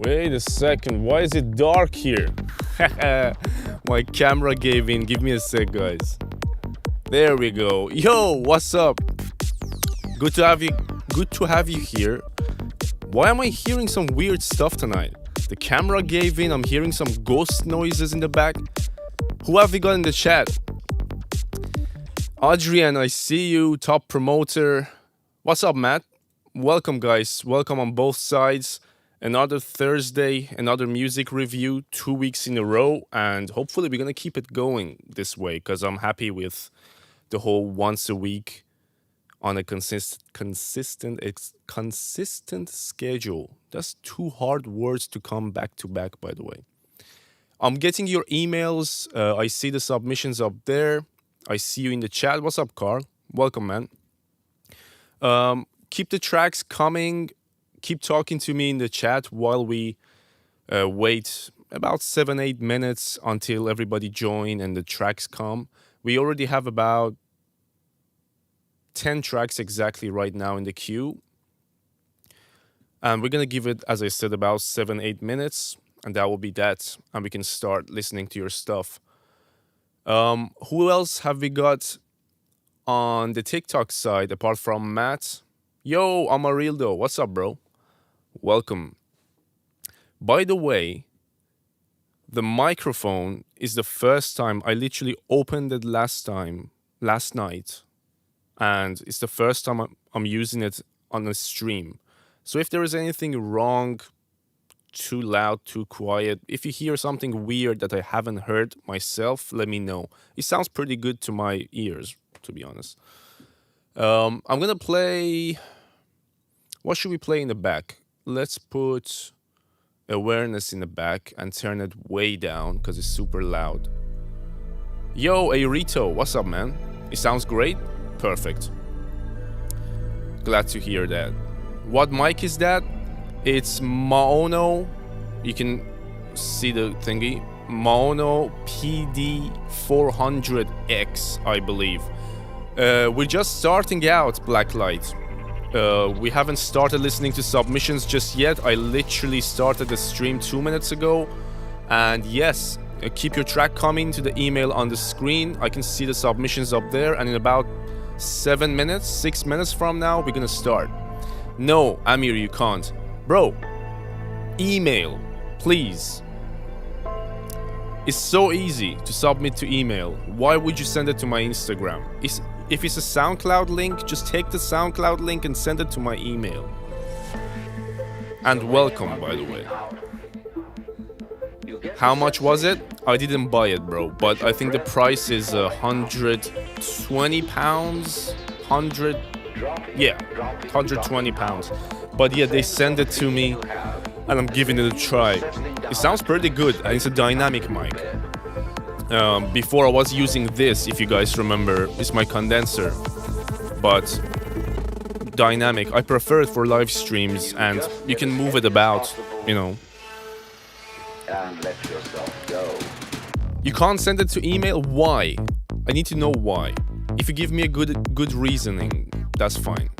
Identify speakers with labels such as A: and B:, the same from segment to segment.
A: Wait a second, why is it dark here? My camera gave in. Give me a sec, guys. There we go. Yo, what's up? Good to have you here. Why am I hearing some weird stuff tonight? The camera gave in. I'm hearing some ghost noises in the back. Who have we got in the chat? Adrian, I see you. Top promoter. What's up, Matt? Welcome, guys. Welcome on both sides. Another Thursday, another music review, 2 weeks in a row. And hopefully we're going to keep it going this way because I'm happy with the whole once a week on a consistent schedule. That's two hard words to come back to back, by the way. I'm getting your emails. I see the submissions up there. I see you in the chat. What's up, Carl? Welcome, man. Keep the tracks coming. Keep talking to me in the chat while we wait about 7-8 minutes until everybody join and the tracks come. We already have about 10 tracks exactly right now in the queue. And we're going to give it, as I said, about 7-8 minutes. And that will be that. And we can start listening to your stuff. Who else have we got on the TikTok side apart from Matt? Yo, Amarildo. What's up, bro? Welcome. By the way, the microphone is the first time I literally opened it last night. And it's the first time I'm using it on a stream. So if there is anything wrong, too loud, too quiet, if you hear something weird that I haven't heard myself, let me know. It sounds pretty good to my ears, to be honest. I'm going to play... What should we play in the back? Let's put Awareness in the back and turn it way down because it's super loud. Yo, Aerito, what's up, man? It sounds great? Perfect. Glad to hear that. What mic is that? It's Maono. You can see the thingy. Maono PD400X, I believe. We're just starting out, Blacklight. We haven't started listening to submissions just yet. I literally started the stream 2 minutes ago. And yes, keep your track coming to the email on the screen. I can see the submissions up there. And in about 6 minutes from now, we're gonna start. No, Amir, you can't. Bro, email, please. It's so easy to submit to email. Why would you send it to my Instagram? If it's a SoundCloud link, just take the SoundCloud link and send it to my email. And welcome, by the way. How much was it? I didn't buy it, bro, but I think the price is 120 pounds. 120 pounds. But yeah, they send it to me and I'm giving it a try. It sounds pretty good and it's a dynamic mic. Before I was using this, if you guys remember, it's my condenser, but dynamic. I prefer it for live streams and you can move it about, you know. And let yourself go. You can't send it to email? Why? I need to know why. If you give me a good reasoning, that's fine.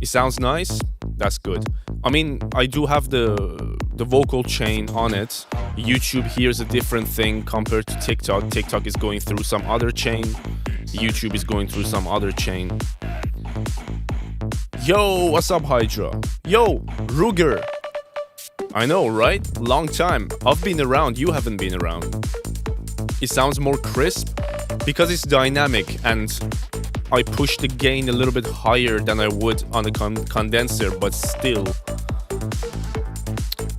A: It sounds nice? That's good. I mean, I do have the vocal chain on it. YouTube hears a different thing compared to TikTok. TikTok is going through some other chain. YouTube is going through some other chain. Yo, what's up, Hydra? Yo, Ruger. I know, right? Long time. I've been around, you haven't been around. It sounds more crisp because it's dynamic and I push the gain a little bit higher than I would on a condenser, but still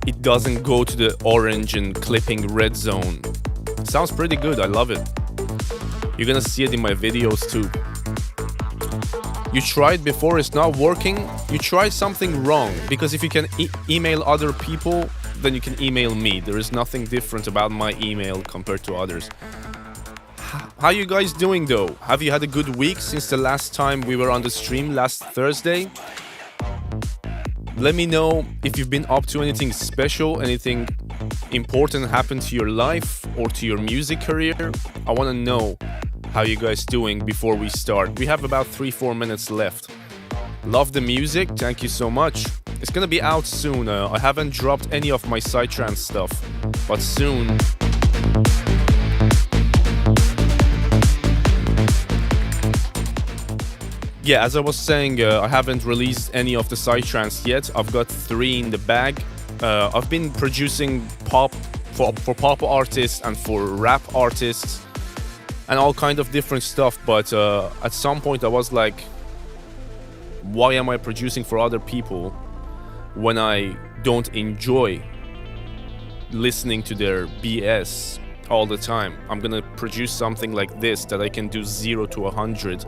A: it doesn't go to the orange and clipping red zone. Sounds pretty good, I love it. You're gonna see it in my videos too. You tried before, it's not working, you tried something wrong, because if you can email other people, then you can email me. There is nothing different about my email compared to others. How you guys doing though? Have you had a good week since the last time we were on the stream last Thursday? Let me know if you've been up to anything special, anything important happened to your life or to your music career. I want to know How you guys doing before we start? We have about 3-4 minutes left. Love the music, thank you so much. It's gonna be out soon. I haven't dropped any of my psytrance stuff, but soon. Yeah, as I was saying, I haven't released any of the psytrance yet. I've got 3 in the bag. I've been producing pop for pop artists and for rap artists and all kind of different stuff, but at some point I was like, why am I producing for other people when I don't enjoy listening to their BS all the time? I'm gonna produce something like this that I can do 0 to 100,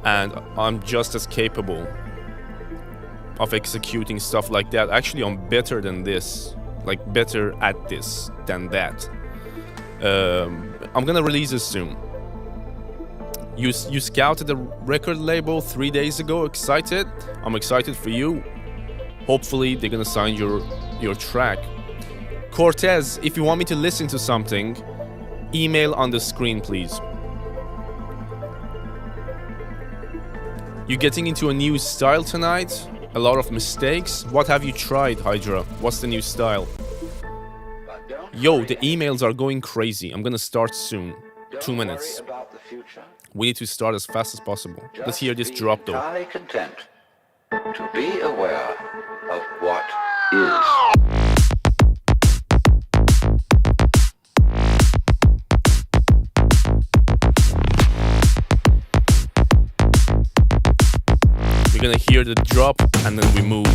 A: and I'm just as capable of executing stuff like that. Actually, I'm better than this, like better at this than that. I'm gonna release this soon. You scouted the record label 3 days ago. Excited? I'm excited for you. Hopefully they're gonna sign your track. Cortez, if you want me to listen to something, email on the screen, please. You getting into a new style tonight? A lot of mistakes? What have you tried, Hydra? What's the new style? Yo, the emails are going crazy. I'm gonna start soon. 2 minutes. We need to start as fast as possible. Let's hear this drop though.
B: Entirely content to be aware of what is.
A: We're gonna hear the drop and then we move.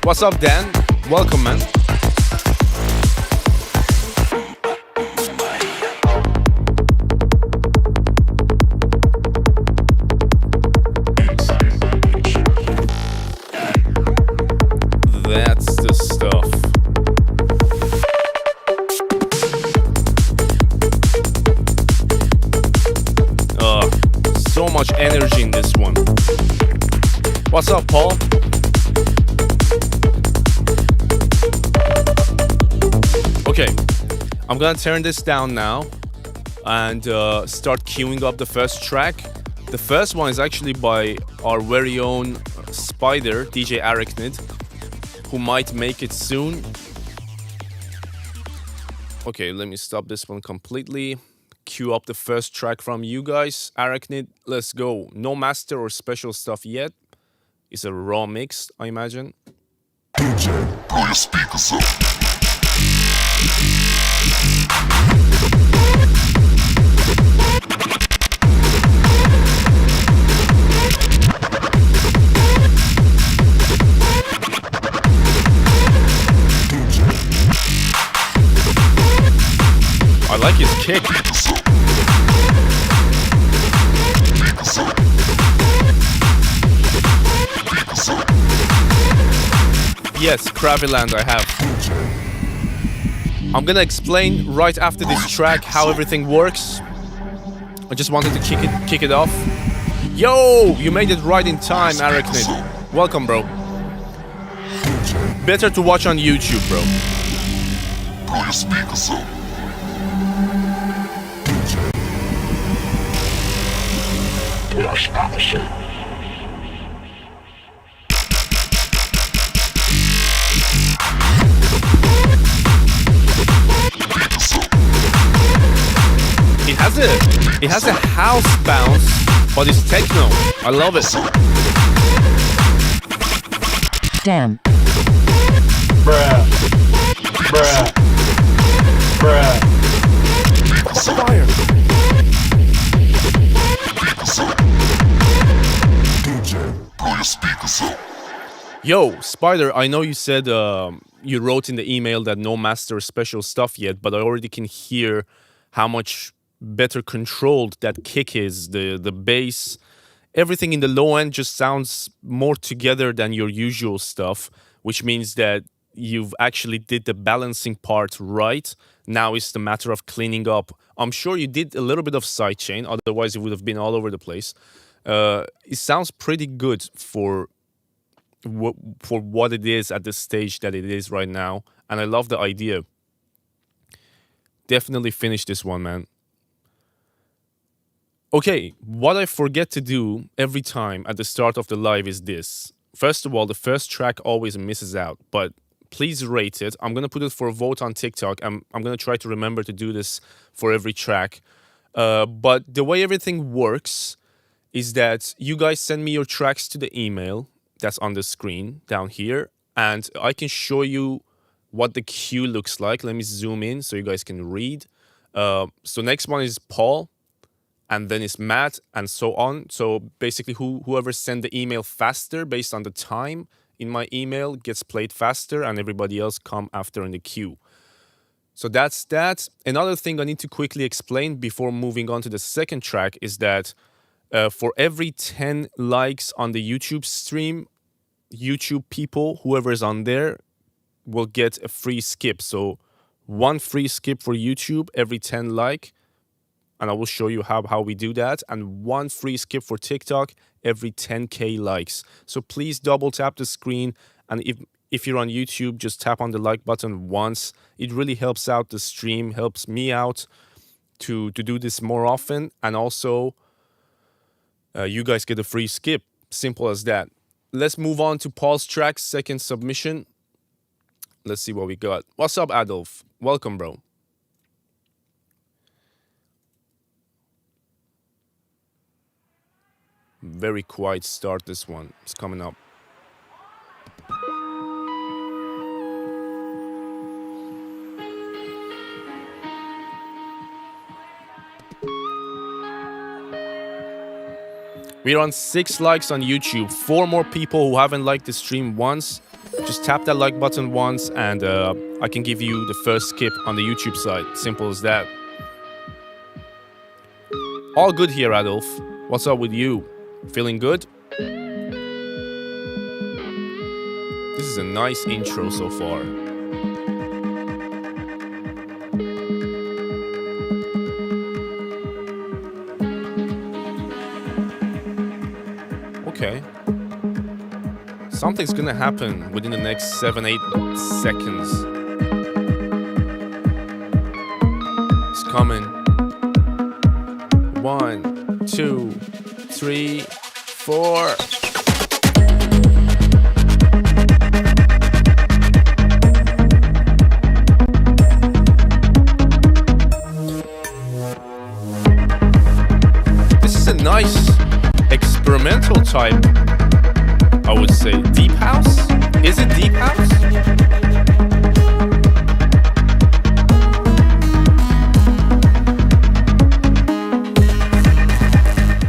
A: What's up, Dan? Welcome, man. That's the stuff. So much energy in this one. What's up, Paul? Okay, I'm gonna turn this down now and start queuing up the first track. The first one is actually by our very own Spider, DJ Arachnid, who might make it soon. Okay, let me stop this one completely. Queue up the first track from you guys. Arachnid, let's go. No master or special stuff yet. It's a raw mix, I imagine.
C: DJ, blow your speakers up.
A: I like his kick. Yes, Kraviland I have. I'm gonna explain right after this track how everything works. I just wanted to kick it off. Yo, you made it right in time, Arachnid. Welcome, bro. Better to watch on YouTube, bro.
C: Blow your speakers up.
B: Flash action.
A: It has a house bounce, but it's techno. I love it.
D: Damn.
E: Bruh. Bruh. Bruh.
A: Fire.
C: DJ, blow your speakers up.
A: Yo, Spider, I know you said you wrote in the email that no master special stuff yet, but I already can hear how much better controlled that kick is, the bass. Everything in the low end just sounds more together than your usual stuff, which means that you've actually did the balancing part right. Now it's the matter of cleaning up. I'm sure you did a little bit of sidechain, otherwise it would have been all over the place. It sounds pretty good for what it is at the stage that it is right now, and I love the idea. Definitely finish this one, man. Okay, what I forget to do every time at the start of the live is this. First of all, the first track always misses out, but please rate it. I'm going to put it for a vote on TikTok. I'm going to try to remember to do this for every track. But the way everything works is that you guys send me your tracks to the email that's on the screen down here, and I can show you what the queue looks like. Let me zoom in so you guys can read. So next one is Paul, and then it's Matt, and so on. So basically whoever sent the email faster based on the time in my email gets played faster, and everybody else come after in the queue. So that's that. Another thing I need to quickly explain before moving on to the second track is that for every 10 likes on the YouTube stream, YouTube people, whoever is on there, will get a free skip. So one free skip for YouTube every 10 like, and I will show you how we do that, and one free skip for TikTok every 10k likes. So please double tap the screen, and if you're on YouTube, just tap on the like button once. It really helps out the stream, helps me out to do this more often, and also you guys get a free skip. Simple as that. Let's move on to Paul's track, second submission. Let's see what we got. What's up, Adolf? Welcome, bro. Very quiet start, this one. It's coming up. We're on 6 likes on YouTube. 4 more people who haven't liked the stream once. Just tap that like button once, and I can give you the first skip on the YouTube side. Simple as that. All good here, Adolf. What's up with you? Feeling good? This is a nice intro so far. Okay. Something's gonna happen within the next 7-8 seconds. It's coming. 1, 2, 3, 4. This is a nice experimental type, I would say. Deep house? Is it deep house?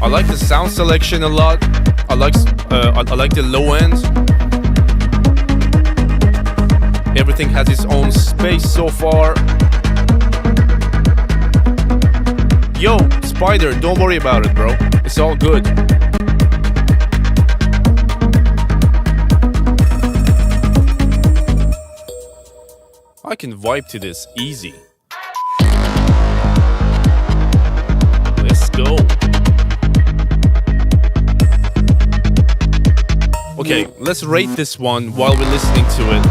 A: I like the sound selection a lot. I like the low end. Everything has its own space so far. Yo, Spider, don't worry about it, bro. It's all good. I can vibe to this easy. Let's go. Okay, let's rate this one while we're listening to it.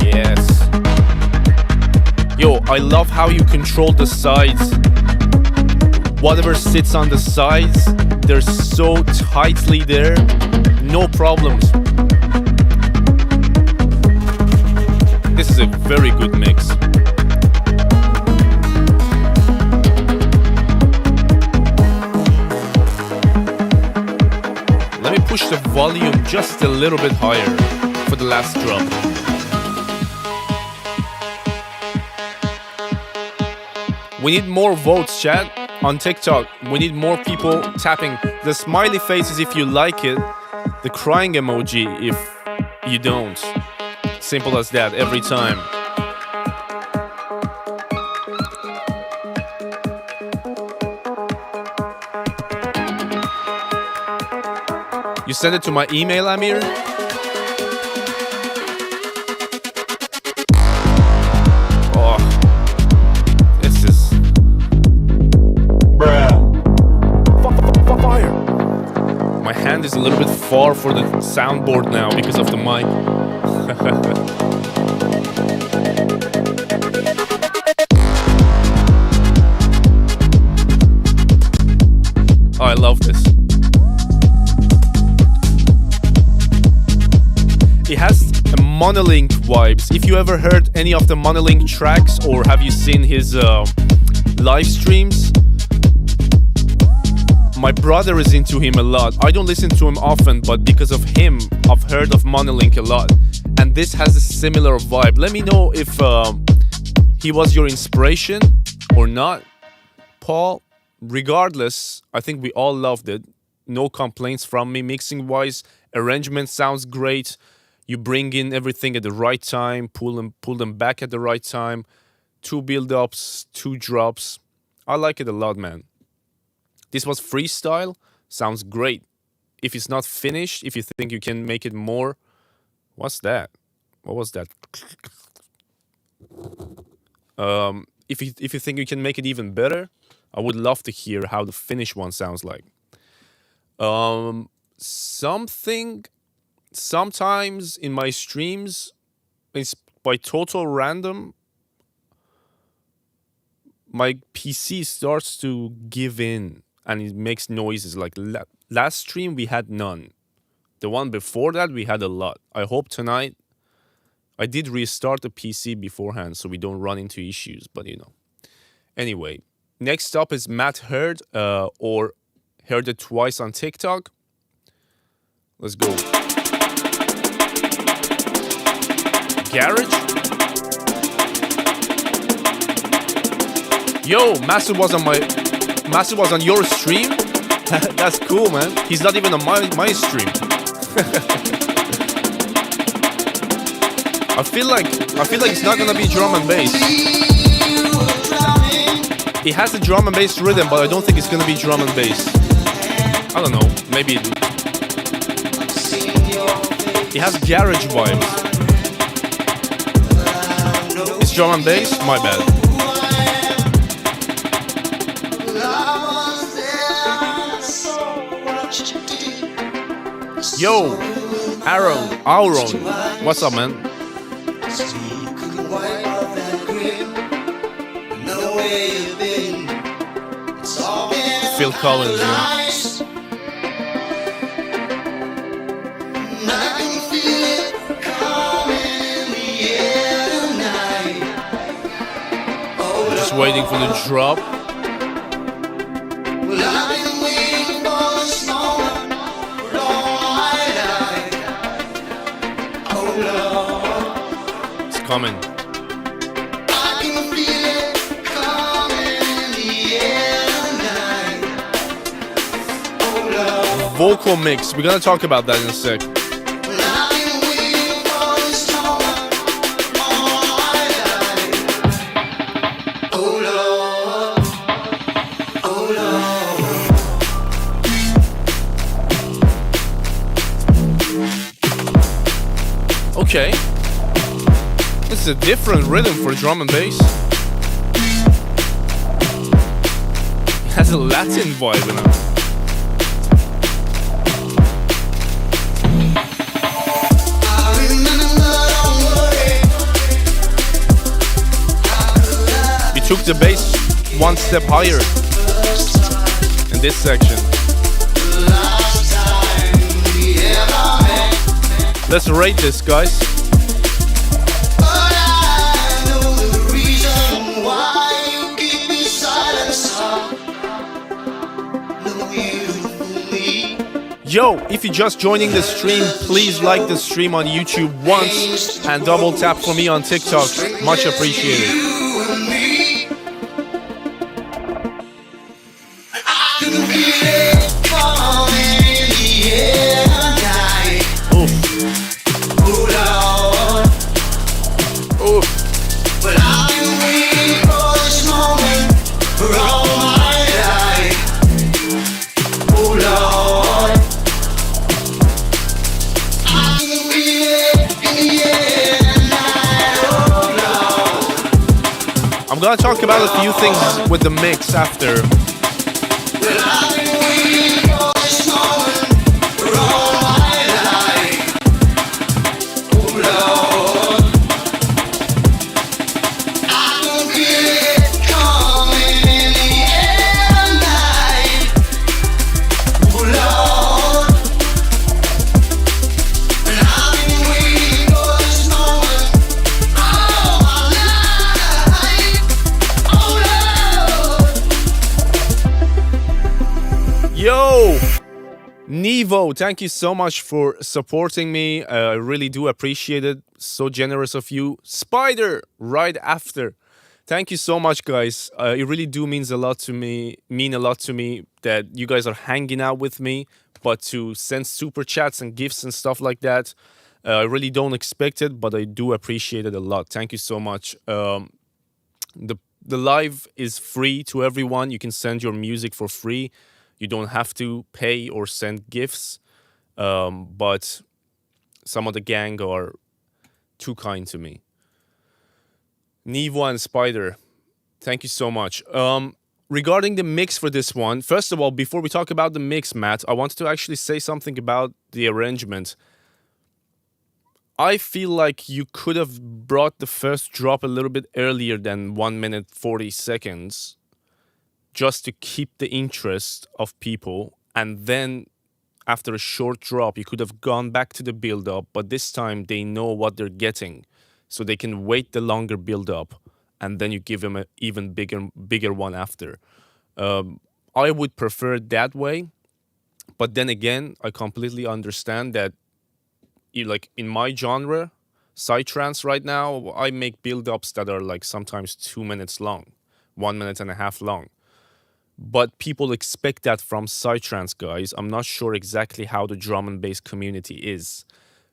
A: Yes. Yo, I love how you control the sides. Whatever sits on the sides, they're so tightly there. No problems. This is a very good mix. Let me push the volume just a little bit higher for the last drum. We need more votes, chat. On TikTok, we need more people tapping the smiley faces if you like it, the crying emoji if you don't. Simple as that, every time. You send it to my email, Amir? Oh, this is
E: bruh,
A: fire. My hand is a little bit far for the soundboard now because of the mic. Oh, I love this. It has a Monolink vibes. If you ever heard any of the Monolink tracks or have you seen his live streams, my brother is into him a lot. I don't listen to him often, but because of him, I've heard of Monolink a lot. And this has a similar vibe. Let me know if he was your inspiration or not, Paul. Regardless, I think we all loved it. No complaints from me. Mixing wise, arrangement sounds great. You bring in everything at the right time, pull them back at the right time. 2 build-ups, 2 drops. I like it a lot, man. This was freestyle. Sounds great. If it's not finished, if you think you can make it more... What's that? What was that? If you think you can make it even better, I would love to hear how the finished one sounds like. Sometimes in my streams, it's by total random, my PC starts to give in and it makes noises. Like last stream, we had none. The one before that, we had a lot. I hope tonight, I did restart the PC beforehand so we don't run into issues, but you know. Anyway, next up is Matt Heard, or Heard It Twice on TikTok. Let's go. Garage? Yo, Masu was on your stream? That's cool, man. He's not even on my stream. I feel like it's not gonna be drum and bass. It has a drum and bass rhythm, but I don't think it's gonna be drum and bass. I don't know, maybe it has garage vibes. It's drum and bass? My bad. Yo, Aaron, what's up, man? Phil Collins, man. Just waiting for the drop. It's coming. Vocal mix. We're gonna talk about that in a sec. Okay. This is a different rhythm for drum and bass. It has a Latin vibe in it. Took the bass one step higher in this section. Let's rate this, guys. Yo, if you're just joining the stream, please like the stream on YouTube once and double tap for me on TikTok. Much appreciated. gonna talk about a few things with the mix after. Yo! Nevo, thank you so much for supporting me. I really do appreciate it. So generous of you. Spider, right after. Thank you so much, guys. It really do mean a lot to me that you guys are hanging out with me. But to send super chats and gifts and stuff like that, I really don't expect it, but I do appreciate it a lot. Thank you so much. The live is free to everyone. You can send your music for free. You don't have to pay or send gifts, but some of the gang are too kind to me. Nevo and Spider, thank you so much. Regarding the mix for this one, first of all, before we talk about the mix, Matt, I wanted to actually say something about the arrangement. I feel like you could have brought the first drop a little bit earlier than 1 minute 40 seconds. Just to keep the interest of people, and then after a short drop you could have gone back to the build up, but this time they know what they're getting, so they can wait the longer build up, and then you give them an even bigger one after. I would prefer it that way, but then again I completely understand that like in my genre, psytrance right now, I make build ups that are like sometimes 2 minutes long, 1.5 minutes long. But people expect that from psytrance, guys. I'm not sure exactly how the drum and bass community is.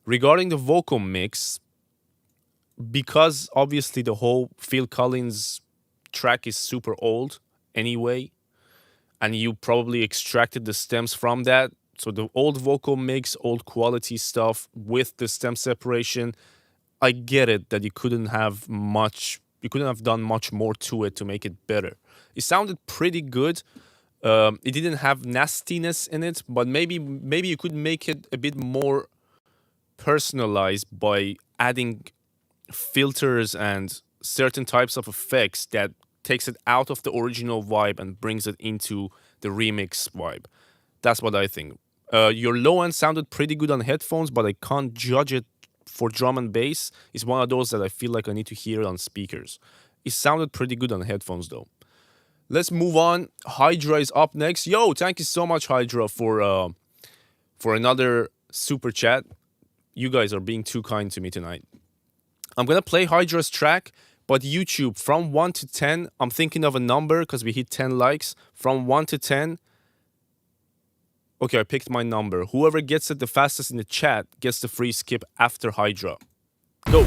A: Regarding the vocal mix, because obviously the whole Phil Collins track is super old anyway, and you probably extracted the stems from that. So the old vocal mix, old quality stuff with the stem separation, I get it that you couldn't have done much more to it to make it better. It sounded pretty good. It didn't have nastiness in it, but maybe you could make it a bit more personalized by adding filters and certain types of effects that takes it out of the original vibe and brings it into the remix vibe. That's what I think. Your low end sounded pretty good on headphones, but I can't judge it for drum and bass. It's one of those that I feel like I need to hear it on speakers. It sounded pretty good on headphones though. Let's move on. Hydra is up next. Yo, thank you so much, Hydra, for another super chat. You guys are being too kind to me tonight. I'm gonna play Hydra's track, but YouTube, from 1 to 10, I'm thinking of a number because we hit 10 likes. From 1 to 10, okay, I picked my number. Whoever gets it the fastest in the chat gets the free skip after Hydra. Go.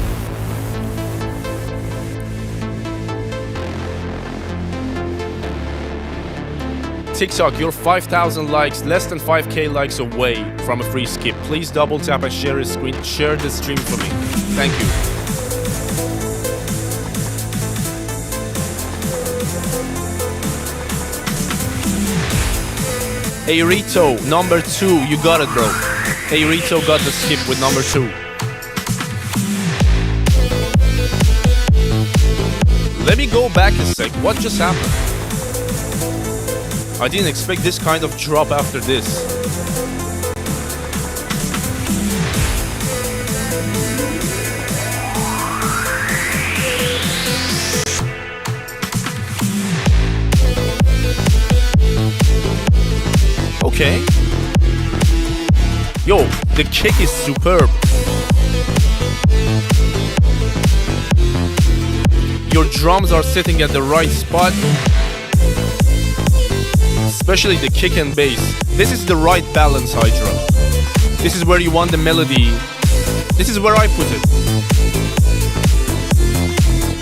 A: TikTok, you're 5,000 likes, less than 5k likes away from a free skip. Please double tap and share the stream for me. Thank you. Hey Rito, number 2, you got it, bro. Hey Rito got the skip with number 2. Let me go back a sec. What just happened? I didn't expect this kind of drop after this. Okay. Yo, the kick is superb. Your drums are sitting at the right spot. Especially the kick and bass. This is the right balance, Hydra. This is where you want the melody. This is where I put it.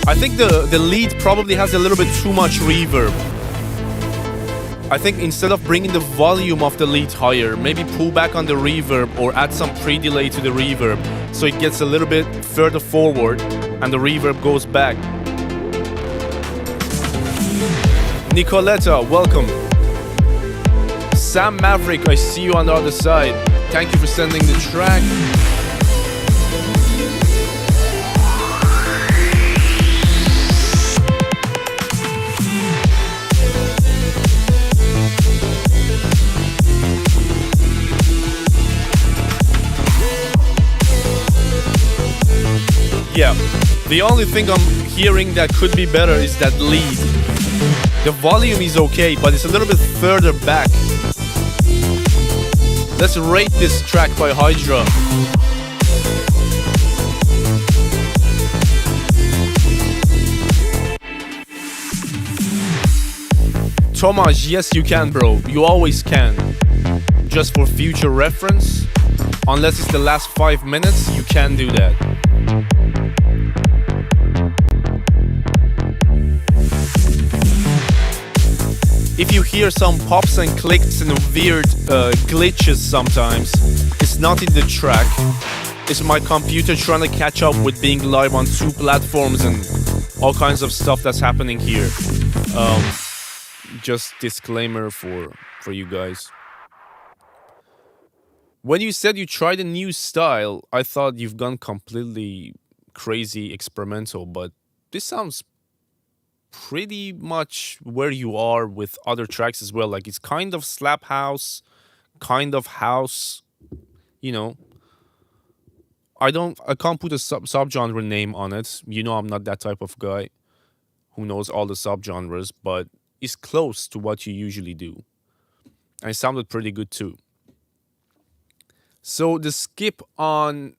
A: I think the lead probably has a little bit too much reverb. I think instead of bringing the volume of the lead higher, maybe pull back on the reverb or add some pre-delay to the reverb so it gets a little bit further forward and the reverb goes back. Nicoletta, welcome. Sam Maverick, I see you on the other side. Thank you for sending the track. Yeah, the only thing I'm hearing that could be better is that lead. The volume is okay, but it's a little bit further back. Let's rate this track by Hydra. Tomas, yes you can, bro. You always can. Just for future reference, unless it's the last 5 minutes, you can do that. If you hear some pops and clicks and weird glitches sometimes, it's not in the track. It's my computer trying to catch up with being live on 2 platforms and all kinds of stuff that's happening here. Just disclaimer for you guys. When you said you tried a new style, I thought you've gone completely crazy experimental, but this sounds pretty much where you are with other tracks as well. Like it's kind of slap house, kind of house, you know. I can't put a subgenre name on it. You know I'm not that type of guy who knows all the subgenres, but it's close to what you usually do. And it sounded pretty good too. So the skip on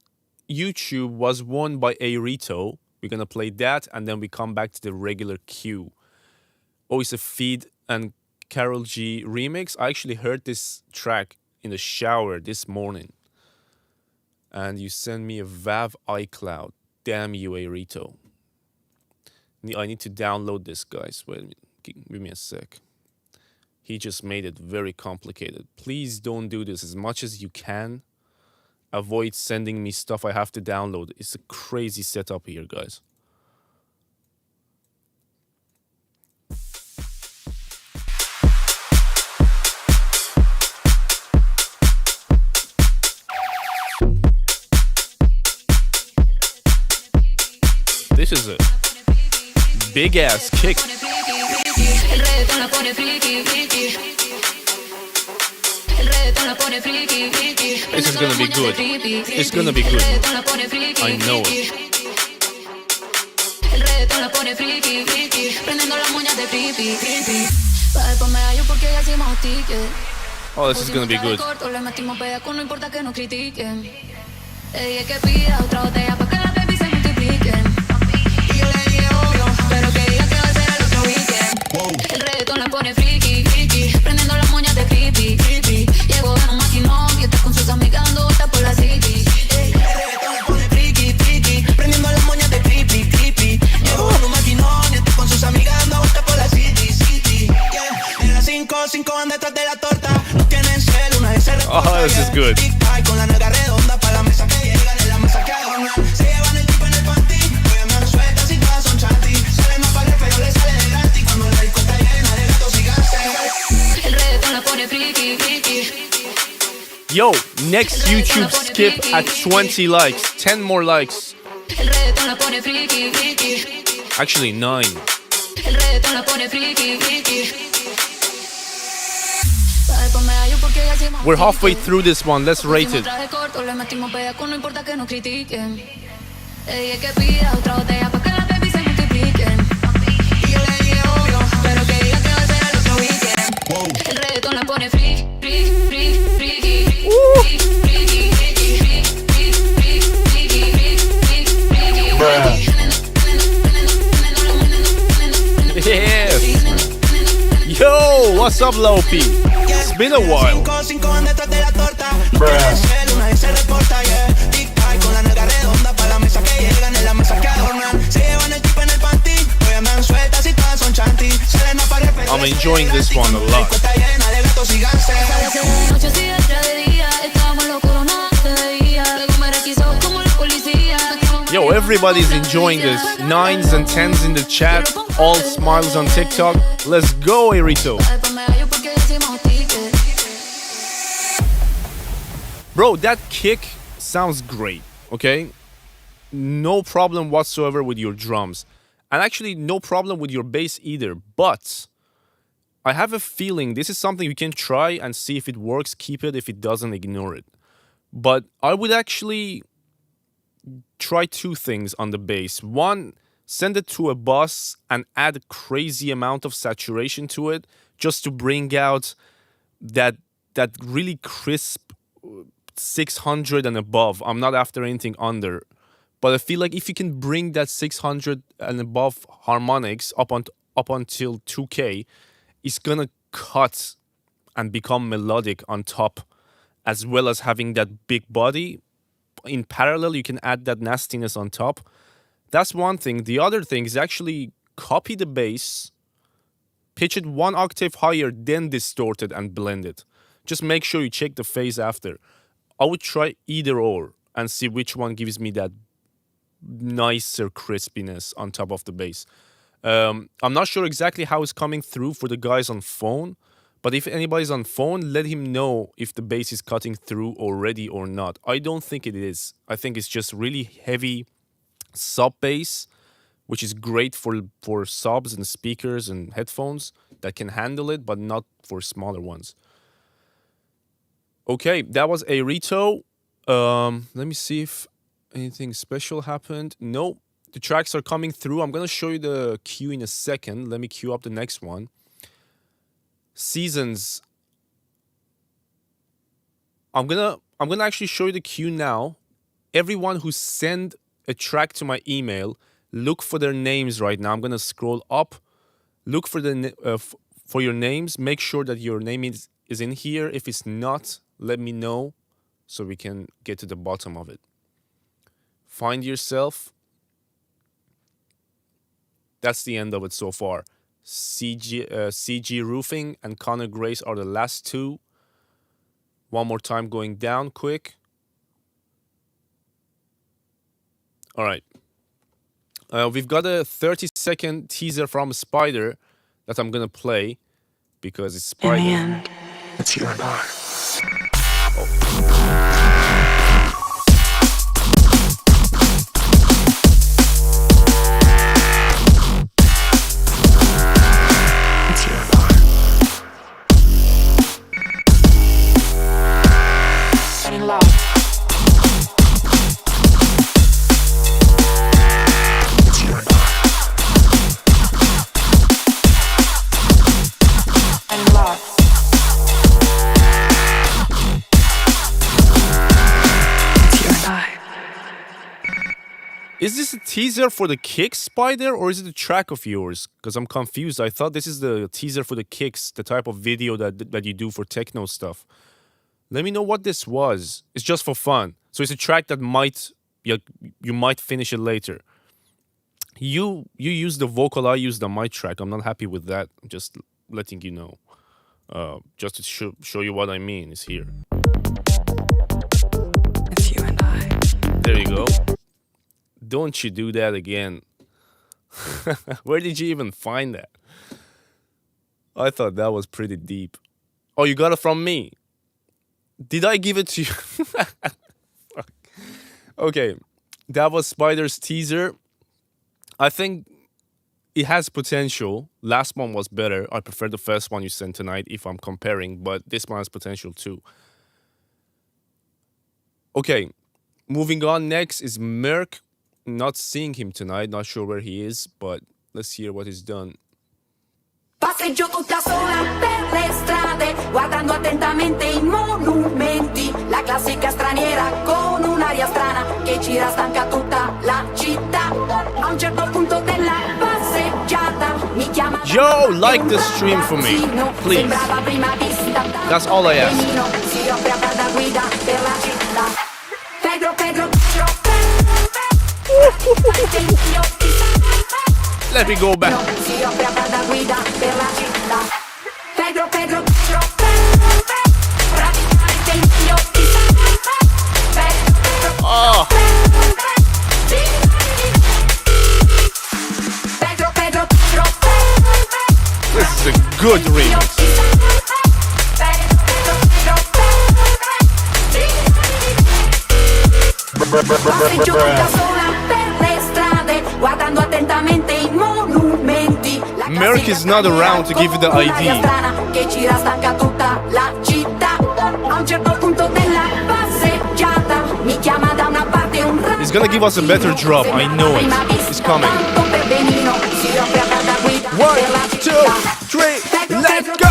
A: YouTube was won by Airito. We're gonna play that and then we come back to the regular queue. Oh, it's a Feed and Carol G remix. I actually heard this track in the shower this morning. And you send me a Vav iCloud. Damn you, Airito. I need to download this, guys. Wait a minute. Give me a sec. He just made it very complicated. Please don't do this as much as you can. Avoid sending me stuff I have to download. It's a crazy setup here, guys. This is a big ass kick. This is gonna be good. It's gonna be good. I know it. Oh, this is gonna be good. Oh, this is good. Yo, next YouTube skip at 20 likes. 10 more likes. Actually, 9. We're halfway through this one. Let's rate it. Yes. Yo, what's up, Lopi? It's been a while. I'm enjoying this one a lot. Yo, everybody's enjoying this. 9s and 10s in the chat. All smiles on TikTok. Let's go, Erito. Bro, that kick sounds great, okay? No problem whatsoever with your drums. And actually, no problem with your bass either. But I have a feeling this is something you can try and see if it works. Keep it. If it doesn't, ignore it. But I would actually try two things on the bass. One, send it to a bus and add a crazy amount of saturation to it just to bring out that really crisp 600 and above. I'm not after anything under. But I feel like if you can bring that 600 and above harmonics up until 2K, it's gonna cut and become melodic on top, as well as having that big body. In parallel, you can add that nastiness on top. That's one thing. The other thing is actually copy the bass, pitch it 1 octave higher, then distort it and blend it. Just make sure you check the phase after. I would try either or and see which one gives me that nicer crispiness on top of the bass. I'm not sure exactly how it's coming through for the guys on phone, but if anybody's on phone, let him know if the bass is cutting through already or not. I don't think it is. I think it's just really heavy sub bass, which is great for subs and speakers and headphones that can handle it, but not for smaller ones. Okay, that was a Rito. Let me see if anything special happened. No, the tracks are coming through. I'm gonna show you the cue in a second. Let me cue up the next one. Seasons. I'm gonna actually show you the cue now. Everyone who sent a track to my email, look for their names right now. I'm gonna scroll up. Look for for your names. Make sure that your name is in here. If it's not, let me know so we can get to the bottom of it. Find yourself. That's the end of it so far. CG Roofing and Connor Grace are the last two. One more time going down quick. All right. We've got a 30-second teaser from Spider that I'm going to play because it's Spider.
D: In the end,
B: It's you and I.
D: it's you and I. In love.
B: It's you and I.
D: In love. It's you and I.
A: Is this a teaser for the kicks, Spider, or is it a track of yours? Because I'm confused. I thought this is the teaser for the kicks, the type of video that you do for techno stuff. Let me know what this was. It's just for fun. So it's a track that you might finish it later. You use the vocal, I used on my track. I'm not happy with that. I'm just letting you know. Just to show you what I mean is here.
D: It's you and I.
A: There you go. Don't you do that again. Where did you even find that? I thought that was pretty deep. Oh, you got it from me. Did I give it to you? Okay, that was Spider's teaser. I think it has potential. Last one was better. I prefer the first one you sent tonight if I'm comparing, but this one has potential too. Okay, moving on. Next is Merc. Not seeing him tonight, not sure where he is, but let's hear what he's done.
F: Passeggio tutta sola per le strade, guardando attentamente i monumenti. La classica straniera con un'aria strana che gira stanca tutta la città. A un certo punto della passeggiata mi chiama.
A: Yo, like the stream for me, please. That's all I ask.
F: Si apre a da guida per la città. Pedro, Pedro,
A: Let me go back.
F: si apre a da guida per la città. Pedro, Pedro,
A: Oh, is a good remix.
F: Passeggio tutta sola per le strade, guardando attentamente i monumenti. La
A: Merck is not around to give you the
F: un'aria
A: ID.
F: strana che ci stanca tutta la città. A un certo punto della passeggiata mi chiama da una parte un ragazzo.
A: He's gonna give us a better drop, I know it. He's coming.
F: Per benino si offre a da guida per la
A: 1, 2,
F: città.
A: 3, let's go!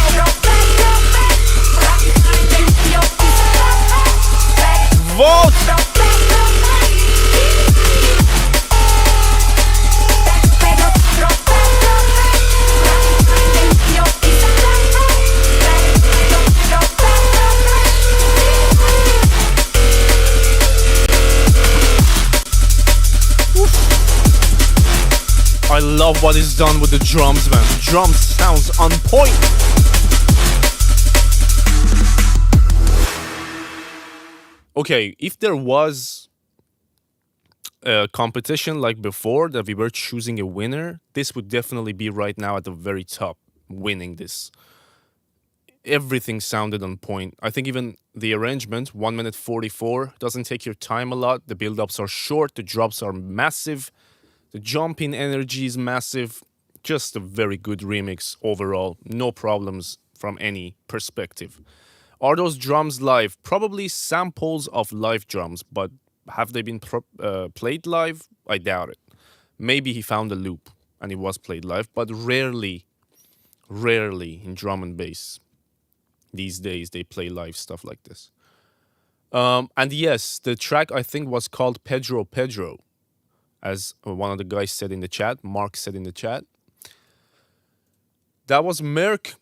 A: Vote! I love what is done with the drums, man. The drums sounds on point. Okay, if there was a competition like before that we were choosing a winner, this would definitely be right now at the very top, winning this. Everything sounded on point. I think even the arrangement, 1 minute 44, doesn't take your time a lot. The build-ups are short, the drops are massive. The jump in energy is massive. Just a very good remix overall. No problems from any perspective. Are those drums live? Probably samples of live drums, but have they been played live? I doubt it. Maybe he found a loop and it was played live, but rarely in drum and bass these days they play live stuff like this. And yes, the track I think was called Pedro Pedro, as one of the guys said in the chat, Mark said in the chat. That was Merck.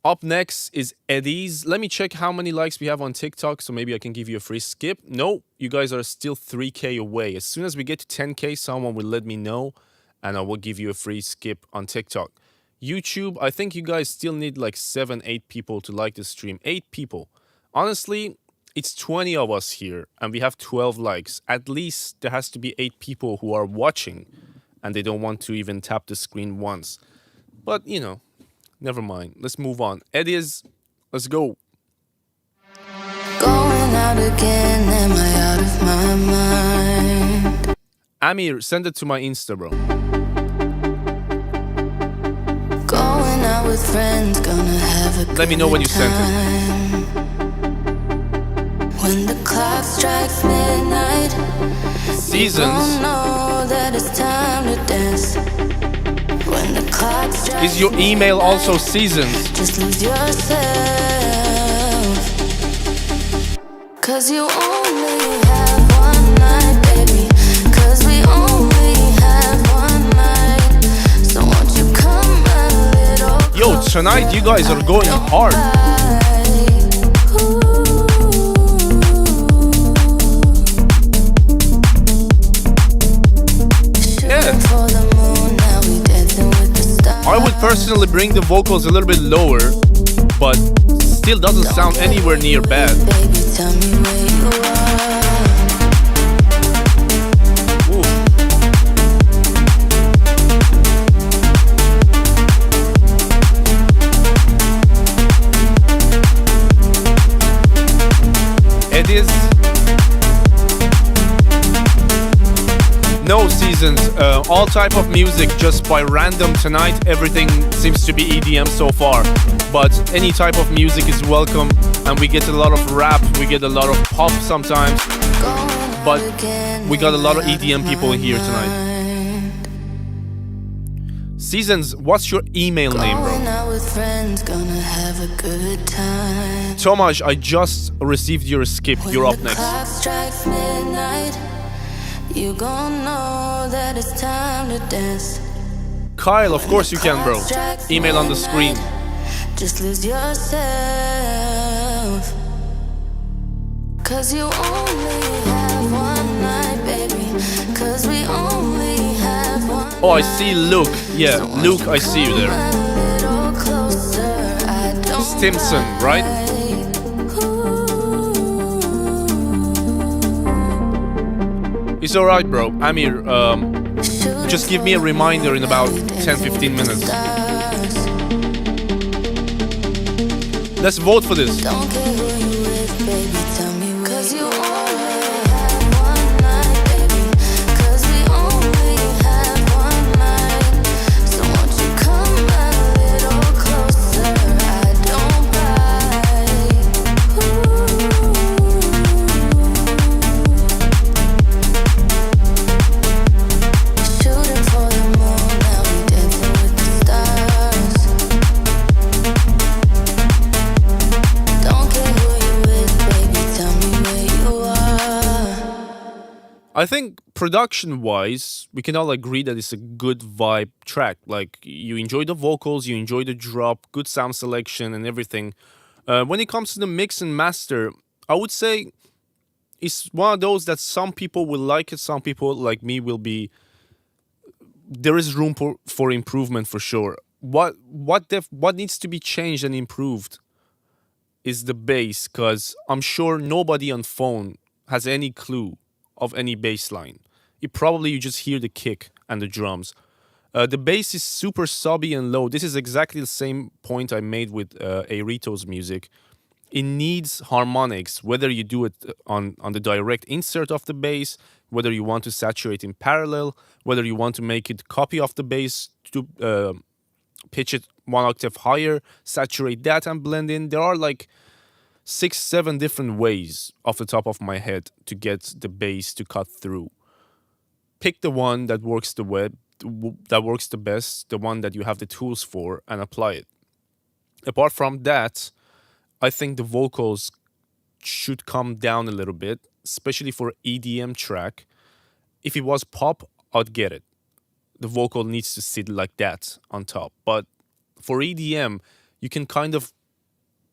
A: Up next is Eddie's. Let me check how many likes we have on TikTok, so maybe I can give you a free skip. No, you guys are still 3K away. As soon as we get to 10K, someone will let me know, and I will give you a free skip on TikTok. YouTube, I think you guys still need like 7, 8 people to like the stream. 8 people. Honestly, it's 20 of us here and we have 12 likes. At least there has to be 8 people who are watching and they don't want to even tap the screen once. But, you know, never mind. Let's move on. Eddie's, let's go.
G: Going out again, am I out of my mind?
A: Amir, send it to my Insta, bro.
G: Going out with friends, gonna have a
A: Let me know when you sent it.
G: When the clock strikes midnight,
A: Seasons.
G: you know that it's time to dance. When the clock strikes
A: Is your email also Seasons?
G: just lose yourself. 'Cause you only have one night, baby. 'Cause we only have one night. So won't you come a little
A: Yo, tonight you guys are going hard. I would personally bring the vocals a little bit lower, but still doesn't sound anywhere near bad.
G: Baby, tell me where you are.
A: Ooh. It is no Seasons, all type of music just by random tonight. Everything seems to be EDM so far, but any type of music is welcome, and we get a lot of rap, we get a lot of pop sometimes, but we got a lot of EDM people here tonight. Seasons, what's your email name, bro? Tomaj, I just received your skip. You're up next.
G: You gon' know that it's time to dance.
A: Kyle, of course you can, bro. Email on the screen.
G: Just lose yourself. 'Cause you only have one night, baby. 'Cause we only have one.
A: Oh, I see Luke. Yeah, Luke, I see you there. Stimson, right? It's alright, bro. Amir, just give me a reminder in about 10-15 minutes. Let's vote for this.
G: Don't care who you with, baby, tell me where 'cause you only have one night, baby. 'Cause we only have one night. So won't you come a little closer? I don't bite. Shooting for the moon, now we dancing with the stars. Don't care who you with, baby, tell me where you are.
A: I think production-wise, we can all agree that it's a good vibe track. Like, you enjoy the vocals, you enjoy the drop, good sound selection and everything. When it comes to the mix and master, I would say it's one of those that some people will like it, some people like me will be... There is room for improvement for sure. What needs to be changed and improved is the bass, because I'm sure nobody on phone has any clue of any bass line. You just hear the kick and the drums. The bass is super subby and low. This is exactly the same point I made with Airito's music. It needs harmonics, whether you do it on the direct insert of the bass, whether you want to saturate in parallel, whether you want to make it copy of the bass to pitch it one octave higher, saturate that and blend in. There are like 6-7 different ways off the top of my head to get the bass to cut through. Pick the one that works that works the best, the one that you have the tools for, and apply it. Apart from that, I think the vocals should come down a little bit, especially for EDM track. If it was pop, I'd get it. The vocal needs to sit like that on top. But for EDM, you can kind of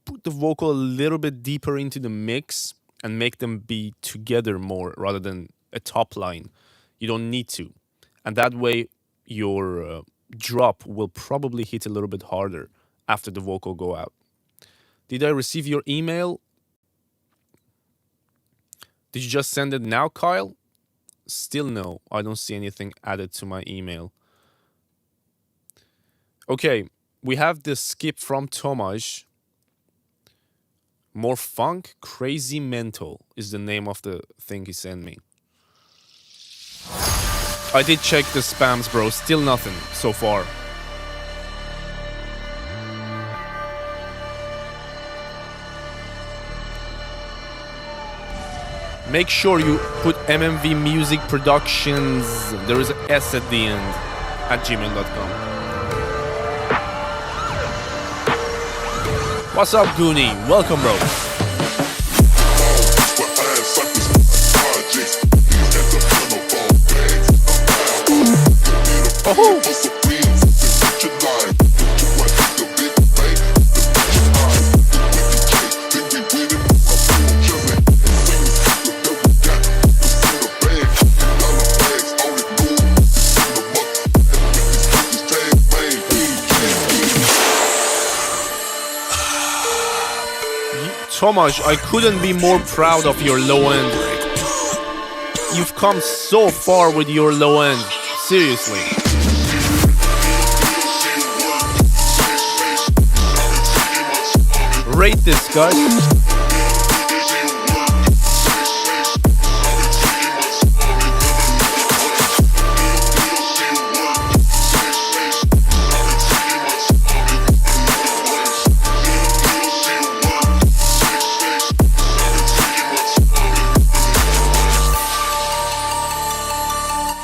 A: put the vocal a little bit deeper into the mix and make them be together more rather than a top line. You don't need to. And that way, your drop will probably hit a little bit harder after the vocal go out. Did I receive your email? Did you just send it now, Kyle? Still no. I don't see anything added to my email. Okay, we have the skip from Tomasz. More funk, crazy mental is the name of the thing he sent me. I did check the spams, bro. Still nothing so far. Make sure you put mmvmusicproductions, there is an S at the end, at gmail.com. What's up, Goonie? Welcome, bro. Oh. Tomasz, I couldn't be more proud of your low end. You've come so far with your low end. Seriously. Rate this, guys.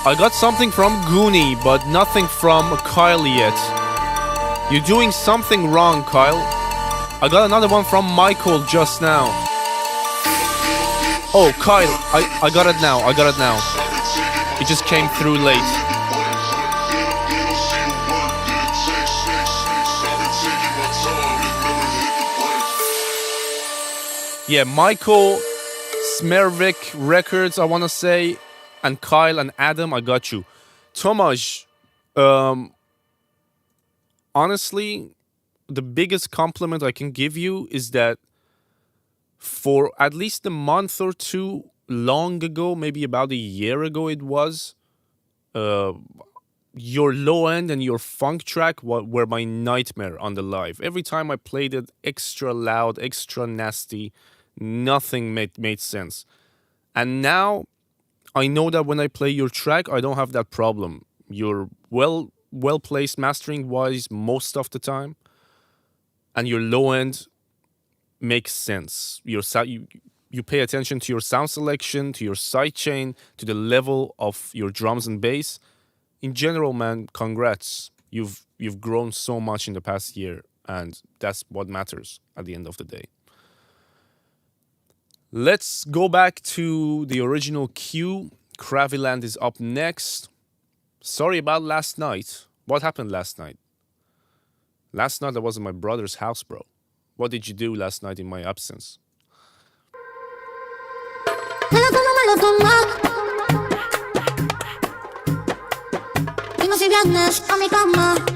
A: I got something from Goonie, but nothing from Kyle yet. You're doing something wrong, Kyle. I got another one from Michael just now. Oh, Kyle, I got it now. It just came through late. Yeah, Michael, Smervik Records, I want to say, and Kyle and Adam, I got you. Tomasz, honestly, the biggest compliment I can give you is that for at least a month or two long ago, maybe about a year ago it was, your low end and your funk track were my nightmare on the live. Every time I played it extra loud, extra nasty, nothing made sense. And now I know that when I play your track, I don't have that problem. You're well placed mastering wise most of the time, and your low end makes sense. You pay attention to your sound selection, to your sidechain, to the level of your drums and bass. In general, man, congrats. You've grown so much in the past year, and that's what matters at the end of the day. Let's go back to the original cue. Craviland is up next. Sorry about last night. What happened last night? Last night I was at my brother's house, bro. What did you do last night in my absence?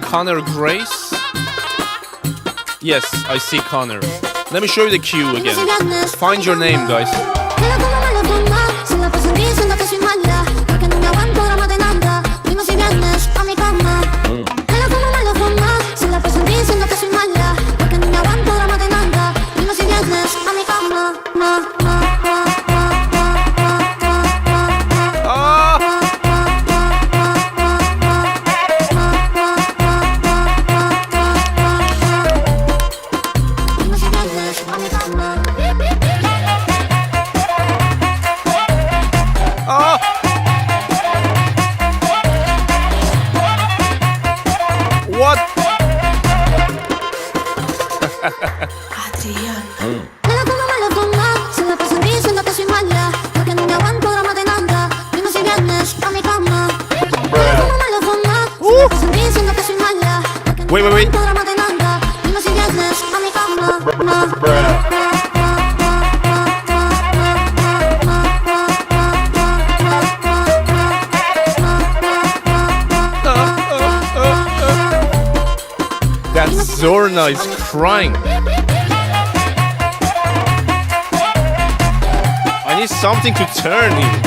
A: Connor Grace? Yes, I see Connor. Let me show you the cue again. Find your name, guys. Wait. That Zorna is crying. I need something to turn in.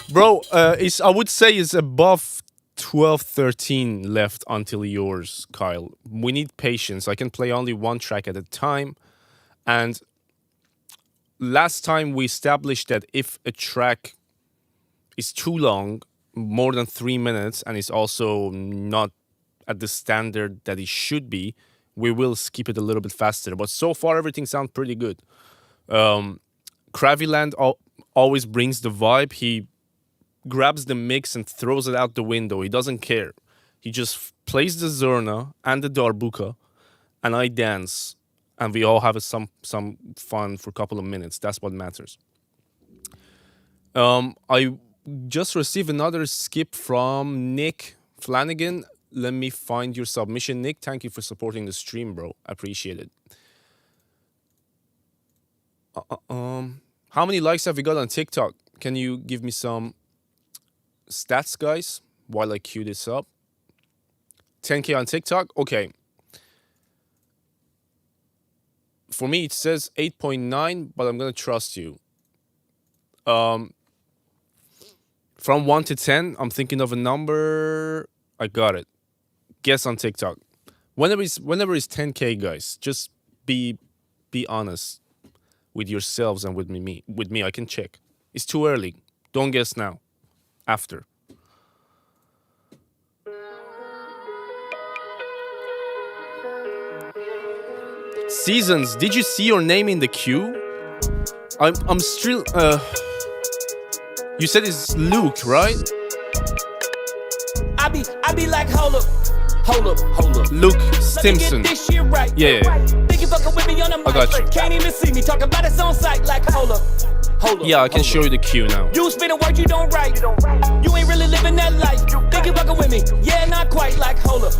A: Bro, I would say it's above 12, 13 left until yours, Kyle. We need patience. I can play only one track at a time. And last time we established that if a track is too long, more than 3 minutes, and it's also not at the standard that it should be, we will skip it a little bit faster. But so far, everything sounds pretty good. Craviland always brings the vibe. He grabs the mix and throws it out the window. He doesn't care. He just plays the Zurna and the Darbuka, and I dance, and we all have some fun for a couple of minutes. That's what matters. I just received another skip from Nick Flanagan. Let me find your submission, Nick. Thank you for supporting the stream, bro. I appreciate it. How many likes have we got on TikTok? Can you give me some stats, guys, while I queue this up? 10K on TikTok? Okay. For me, it says 8.9, but I'm going to trust you. From 1 to 10, I'm thinking of a number. I got it. Guess on TikTok. Whenever it's 10K, guys, just be honest with yourselves and with me. With me, I can check. It's too early. Don't guess now. After. Seasons, did you see your name in the queue? I'm still you said it's Luke, right?
H: I be like, hold up.
A: Luke Stimson.
H: Right.
A: Yeah.
H: Think you fucking with me on the mic.
A: I got you.
H: Can't even see me talk about it on site like, hold up.
A: Yeah, I can show you the queue now.
H: You spit a word you don't write. You ain't really living that life. Think you fucking with me? Yeah, not quite like, hold up.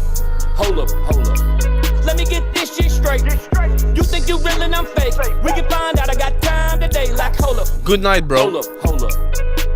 H: Let me get this shit straight. You think you real and I'm fake. We can find out I got time today like, hold up.
A: Good night, bro.
H: Hold up.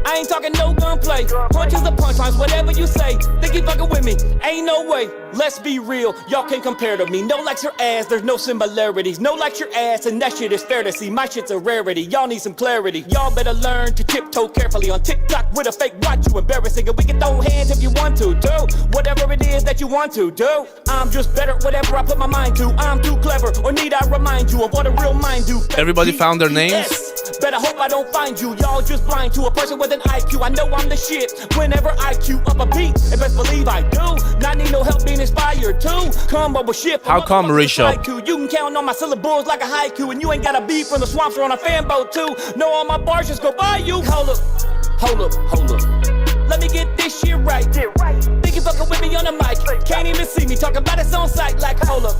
H: I ain't talking no gunplay. Punches or punchlines, whatever you say. Think you fucking with me? Ain't no way. Let's be real, y'all can't compare to me. No likes your ass, there's no similarities. No likes your ass, and that shit is fair to see. My shit's a rarity, y'all need some clarity. Y'all better learn to tiptoe carefully on TikTok with a fake watch. You embarrassing, and we can throw hands if you want to. Do whatever it is that you want to do. I'm just better at whatever I put my mind to. I'm too clever, or need I remind you of what a real mind do?
A: Everybody found their names?
H: Yes. Better hope I don't find you. Y'all just blind to a person with an IQ. I know I'm the shit. Whenever I cue up a beat, and best believe I do. Not need no help being inspired too. Come up with shit.
A: How come, Risha?
H: You can count on my syllables like a haiku, and you ain't got a beat from the swamps or on a fan boat too. Know all my bars just go by you. Hold up, hold up, hold up. Let me get this shit right. Think you fucking with me on the mic. Can't even see me talking about it on sight. Like hold up.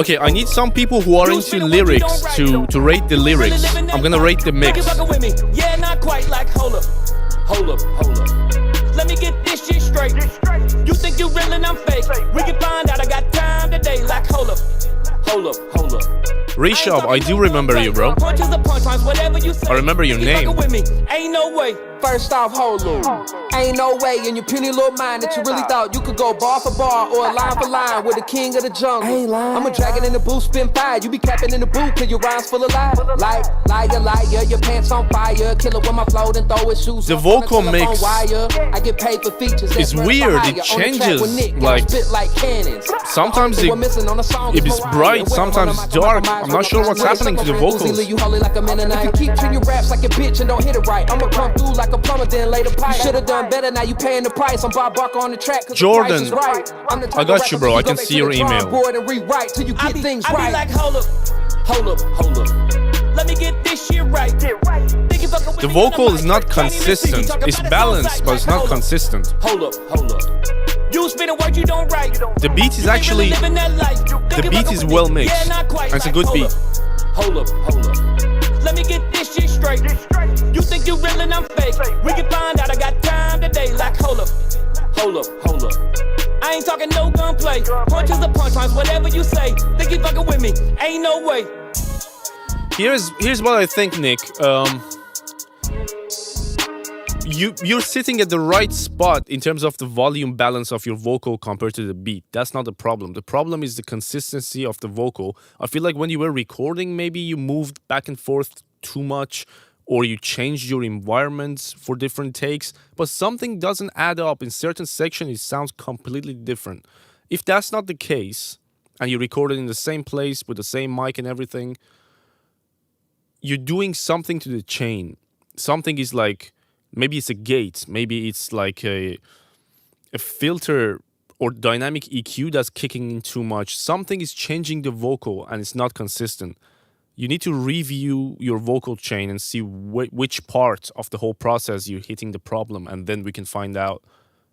A: Okay, I need some people who are into lyrics to rate the lyrics. I'm gonna rate the mix.
H: Yeah, not quite like hold up, hold up, hold up. Let me get this shit straight. You think you real and I'm fake? We can find out. I got time today. Like hold up, hold up, hold up.
A: Rishab, I do remember you, bro. I remember your name.
H: Ain't no way.
I: First off, hold up. Ain't no way in your puny little mind that you really thought you could go bar for bar or line for line with the king of the jungle. I'm a dragon in the booth, spin fire. You be capping in the booth cause your rhymes full of lies. Like, liar, your pants on fire. Killer with my flow, then throw his shoes.
A: The vocal mix
I: I get paid for features.
A: It's weird, it changes. Like, sometimes if it's bright, sometimes it's dark. I'm not sure what's happening to the vocals.
I: If you keep treating your raps like a bitch and don't hit it right, I'ma come through like a plumber, then lay the pipe. You should've done better, now you paying the price. I'm Bob Barker on the track.
A: Jordan, I got you, bro. I can see your email.
I: And rewrite till you get things right.
H: I be like, hold up, hold up, hold up. Let me get this shit right.
A: The vocal is not consistent. It's balanced, but it's not consistent.
H: Hold up, hold up. You spit a word you don't write.
A: The beat is actually, the beat is well mixed. And it's a good beat.
H: Hold up, hold up. Let me get this shit straight. You think you real and I'm fake? We can find out. I got time today. Like hold up, hold up, hold up. I ain't talking no gunplay. Punches or punchlines, whatever you say. Think you fucking with me? Ain't no way.
A: Here's what I think, Nick. You're sitting at the right spot in terms of the volume balance of your vocal compared to the beat. That's not the problem. The problem is the consistency of the vocal. I feel like when you were recording, maybe you moved back and forth too much, or you changed your environments for different takes, but something doesn't add up. In certain sections, it sounds completely different. If that's not the case, and you recorded in the same place with the same mic and everything, you're doing something to the chain. Something is like, maybe it's a gate, maybe it's like a filter or dynamic EQ that's kicking in too much. Something is changing the vocal and it's not consistent. You need to review your vocal chain and see which part of the whole process you're hitting the problem, and then we can find out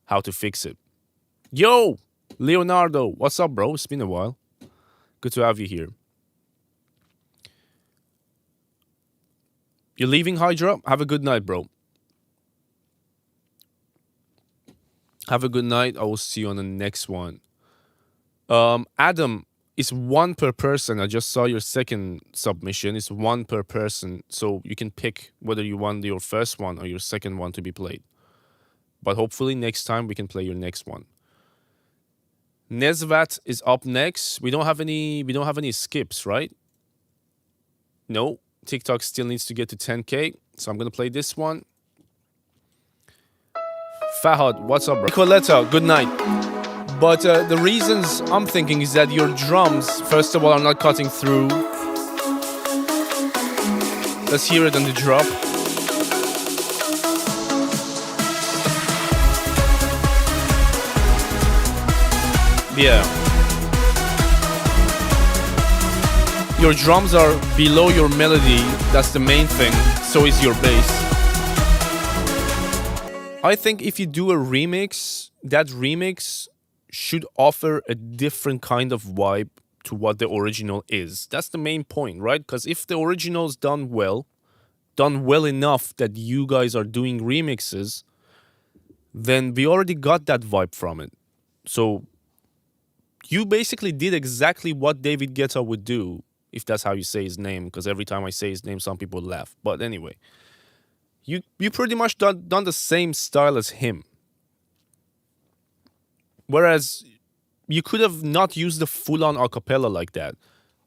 A: how to fix it. Yo, Leonardo, what's up, bro? It's been a while. Good to have you here. You're leaving, Hydra? Have a good night, bro. Have a good night. I will see you on the next one. Adam, it's one per person. I just saw your second submission. It's one per person. So you can pick whether you want your first one or your second one to be played. But hopefully next time we can play your next one. Nezvat is up next. We don't have any skips, right? No. TikTok still needs to get to 10K. So I'm gonna play this one. Fahad, what's up, bro? Nicoletta, good night. But the reasons I'm thinking is that your drums, first of all, are not cutting through. Let's hear it on the drop. Yeah. Your drums are below your melody. That's the main thing. So is your bass. I think if you do a remix, that remix should offer a different kind of vibe to what the original is. That's the main point, right? Because if the original's done well enough that you guys are doing remixes, then we already got that vibe from it. So you basically did exactly what David Guetta would do, if that's how you say his name, because every time I say his name, some people laugh. But anyway, You pretty much done the same style as him. Whereas you could have not used the full-on acapella like that.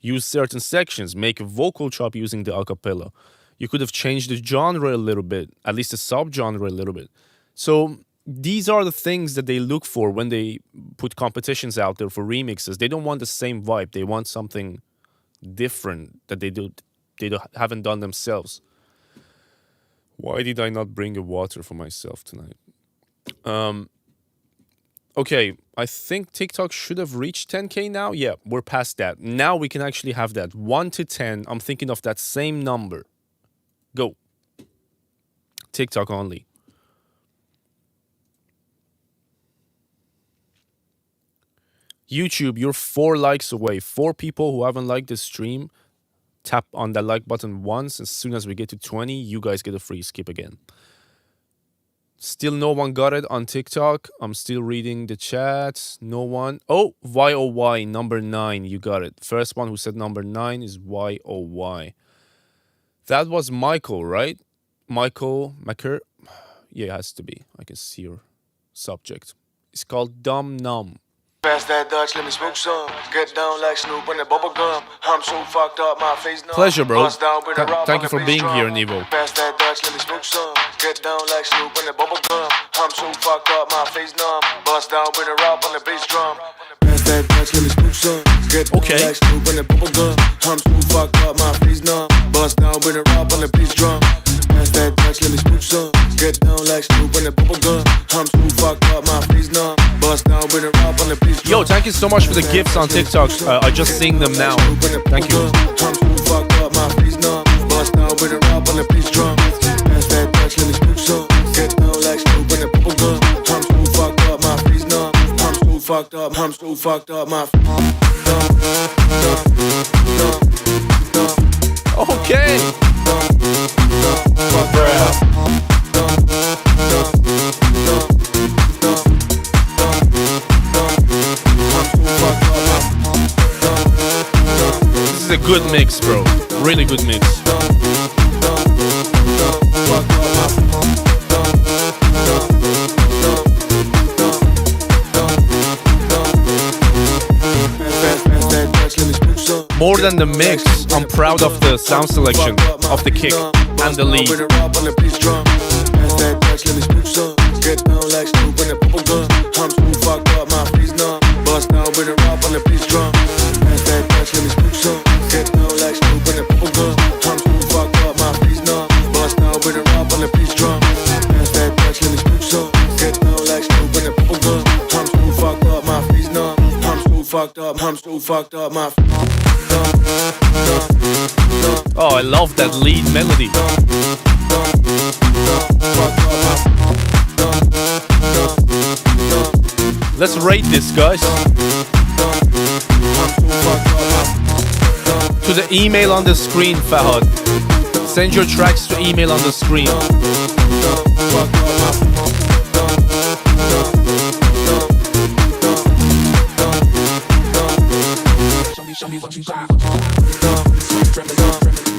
A: Use certain sections, make a vocal chop using the acapella. You could have changed the genre a little bit, at least the subgenre a little bit. So these are the things that they look for when they put competitions out there for remixes. They don't want the same vibe. They want something different that haven't done themselves. Why did I not bring a water for myself tonight? Okay, I think TikTok should have reached 10K now. Yeah, we're past that. Now we can actually have that 1 to 10. I'm thinking of that same number. Go. TikTok only. YouTube, you're 4 likes away. 4 people who haven't liked this stream, tap on that like button once. As soon as we get to 20, you guys get a free skip again. Still no one got it on TikTok. I'm still reading the chat. No one. Oh, YOY, number 9. You got it. First one who said number 9 is YOY. That was Michael, right? Michael Macker. Yeah, it has to be. I can see your subject. It's called Dumb Numb.
J: Pass that Dutch, let me smoke some. Get down like Snoop on the bubble gum. I'm so fucked up, my face numb.
A: Pleasure, bro. Thank you for being here, Nevo.
J: Pass that Dutch, let me smoke some. Get down like Snoop on the bubble gum. I'm so fucked up, my face numb. Bust down with a rap on the bass drum. Pass that Dutch, let me smoke some. Get down like Snoop on the bubble gum. I'm so fucked up, my face numb. Bust down with a rap on the bass drum. Pass that Dutch, let me smoke some. Get down like Snoop on the bubble gum. I'm so fucked up, my face numb. Bust down with a rap on the bass drum.
A: Yo, thank you so much for the gifts on TikTok. I just seeing them now. Thank you.
J: I'm so fucked up, my face numb. Bust down with a rap on the bass drum. Pass that Dutch, let me smoke some. Get down like Snoop on the bubble gum. I'm so fucked up, my face numb. I'm so fucked up, I'm so fucked up, my
A: Okay.
E: Fuck rap.
A: This is a good mix, bro. Really good mix. More than the mix, I'm proud of the sound selection of the kick and the lead.
J: Get down like Snoop on the bubble gum. I'm so fucked up, my face numb. Bust down with a rap on the bass drum. Pass that Dutch, let me smoke some. Get down like Snoop on the bubble gum. I'm so fucked up, my face numb. Bust down with a rap on the bass drum. Pass that Dutch, let me smoke some. Get down like Snoop on the bubble gum. I'm so fucked up, my face numb. I'm so fucked up, I'm so fucked up, my
A: Oh, I love that lead melody. Let's rate this, guys. To the email on the screen, Fahad. Send your tracks to email on the screen.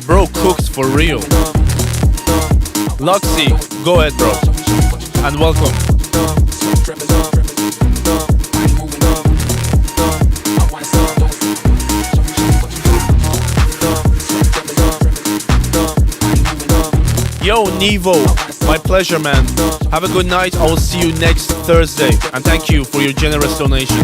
A: Bro cooks for real. Luxy, go ahead, bro. And welcome. Yo, Nevo, my pleasure, man. Have a good night. I will see you next Thursday. And thank you for your generous donation.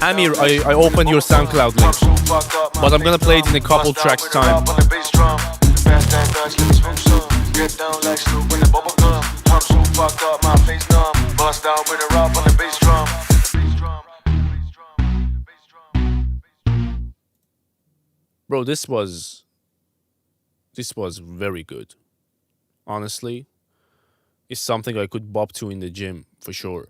A: Amir, I opened your SoundCloud link, but I'm gonna play it in a couple tracks time. Get down like Snoop in the bubble gum. I'm so fucked up, my face numb. Bust down with a rap on the bass drum. Bro, this was very good. Honestly, it's something I could bop to in the gym for sure.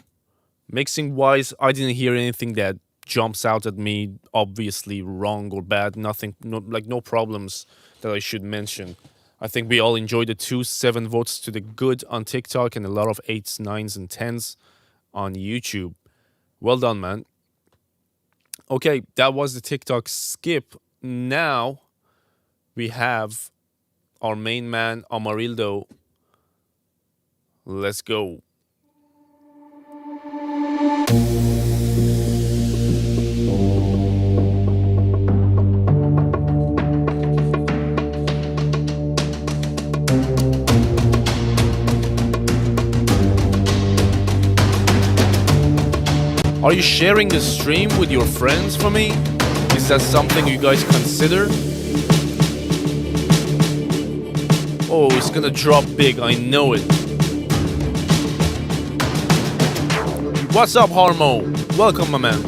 A: Mixing wise, I didn't hear anything that jumps out at me obviously wrong or bad. Nothing, no problems that I should mention. I think we all enjoyed the 7 votes to the good on TikTok and a lot of 8s, 9s, and 10s on YouTube. Well done, man. Okay, that was the TikTok skip. now we have our main man, Amarildo. Let's go. Are you sharing the stream with your friends for me? Is that something you guys consider? Oh, it's gonna drop big, I know it. What's up, Harmo? Welcome, my man.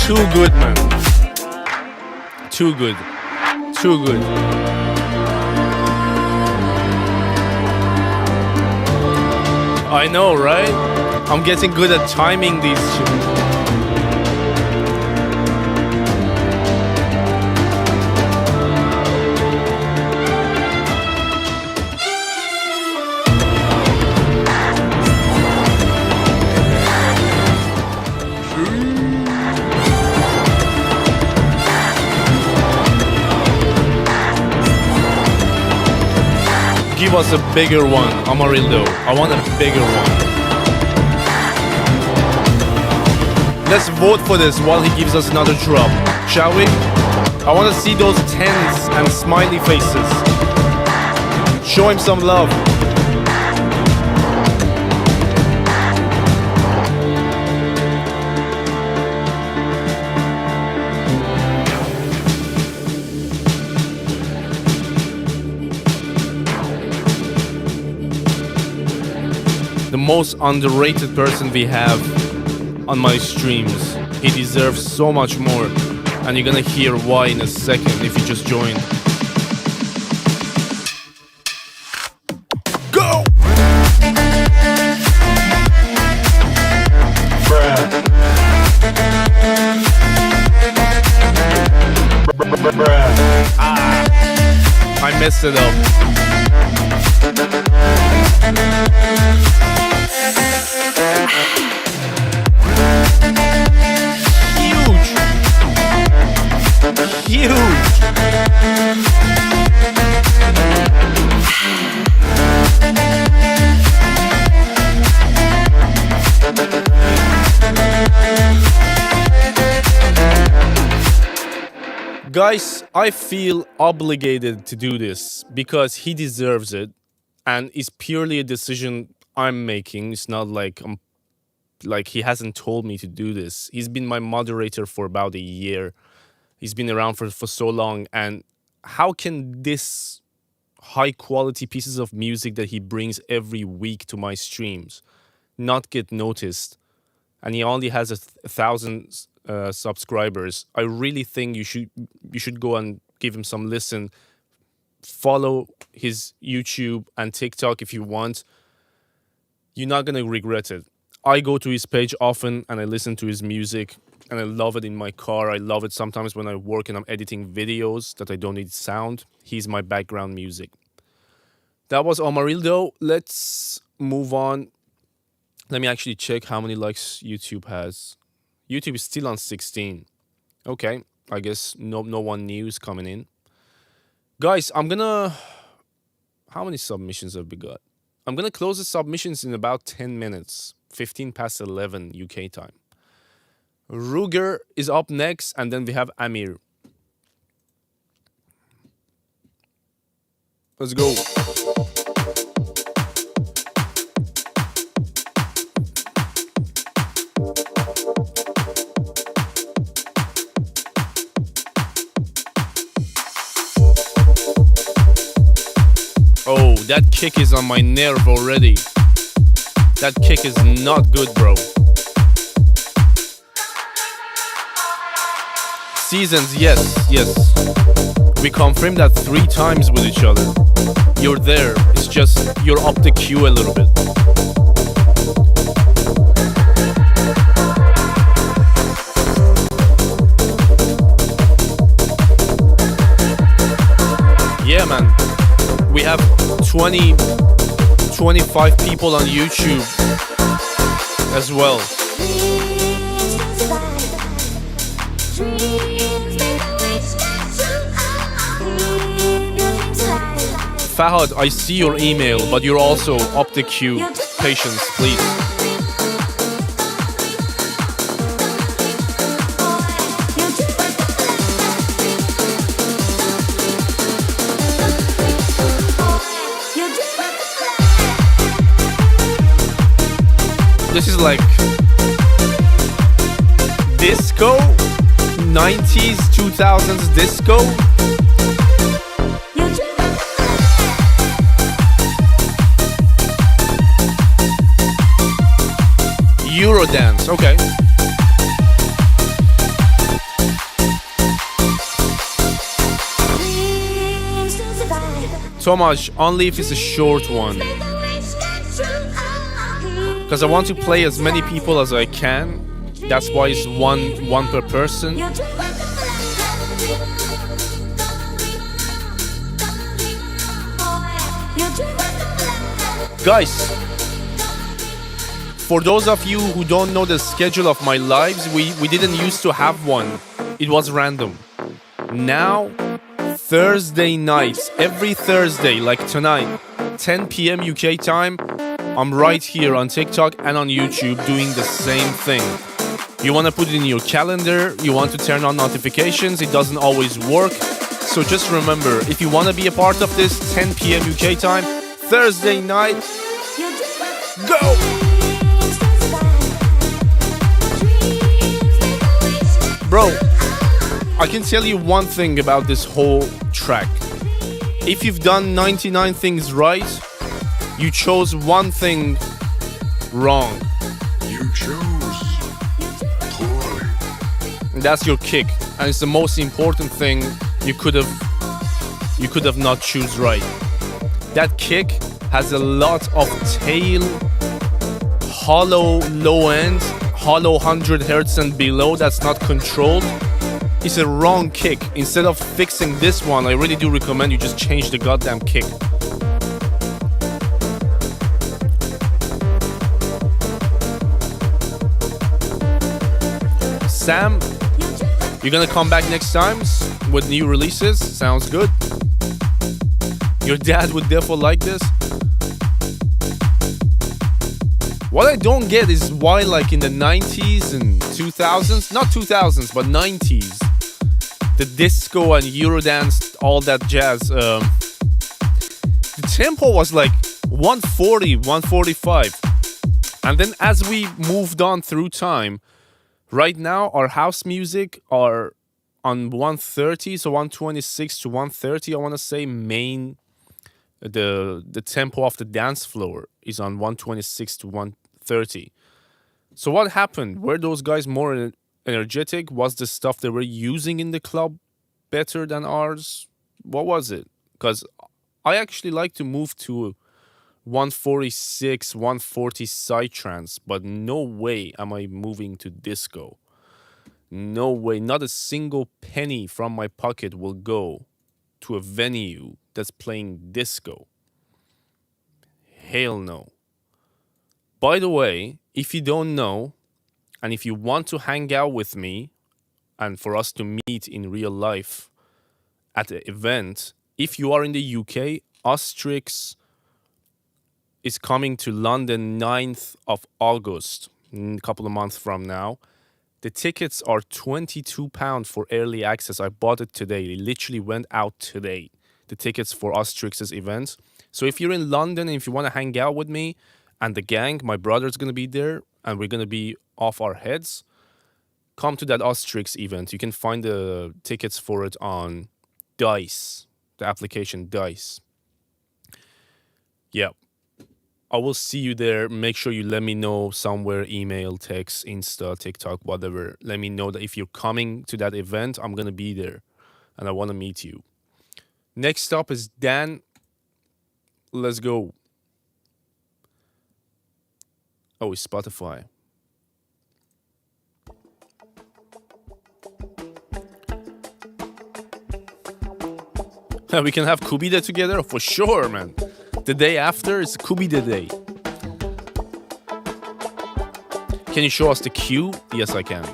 A: Too good, man. Too good. Too good. I know, right? I'm getting good at timing these tunes. Give us a bigger one, Amarildo. I want a bigger one. Let's vote for this while he gives us another drop, shall we? I want to see those tens and smiley faces. Show him some love. The most underrated person we have on my streams. He deserves so much more, and you're gonna hear why in a second if you just joined. Go! I messed it up. Huge. Guys, I feel obligated to do this because he deserves it, and it's purely a decision I'm making. It's not like he hasn't told me to do this. He's been my moderator for about a year. He's been around for so long, and how can this high quality pieces of music that he brings every week to my streams not get noticed? And he only has 1,000 subscribers. I really think you should go and give him some listen. Follow his YouTube and TikTok if you want. You're not gonna regret it. I go to his page often and I listen to his music. And I love it in my car. I love it sometimes when I work and I'm editing videos that I don't need sound. He's my background music. That was Amarildo. Let's move on. Let me actually check how many likes YouTube has. YouTube is still on 16. Okay, I guess no one new is coming in. Guys, I'm gonna... How many submissions have we got? I'm gonna close the submissions in about 10 minutes. 15 past 11 UK time. Ruger is up next, and then we have Amir. Let's go. that kick is on my nerve already. That kick is not good, bro. Seasons, yes. We confirmed that 3 times with each other. You're there. It's just you're up the queue a little bit. Yeah, man. We have 25 people on YouTube as well. Fahad, I see your email, but you're also up the queue. Patience, please. This is like disco, 90s, 2000s disco. Eurodance, okay. Tomasz, only if it's a short one. Because I want to play as many people as I can. That's why it's one per person. Guys, for those of you who don't know the schedule of my lives, we didn't used to have one. It was random. Now, Thursday nights, every Thursday, like tonight, 10 p.m. UK time, I'm right here on TikTok and on YouTube doing the same thing. You want to put it in your calendar, you want to turn on notifications, it doesn't always work. So just remember, if you want to be a part of this, 10 p.m. UK time, Thursday night, go! Bro, I can tell you one thing about this whole track. If you've done 99 things right, you chose one thing wrong.
C: You chose toy.
A: That's your kick, and it's the most important thing you could have not choose right. That kick has a lot of tail, hollow low end, hollow 100 hertz and below that's not controlled. It's a wrong kick. Instead of fixing this one, I really do recommend you just change the goddamn kick. Sam, you're gonna come back next time with new releases. Sounds good. Your dad would therefore like this. What I don't get is why, like in the 90s and 2000s, not 2000s, but 90s, the disco and Eurodance, all that jazz, the tempo was like 140, 145. And then as we moved on through time, right now our house music are on 130, so 126 to 130, I want to say the tempo of the dance floor is on 126 to 130. So what happened? Were those guys more energetic? Was the stuff they were using in the club better than ours? What was it? Because I actually like to move to 146, 140 psytrance, but no way am I moving to disco. No way. Not a single penny from my pocket will go to a venue that's playing disco. Hell no. By the way, if you don't know, and if you want to hang out with me, and for us to meet in real life at an event, if you are in the UK, Ostrix is coming to London 9th of August, a couple of months from now. The tickets are £22 for early access. I bought it today. It literally went out today. The tickets for Ostrix's event. So if you're in London and if you want to hang out with me and the gang, my brother's going to be there and we're going to be off our heads, come to that Ostrix event. You can find the tickets for it on Dice, the application Dice. Yeah. I will see you there. Make sure you let me know somewhere, email, text, Insta, TikTok, whatever. Let me know that if you're coming to that event, I'm going to be there and I want to meet you. Next up is Dan. Let's go. Oh, it's Spotify. We can have Kubida together? For sure, man. The day after is Kubida day. Can you show us the cue? Yes, I can.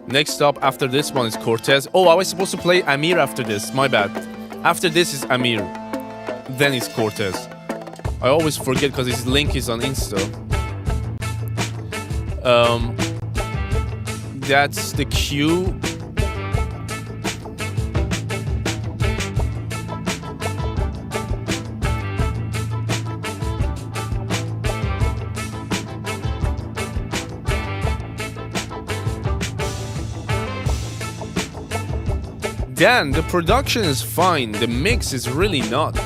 A: Next up after this one is Cortez. Oh, I was supposed to play Amir after this. My bad. After this is Amir. Then it's Cortez. I always forget because his link is on Insta. That's the cue. Dan, the production is fine. The mix is really not.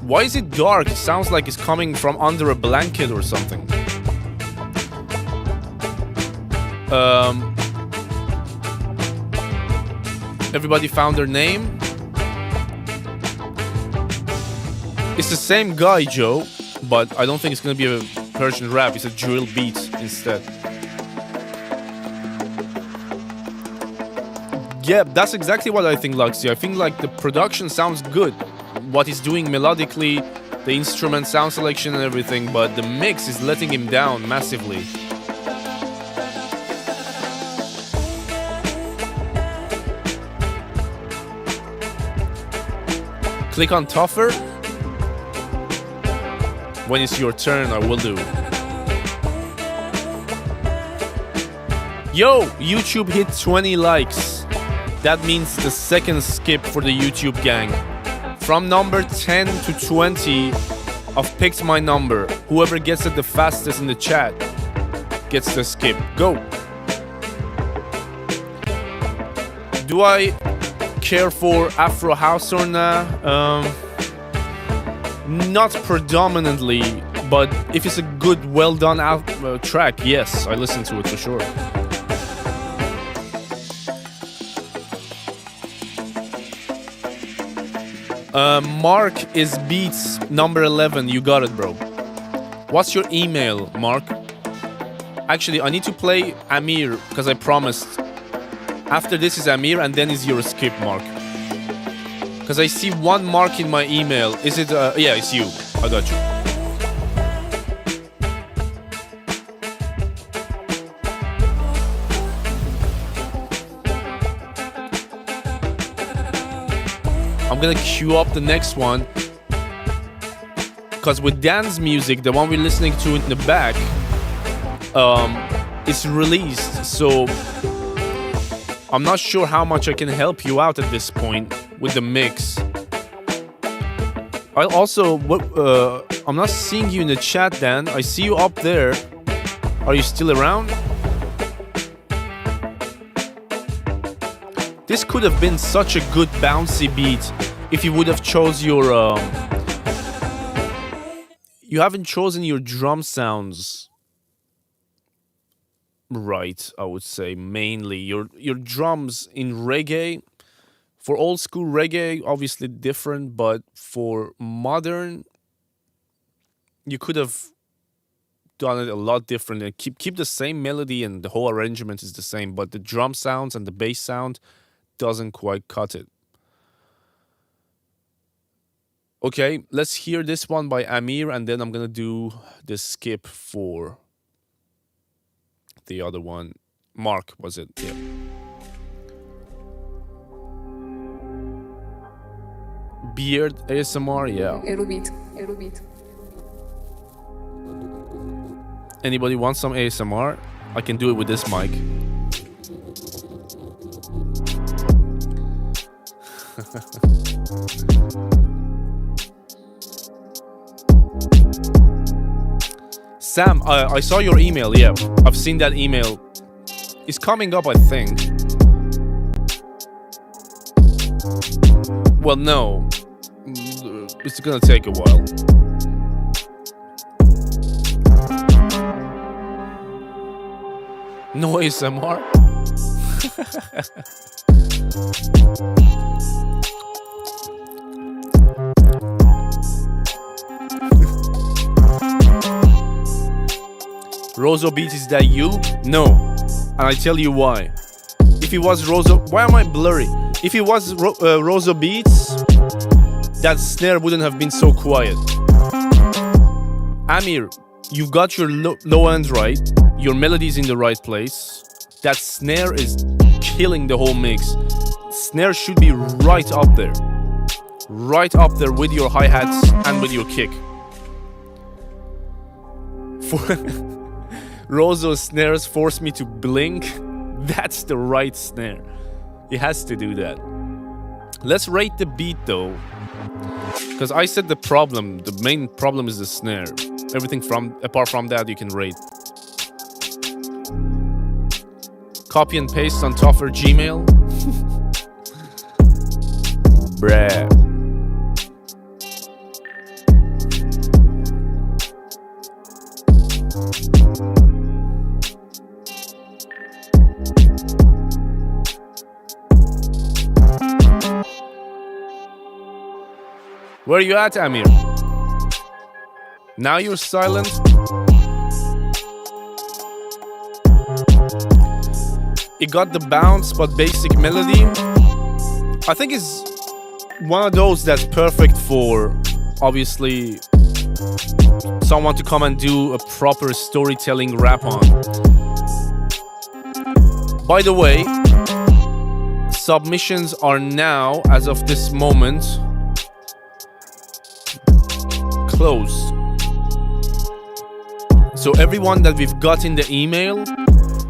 A: Why is it dark? It sounds like it's coming from under a blanket or something. Everybody found their name? It's the same guy, Joe, but I don't think it's gonna be a Persian rap. It's a drill beat instead. Yeah, that's exactly what I think, Luxy. I think like the production sounds good. What he's doing melodically, the instrument sound selection and everything, but the mix is letting him down massively. Click on tougher. When it's your turn, I will do. Yo, YouTube hit 20 likes. That means the second skip for the YouTube gang. From number 10 to 20, I've picked my number. Whoever gets it the fastest in the chat gets the skip. Go. Do I care for Afro House or not? Not predominantly, but if it's a good, well done track, yes, I listen to it for sure. Mark is Beats number 11. You got it, bro. What's your email, Mark? Actually, I need to play Amir because I promised. After this is Amir and then is your skip, Mark. Because I see one Mark in my email. Is it? Yeah, it's you. I got you. I'm gonna queue up the next one because with Dan's music, the one we're listening to in the back, it's released, so I'm not sure how much I can help you out at this point with the mix. I also, I'm not seeing you in the chat, Dan. I see you up there. Are you still around? This could have been such a good bouncy beat if you would have chose your you haven't chosen your drum sounds right, I would say. Mainly your drums in reggae, for old school reggae, obviously different, but for modern you could have done it a lot different and keep the same melody and the whole arrangement is the same, but the drum sounds and the bass sound doesn't quite cut it. Okay, let's hear this one by Amir and then I'm gonna do the skip for the other one. Mark, was it? Yeah. Beard ASMR, yeah.
D: Erudito.
A: Anybody want some ASMR? I can do it with this mic. Sam, I saw your email. Yeah, I've seen that email. It's coming up, I think. Well, no. It's gonna take a while. No ASMR? Rozo Beats, is that you? No. And I tell you why. If it was Rozo... Why am I blurry? If it was Rozo Beats, that snare wouldn't have been so quiet. Amir, you've got your low end right. Your melody's in the right place. That snare is killing the whole mix. Snare should be right up there. Right up there with your hi-hats and with your kick. Rozo's snares force me to blink. That's the right snare. It has to do that. Let's rate the beat though. Because I said the main problem is the snare. Everything apart from that you can rate. Copy and paste on tougher Gmail. Bruh. Where are you at, Amir? Now you're silent? It got the bounce but basic melody. I think it's one of those that's perfect for, obviously, someone to come and do a proper storytelling rap on. By the way, submissions are now, as of this moment, closed. So everyone that we've got in the email,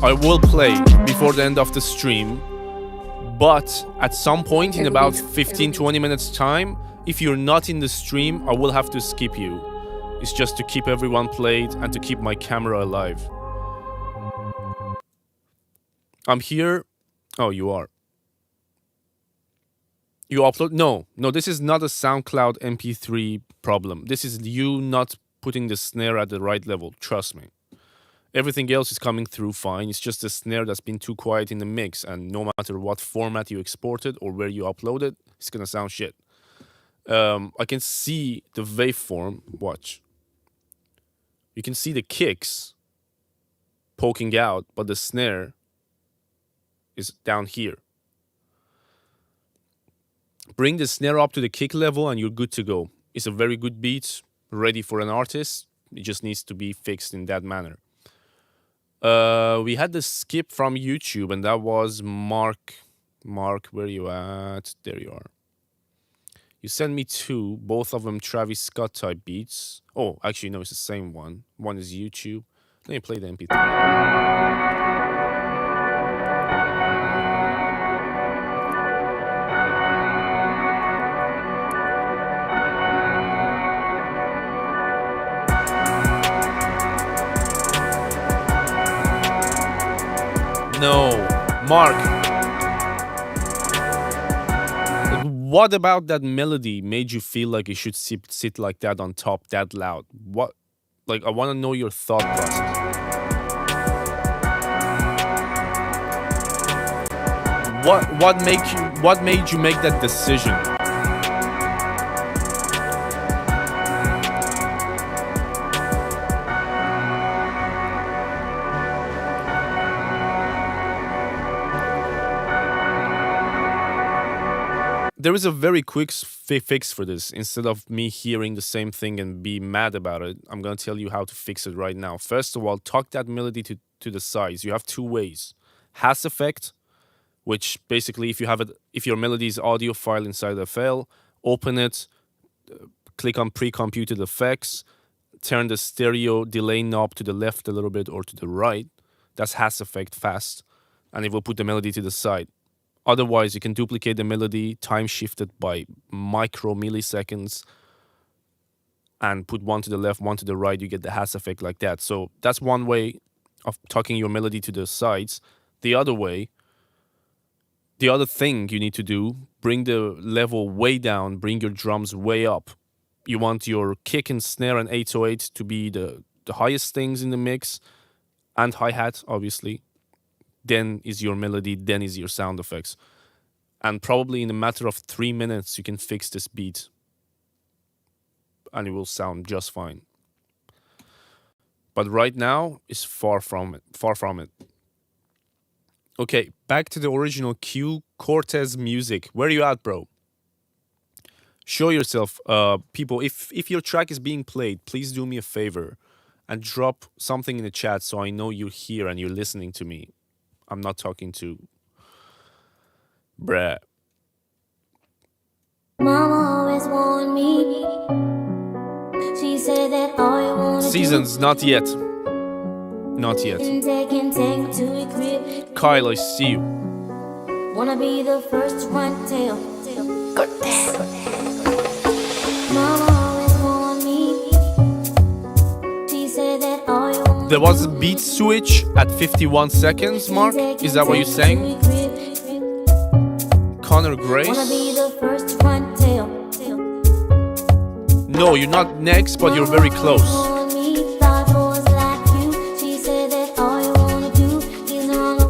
A: I will play before the end of the stream. But at some point in about 15-20 minutes time, if you're not in the stream, I will have to skip you. It's just to keep everyone played and to keep my camera alive. I'm here. Oh, you are. You upload? No, this is not a SoundCloud MP3 problem. This is you not putting the snare at the right level. Trust me. Everything else is coming through fine. It's just the snare that's been too quiet in the mix. And no matter what format you exported or where you upload it, it's going to sound shit. I can see the waveform. Watch. You can see the kicks poking out, but the snare is down here. Bring the snare up to the kick level and you're good to go. It's a very good beat, ready for an artist. It just needs to be fixed in that manner. We had the skip from YouTube, and that was Mark. Mark, where are you at? There you are. You sent me two, both of them Travis Scott type beats. Oh, actually, no, it's the same one. One is YouTube. Let me play the MP3. No, Mark. What about that melody made you feel like it should sit like that on top, that loud? What? Like, I want to know your thought process. What made you make that decision? There is a very quick fix for this. Instead of me hearing the same thing and be mad about it, I'm going to tell you how to fix it right now. First of all, tuck that melody to the sides. You have two ways. Has effect, which basically if your melody is audio file inside the file, open it, click on pre-computed effects, turn the stereo delay knob to the left a little bit or to the right. That's has effect fast, and it will put the melody to the side. Otherwise, you can duplicate the melody, time shift it by micro milliseconds, and put one to the left, one to the right, you get the Hass effect like that. So that's one way of tucking your melody to the sides. The other way, the other thing you need to do, bring the level way down, bring your drums way up. You want your kick and snare and 808 to be the highest things in the mix, and hi-hat, obviously. Then is your melody, then is your sound effects. And probably in a matter of 3 minutes, you can fix this beat. And it will sound just fine. But right now, it's far from it. Far from it. Okay, back to the original Q Cortez music. Where are you at, bro? Show yourself, people. If your track is being played, please do me a favor and drop something in the chat so I know you're here and you're listening to me. I'm not talking to bruh.
G: Mama always warned me. She said that all you wanna
A: Seasons, not yet. Not yet. Kyle, I see you.
G: Wanna be the first to run tail. Mama always warned me. She said that all you wanna
A: There was a beat switch at 51 seconds, Mark? Is that what you're saying? Connor Grace?
G: wanna be the first to run tail.
A: No, you're not next, but you're very close.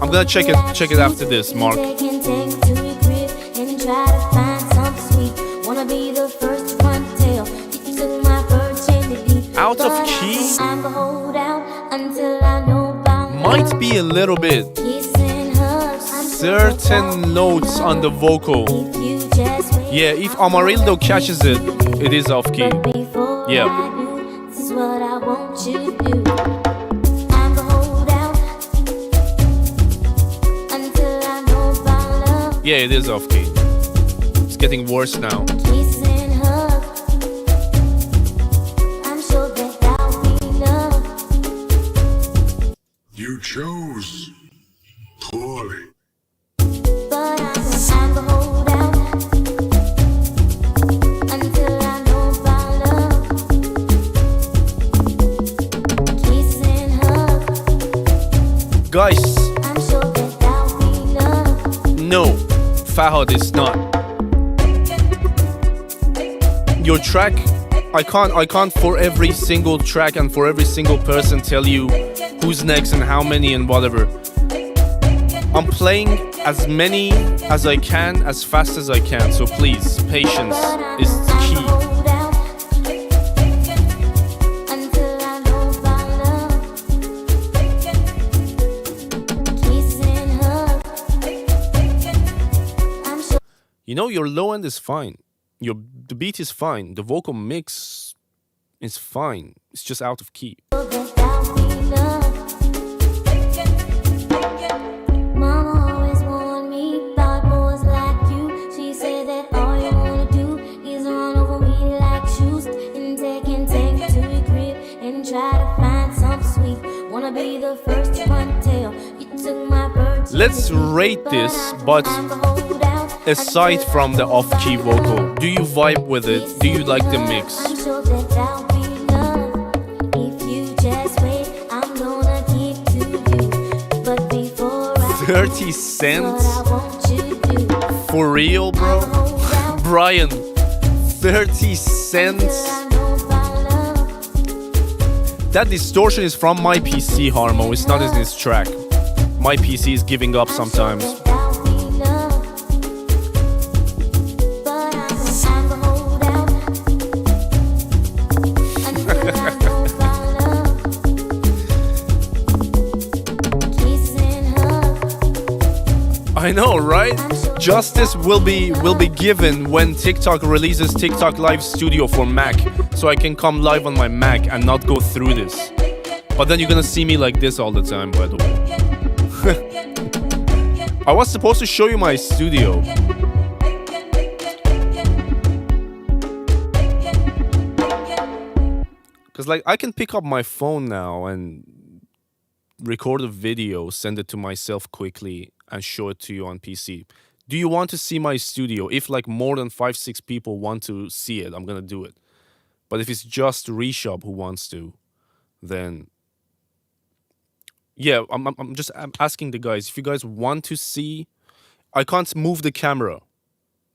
A: I'm gonna check it after this, Mark. Out of key? Might be a little bit. Certain notes on the vocal. Yeah, if Amarildo catches it, it is off key. Yeah.
G: This is what I want you to do.
A: Yeah, it is off key. It's getting worse now.
C: You chose poorly.
G: But I'm the holdout until I know about love. Kiss and hug.
A: Guys,
G: I'm sure that I'll be love.
A: no, Fahad is not. Your track, I can't for every single track and for every single person tell you who's next and how many and whatever. I'm playing as many as I can, as fast as I can. So please, patience is key.
G: Until I know about love. Kiss and hug. I'm sure
A: You know, your low end is fine. The beat is fine. The vocal mix is fine. It's just out of key.
G: that I'll be love. Mama always warned me about boys like you. She said that all you wanna do is run over me like shoes and take to your crib and try to find something sweet. Wanna be the first to run tail. You took my bird.
A: Let's rate this, but aside from the off-key vocal, do you vibe with it? Do you like the mix?
G: I'm sure that I'll be love. If you just wait, I'm gonna give to you. But before I
A: 30 cents?
G: what I want you to do.
A: For real, bro? Brian, 30 cents? That distortion is from my PC, Harmo. It's not in this track. My PC is giving up sometimes. I know, right? Justice will be given when TikTok releases TikTok Live Studio for Mac, so I can come live on my Mac and not go through this. But then you're gonna see me like this all the time, by the way. I was supposed to show you my studio. Cause like I can pick up my phone now and record a video, send it to myself quickly, and show it to you on PC. Do you want to see my studio? If like more than 5-6 people want to see it, I'm gonna do it. But if it's just Reshop who wants to, then yeah, I'm just asking the guys if you guys want to see. I can't move the camera,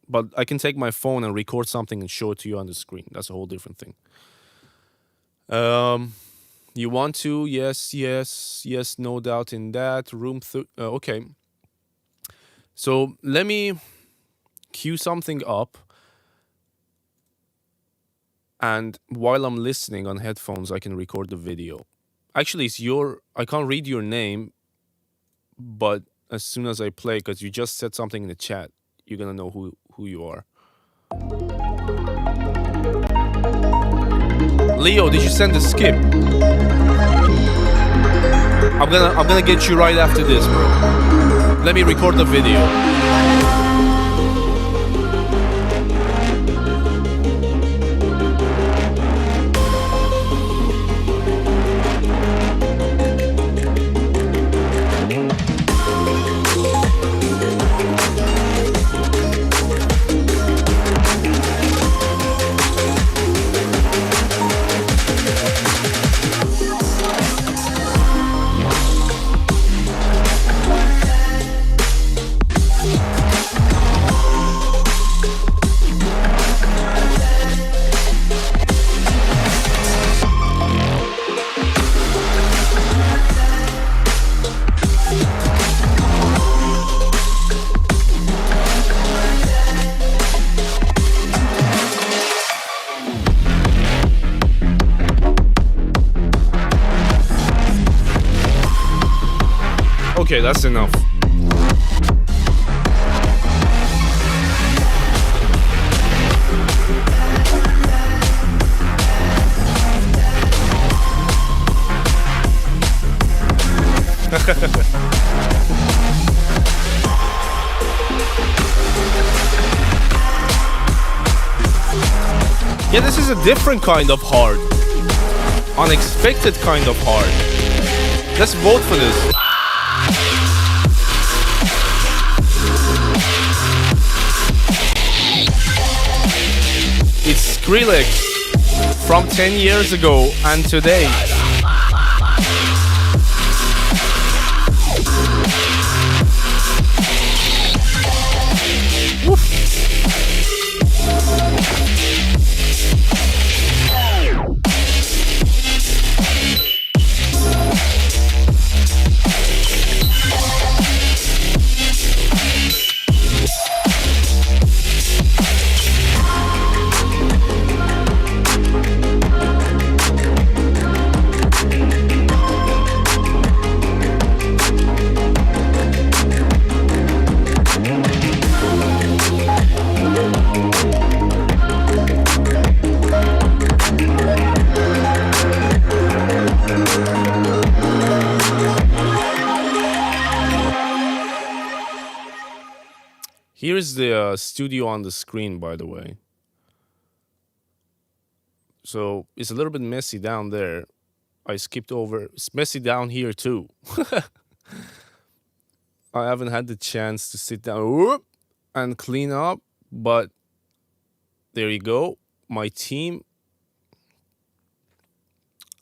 A: but I can take my phone and record something and show it to you on the screen. That's a whole different thing. You want to? Yes, yes, yes, no doubt in that. Okay. So let me cue something up. And while I'm listening on headphones, I can record the video. Actually, I can't read your name, but as soon as I play, because you just said something in the chat, you're gonna know who you are. Leo, did you send the skip? I'm gonna get you right after this, bro. Let me record the video. Okay, that's enough. Yeah, this is a different kind of hard. Unexpected kind of hard. Let's vote for this. It's Skrillex from 10 years ago and today. Woof. Here's the studio on the screen, by the way. So it's a little bit messy down there. I skipped over. It's messy down here too. I haven't had the chance to sit down and clean up, but there you go. My team.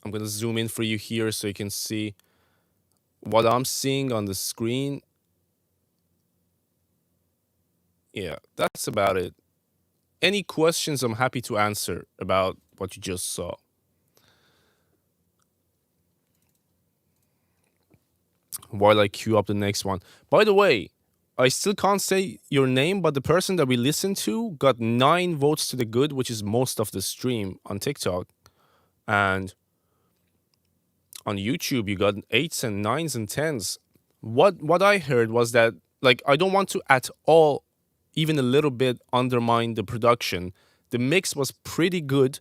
A: I'm going to zoom in for you here so you can see what I'm seeing on the screen. Yeah, that's about it. Any questions, I'm happy to answer about what you just saw. While I queue up the next one. By the way, I still can't say your name, but the person that we listened to got 9 votes to the good, which is most of the stream on TikTok. And on YouTube, you got 8s and 9s and 10s. What I heard was that, like, I don't want to at all even a little bit undermine the production. The mix was pretty good.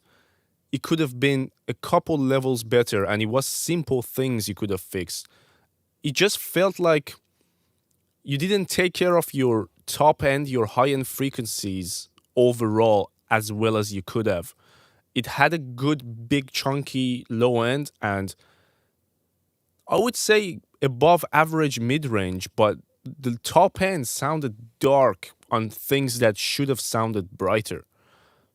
A: It could have been a couple levels better, and it was simple things you could have fixed. It just felt like you didn't take care of your top end, your high end frequencies overall as well as you could have. It had a good, big, chunky low end, and I would say above average mid range, but the top end sounded dark on things that should have sounded brighter.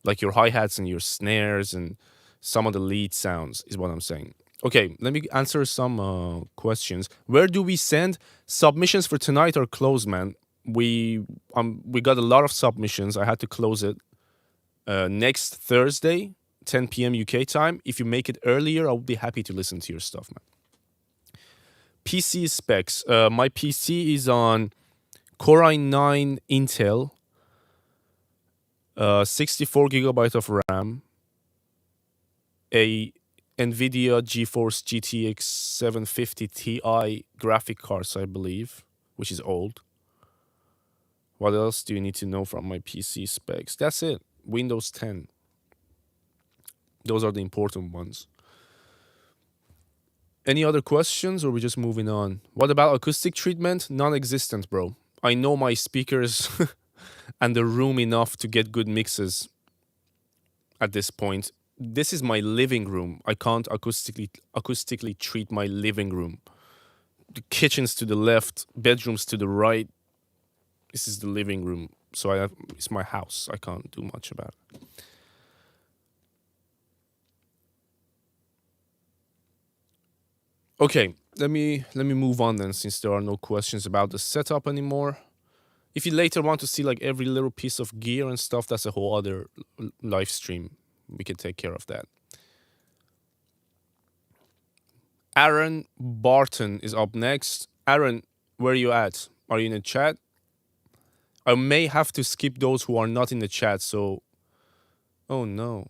A: like your hi-hats and your snares and some of the lead sounds is what I'm saying. Okay, let me answer some questions. Where do we send? Submissions for tonight are closed, man. We got a lot of submissions. I had to close it. Next Thursday, 10 p.m. UK time. If you make it earlier, I'll be happy to listen to your stuff, man. PC specs. My PC is on Core i9 Intel, 64 gigabyte of RAM, a NVIDIA GeForce GTX 750 Ti graphic cards, I believe, which is old. What else do you need to know from my PC specs? That's it. Windows 10. Those are the important ones. Any other questions, or are we just moving on? What about acoustic treatment? Non-existent, bro. I know my speakers and the room enough to get good mixes at this point. This is my living room. I can't acoustically treat my living room. The kitchen's to the left, bedrooms to the right. This is the living room. So it's my house. I can't do much about it. Okay, let me move on then, since there are no questions about the setup anymore. If you later want to see like every little piece of gear and stuff, that's a whole other live stream. We can take care of that. Aaron Barton is up next. Aaron, where are you at? Are you in the chat? I may have to skip those who are not in the chat, so... Oh, no.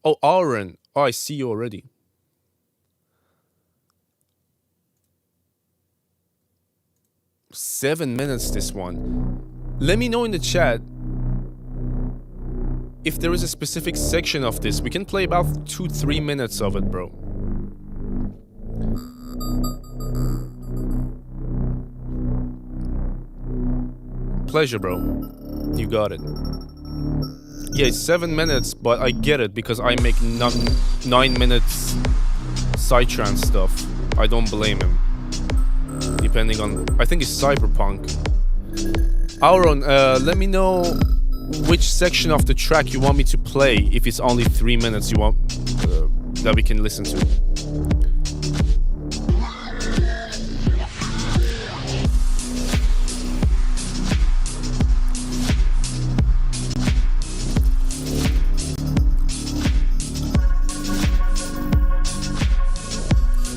A: Oh, Aaron. Oh, I see you already. Seven minutes, this one. Let me know in the chat if there is a specific section of this. We can play about 2-3 minutes of it, bro. Pleasure, bro. You got it. Yeah, it's 7 minutes, but I get it because I make 9 minutes psytrance stuff. I don't blame him. Depending on, I think it's cyberpunk. Auron, let me know which section of the track you want me to play. If it's only 3 minutes, you want that we can listen to.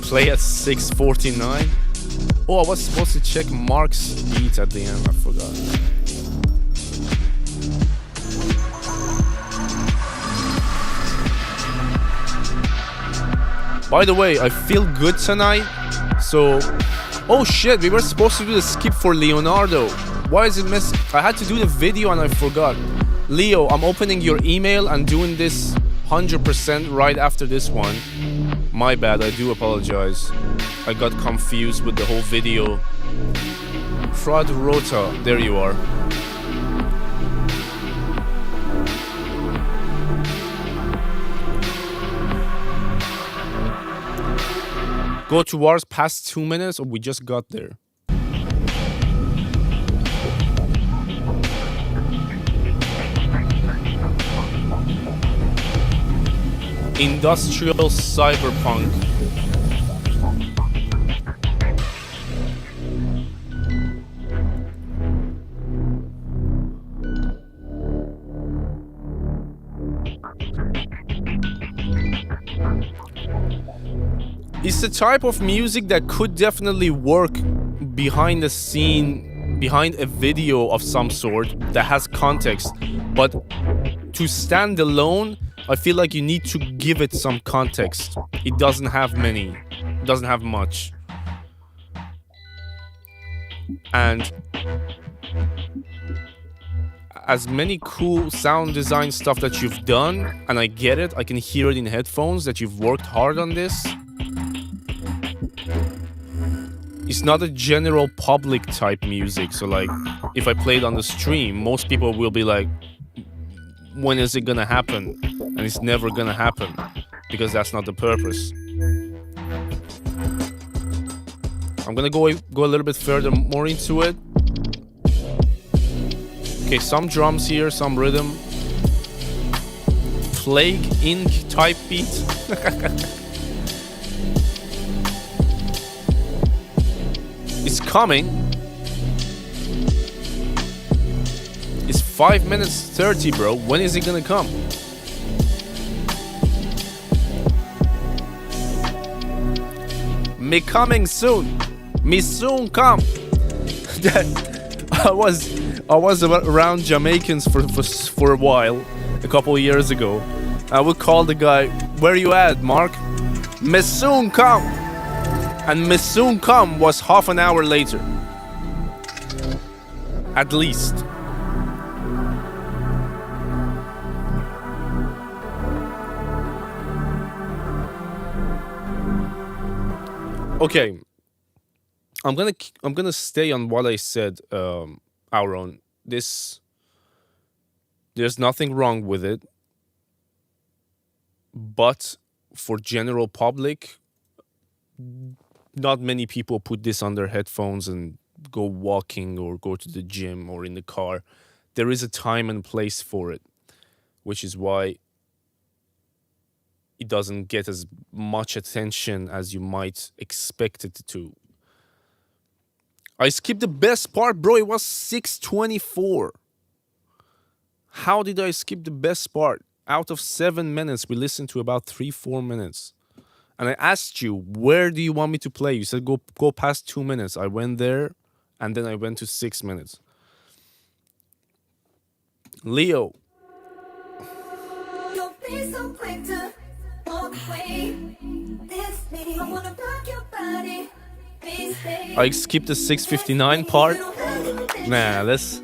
A: Play at 6:49. Oh, I was supposed to check Mark's beat at the end. I forgot. By the way, I feel good tonight. So, oh shit, we were supposed to do the skip for Leonardo. Why is it missing? I had to do the video and I forgot. Leo, I'm opening your email and doing this 100% right after this one. My bad, I do apologize. I got confused with the whole video. Fraud Rota, there you are. Go towards past 2 minutes, or we just got there? Industrial cyberpunk. It's the type of music that could definitely work behind the scene, behind a video of some sort that has context, but to stand alone, I feel like you need to give it some context. It doesn't have many. It doesn't have much. And as many cool sound design stuff that you've done, and I get it, I can hear it in headphones that you've worked hard on this. It's not a general public type music. So like, if I play it on the stream, most people will be like, when is it gonna happen? And it's never gonna happen because that's not the purpose. I'm gonna go a little bit further more into it. Okay, some drums here, some rhythm. Plague Inc. type beat. It's coming. It's 5 minutes 30, bro. When is it gonna come? Me coming soon. Me soon come. I was around Jamaicans for a while, a couple of years ago. I would call the guy, "Where you at, Mark?" "Me soon come." And "me soon come" was half an hour later. At least. Okay. I'm gonna stay on what I said, Auron. There's nothing wrong with it, but for general public, not many people put this on their headphones and go walking or go to the gym or in the car. There is a time and place for it, which is why it doesn't get as much attention as you might expect it to. I skipped the best part, bro. It was 6:24. How did I skip the best part? Out of 7 minutes, we listened to about 3-4 minutes. And I asked you, where do you want me to play? You said go past 2 minutes. I went there, and then I went to 6 minutes. Leo.
F: Don't be so quick to walk away. This me, I wanna rock your body.
A: I skipped the 6:59 part. Nah, let's.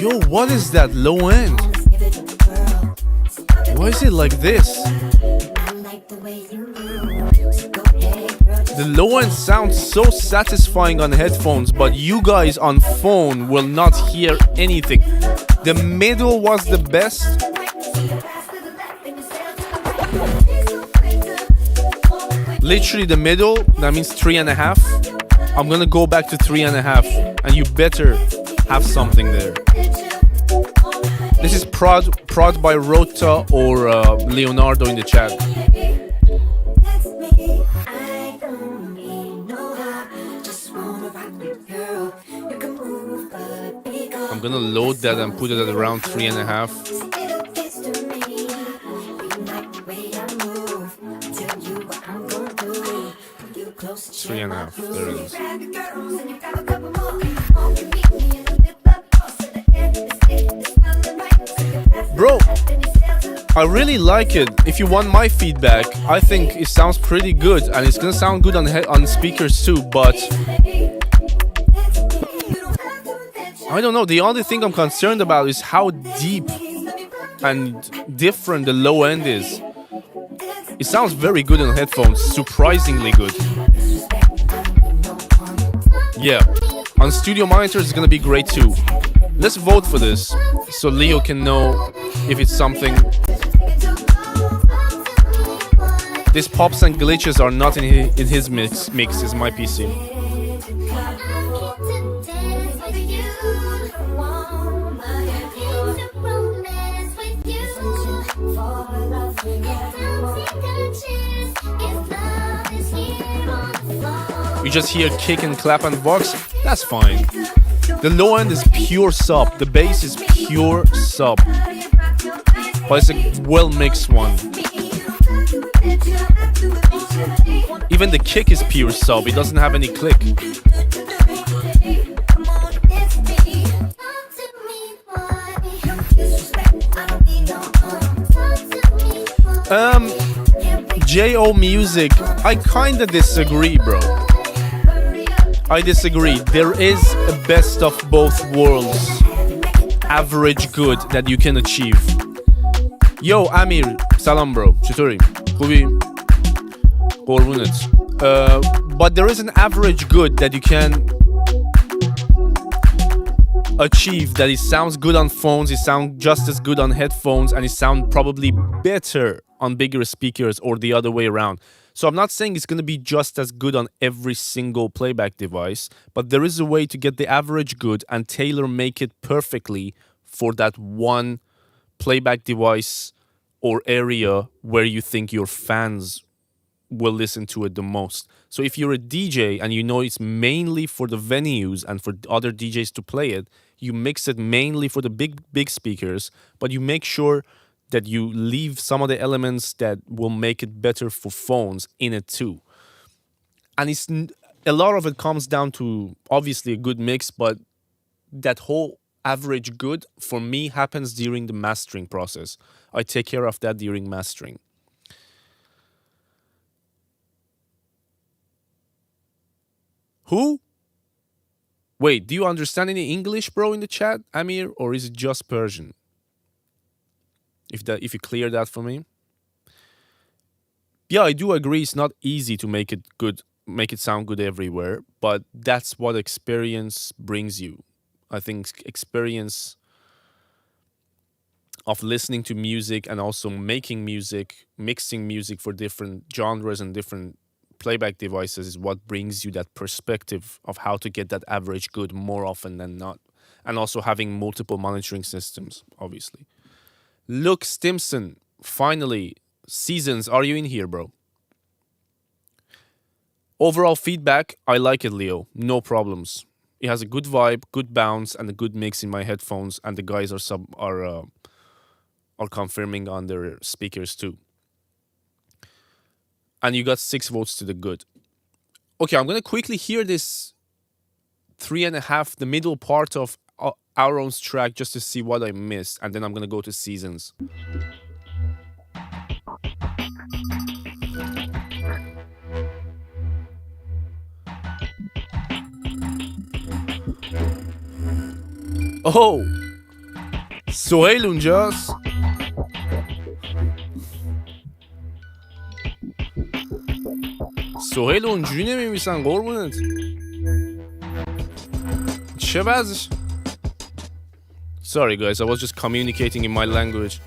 A: Yo, what is that low end? Why is it like this? The low end sounds so satisfying on headphones, but you guys on phone will not hear anything. The middle was the best. Literally the middle, that means 3.5. I'm gonna go back to 3.5, and you better have something there. This is prod by Rota or Leonardo in the chat. I'm gonna load that and put it at around 3.5. 3.5. There it is. Bro, I really like it. If you want my feedback, I think it sounds pretty good, and it's gonna sound good on speakers too, but I don't know. The only thing I'm concerned about is how deep and different the low end is. It sounds very good on headphones, surprisingly good. Yeah, on studio monitors it's gonna be great too. Let's vote for this, so Leo can know if it's something. These pops and glitches are not in his mix is my PC. You just hear kick and clap and vox, that's fine. The low end is pure sub, the bass is pure sub, but it's a well mixed one. Even the kick is pure sub, it doesn't have any click. J.O. Music, I kinda disagree, bro. I disagree. There is a best of both worlds average good that you can achieve. Yo, Amir, salam bro. چطوری؟ خوبی؟ قربونت. But there is an average good that you can achieve that it sounds good on phones, it sounds just as good on headphones, and it sounds probably better on bigger speakers or the other way around. So I'm not saying it's going to be just as good on every single playback device, but there is a way to get the average good and tailor make it perfectly for that one playback device or area where you think your fans will listen to it the most. So if you're a DJ and you know it's mainly for the venues and for other DJs to play it, you mix it mainly for the big speakers, but you make sure that you leave some of the elements that will make it better for phones in it too. And a lot of it comes down to obviously a good mix, but that whole average good for me happens during the mastering process. I take care of that during mastering. Who? Wait, do you understand any English, bro, in the chat, Amir, or is it just Persian? If you clear that for me. Yeah, I do agree it's not easy to make it good, make it sound good everywhere, but that's what experience brings you. I think experience of listening to music and also making music, mixing music for different genres and different playback devices is what brings you that perspective of how to get that average good more often than not. And also having multiple monitoring systems, obviously. Look, Stimson, finally, Seasons, are you in here, bro? Overall feedback, I like it, Leo. No problems. It has a good vibe, good bounce, and a good mix in my headphones, and the guys are confirming on their speakers too. And you got 6 votes to the good. Okay, I'm gonna quickly hear this 3.5, the middle part of Aaron's track, just to see what I missed, and then I'm gonna go to Seasons. Oh, Sohail اونجاست. سهیل اونجوری نمیمیسن قربونت. چه وضعش؟ Sorry guys, I was just communicating in my language.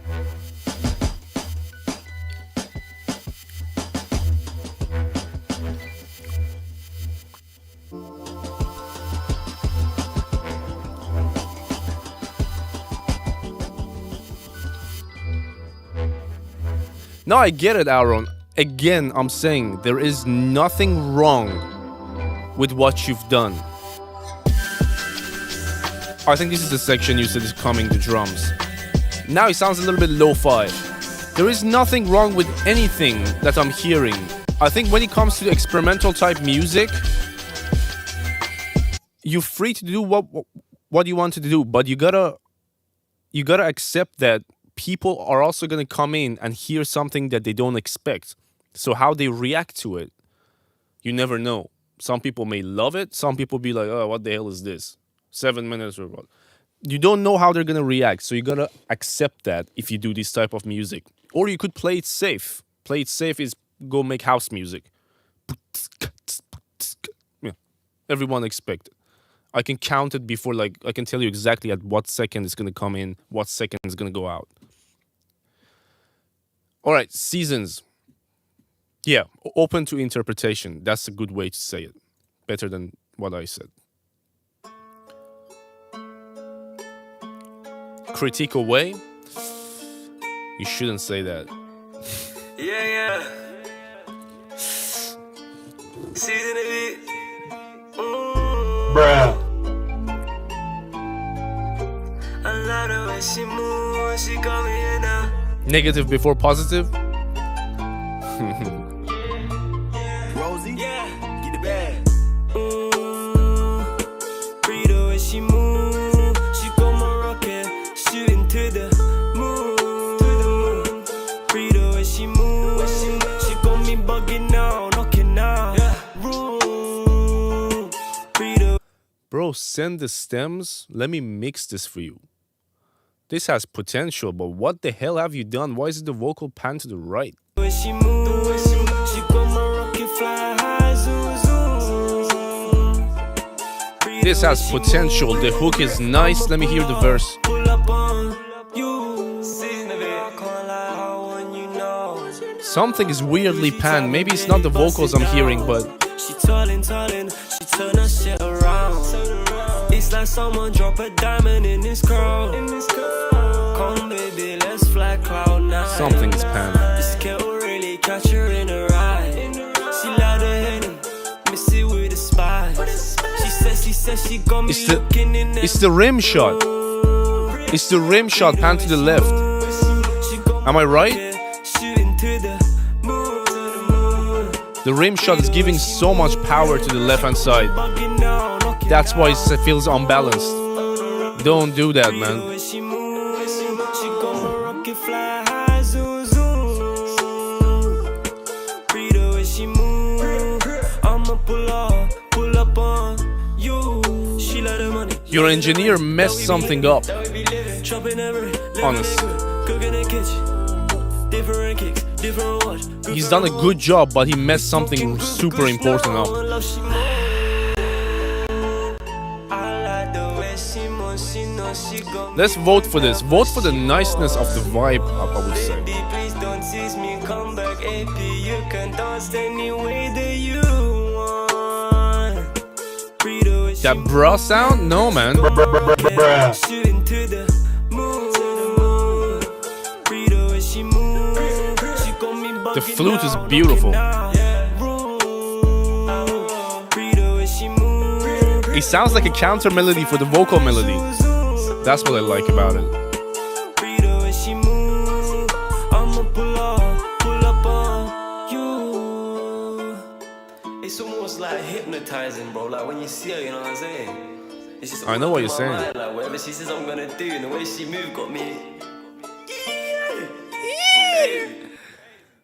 A: No, I get it, Aaron. Again, I'm saying there is nothing wrong with what you've done. I think this is the section you said is coming, the drums. Now it sounds a little bit lo-fi. There is nothing wrong with anything that I'm hearing. I think when it comes to experimental type music, you're free to do what you want to do, but you gotta accept that people are also gonna come in and hear something that they don't expect. So how they react to it, you never know. Some people may love it. Some people be like, oh, what the hell is this? 7 minutes or what? You don't know how they're going to react. So you got to accept that if you do this type of music. Or you could play it safe. Play it safe is go make house music. Yeah. Everyone expect it. I can count it before, like, I can tell you exactly at what second it's going to come in, what second is going to go out. All right, Seasons. Yeah, open to interpretation. That's a good way to say it. Better than what I said. Critique away? You shouldn't say that.
K: Yeah. Season of it.
E: Bruh.
K: I love the way she moves, she got me in now.
A: Negative before positive?
K: Rosie, yeah, get the bag. Free the way she move, she got my rocket, shooting to the moon. Free the way she move, she got me bugging now, knocking out. Room.
A: Bro, send the stems. Let me mix this for you. This has potential, but what the hell have you done? Why is the vocal pan to the right?
K: She move, she got my rocket fly high, zoom, zoom.
A: This has potential. The hook is nice. Let me hear the verse. Something is weirdly panned. Maybe it's not the vocals I'm hearing, but
K: she she turn her shit around. It's like someone drop a diamond in this crowd. Come baby, let's fly cloud nine.
A: Something is panned.
K: This kid will really catch her in a ride. She lied to him, miss it with a spy. She said she got me looking in the.
A: It's the rim shot. It's the rim shot pan to the left. Am I right? The rim shot is giving so much power to the left hand side. That's why it feels unbalanced. Don't do that, man. Your engineer messed something up. Honestly. He's done a good job, but he messed something super important up. Let's vote for this. Vote for the niceness of the vibe, I would say. That bra sound? No, man. The flute is beautiful. It sounds like a counter melody for the vocal melody. That's what I like about it.
K: It's almost like hypnotizing, bro. Like when you see her, you know what I'm saying? It's just
A: I know what you're saying.
K: Mind, like whatever she says I'm gonna do, and the way she moved got me.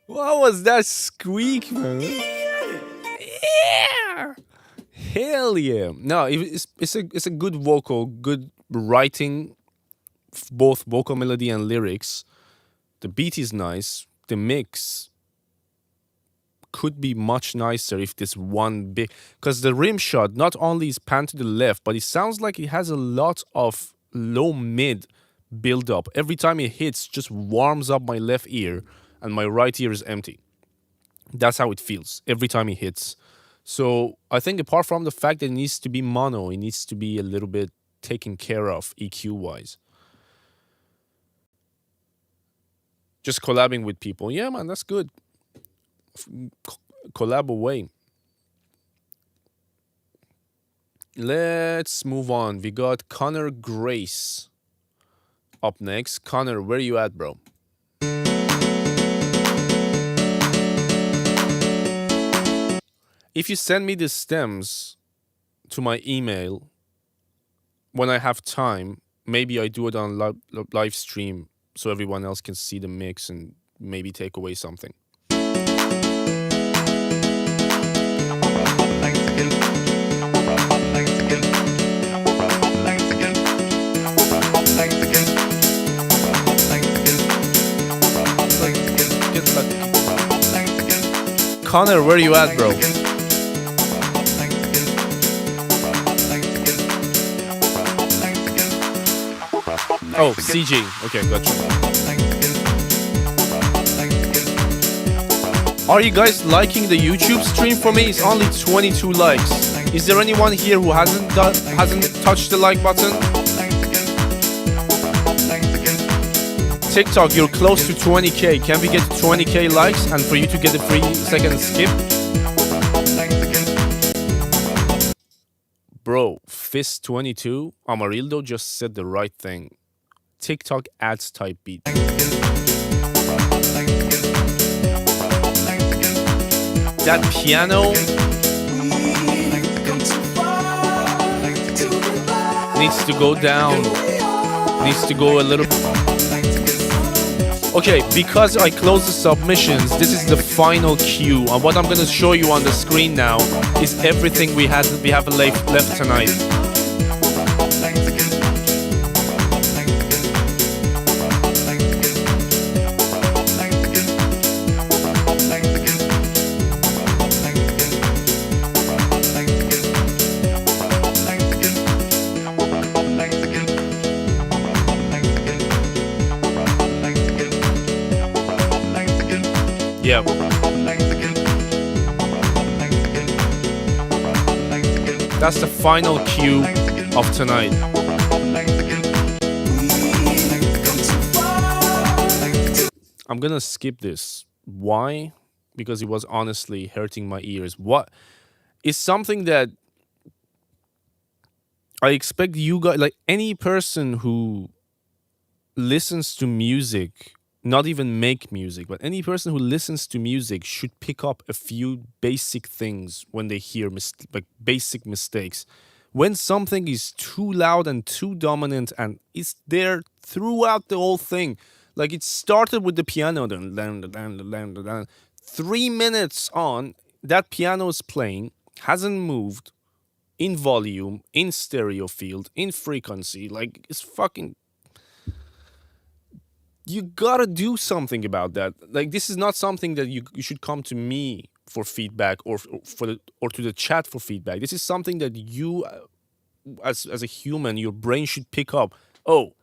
A: What was that squeak, man? Yeah! Hell yeah! No, it's a good vocal, good writing, both vocal melody and lyrics. The beat is nice. The mix could be much nicer if this one big, because the rim shot not only is pan to the left, but it sounds like it has a lot of low mid build up. Every time it hits, just warms up my left ear, and my right ear is empty. That's how it feels every time it hits. So I think apart from the fact that it needs to be mono, it needs to be a little bit taken care of EQ wise. Just collabing with people. Yeah, man, that's good. Collab away. Let's move on. We got Connor Grace up next. Connor, where you at, bro? If you send me the stems to my email when I have time, maybe I do it on live stream so everyone else can see the mix and maybe take away something. Connor, where you at, bro? Oh, CG. Okay, gotcha. Are you guys liking the YouTube stream? For me, it's only 22 likes. Is there anyone here who hasn't touched the like button? TikTok, you're close to 20k. Can we get 20k likes and for you to get a 3-second skip? Bro, Fist22, Amarildo just said the right thing. TikTok ads type beat. That piano needs to go down. Needs to go a little. Okay, because I closed the submissions, this is the final cue. And what I'm gonna show you on the screen now is everything we have left tonight. That's the final cue of tonight. I'm gonna skip this. Why? Because it was honestly hurting my ears. What is something that I expect you guys, like any person who listens to music, not even make music, but any person who listens to music should pick up a few basic things when they hear like basic mistakes. When something is too loud and too dominant and it's there throughout the whole thing, like it started with the piano, 3 minutes on, that piano is playing, hasn't moved in volume, in stereo field, in frequency, like it's fucking... You gotta do something about that. Like this is not something that you should come to me for feedback or to the chat for feedback. This is something that you, as a human, your brain should pick up. Oh,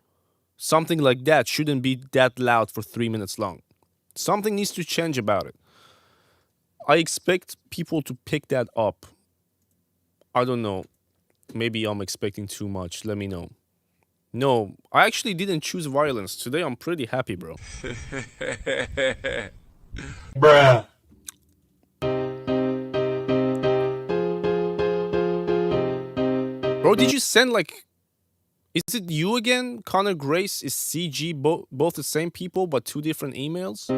A: something like that shouldn't be that loud for 3 minutes long. Something needs to change about it. I expect people to pick that up. I don't know. Maybe I'm expecting too much. Let me know. No, I actually didn't choose violence. Today I'm pretty happy, bro.
E: Bruh.
A: Bro, did you send like... Is it you again? Connor Grace is CG, both the same people, but 2 different emails?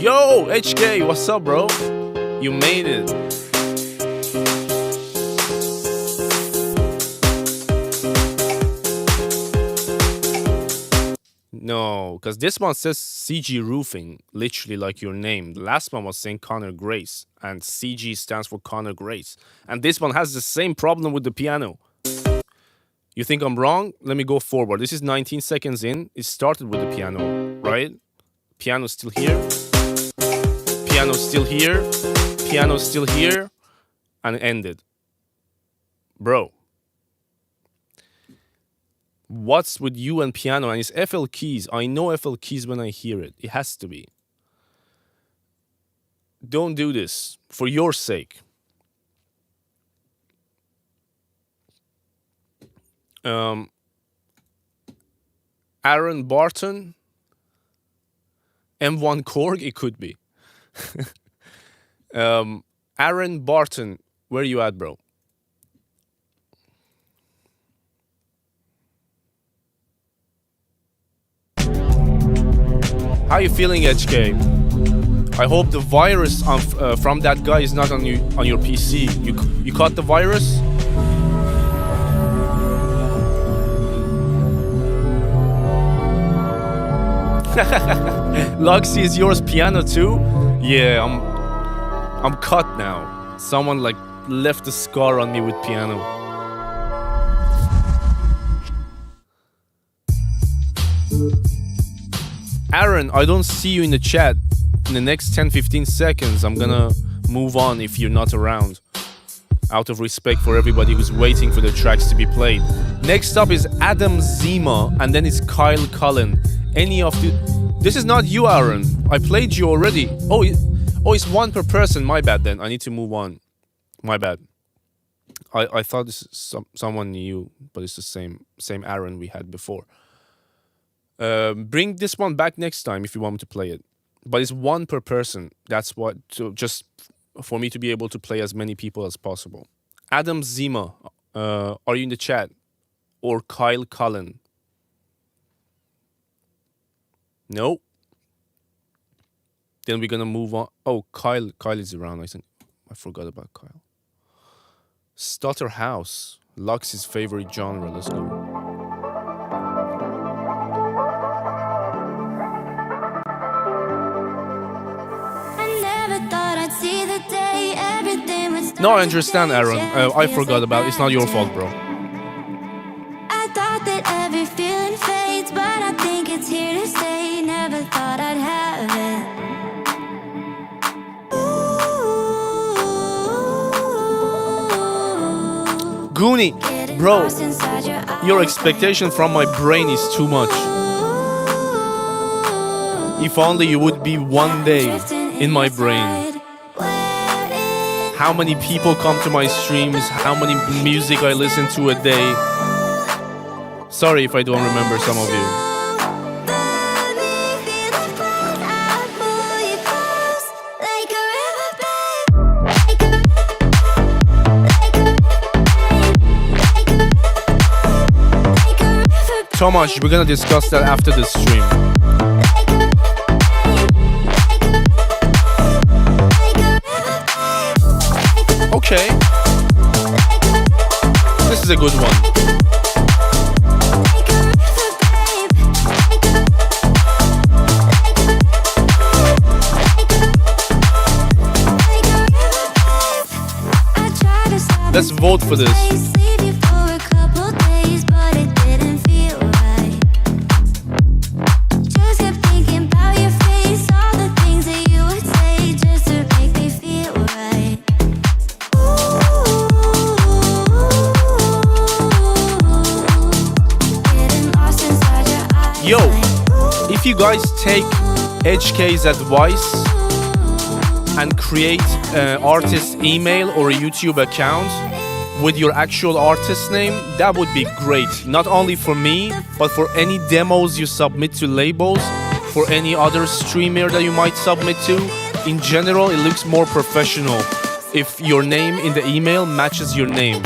A: Yo, HK, what's up, bro? You made it. No, because this one says CG Roofing, literally like your name. The last one was saying Connor Grace, and CG stands for Connor Grace. And this one has the same problem with the piano. You think I'm wrong? Let me go forward. This is 19 seconds in. It started with the piano, right? Piano's still here. Piano's still here. Piano's still here. And it ended. Bro. What's with you and piano? And it's FL keys. I know FL keys when I hear it. It has to be. Don't do this. For your sake. Aaron Barton. M1 Korg? It could be. Aaron Barton. Where are you at, bro? How you feeling, HK? I hope the virus from that guy is not on your PC. You caught the virus? Luxy is yours piano too? Yeah, I'm cut now. Someone like left a scar on me with piano. Aaron, I don't see you in the chat. In the next 10-15 seconds, I'm gonna move on if you're not around. Out of respect for everybody who's waiting for the tracks to be played. Next up is Adam Zima, and then it's Kyle Cullen. Any of the... This is not you, Aaron. I played you already. Oh, it's one per person. My bad then. I need to move on. My bad. I thought this is someone new, but it's the same Aaron we had before. Bring this one back next time if you want me to play it. But it's one per person. That's what, so just for me to be able to play as many people as possible. Adam Zima, are you in the chat? Or Kyle Cullen? No. Then we're gonna move on. Oh, Kyle is around. I think I forgot about Kyle. Stutter House, Lux's favorite genre. Let's go. No, I understand, Aaron. I forgot about it. It's not your fault, bro.
G: I thought that every feeling fades, but I think it's here to stay. Never thought I'd have it.
A: Goonie, bro, your expectation from my brain is too much. If only you would be one day in my brain. how many people come to my streams, how many music I listen to a day. Sorry if I don't remember some of you. Tomasz, we're gonna discuss that after the stream. Okay. This is a good one. Let's vote for this. Yo, if you guys take HK's advice and create an artist email or a YouTube account with your actual artist name, that would be great. Not only for me, but for any demos you submit to labels, for any other streamer that you might submit to. In general, it looks more professional if your name in the email matches your name.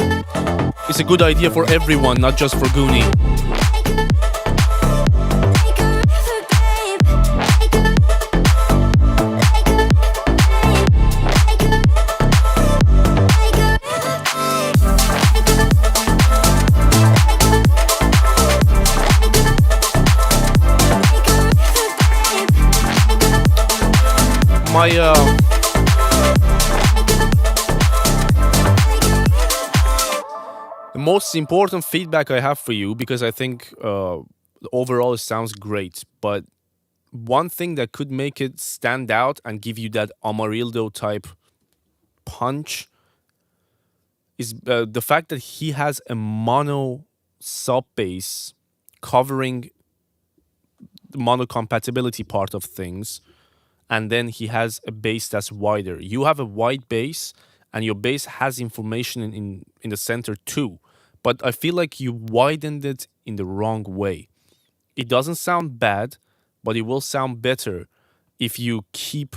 A: It's a good idea for everyone, not just for Goonie. The most important feedback I have for you, because I think overall it sounds great, but one thing that could make it stand out and give you that Amarildo type punch is the fact that he has a mono sub bass covering the mono compatibility part of things, and then he has a bass that's wider. You have a wide bass, and your bass has information in the center too. But I feel like you widened it in the wrong way. It doesn't sound bad, but it will sound better if you keep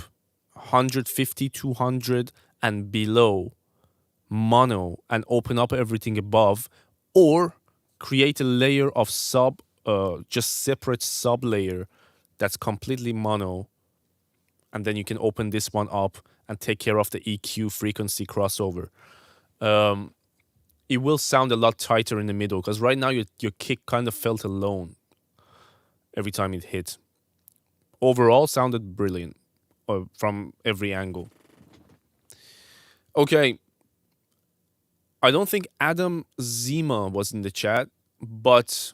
A: 150, 200 and below mono and open up everything above, or create a layer of just separate sub layer that's completely mono, and then you can open this one up and take care of the EQ frequency crossover. It will sound a lot tighter in the middle, because right now your kick kind of felt alone every time it hit. Overall, sounded brilliant from every angle. Okay. I don't think Adam Zima was in the chat, but...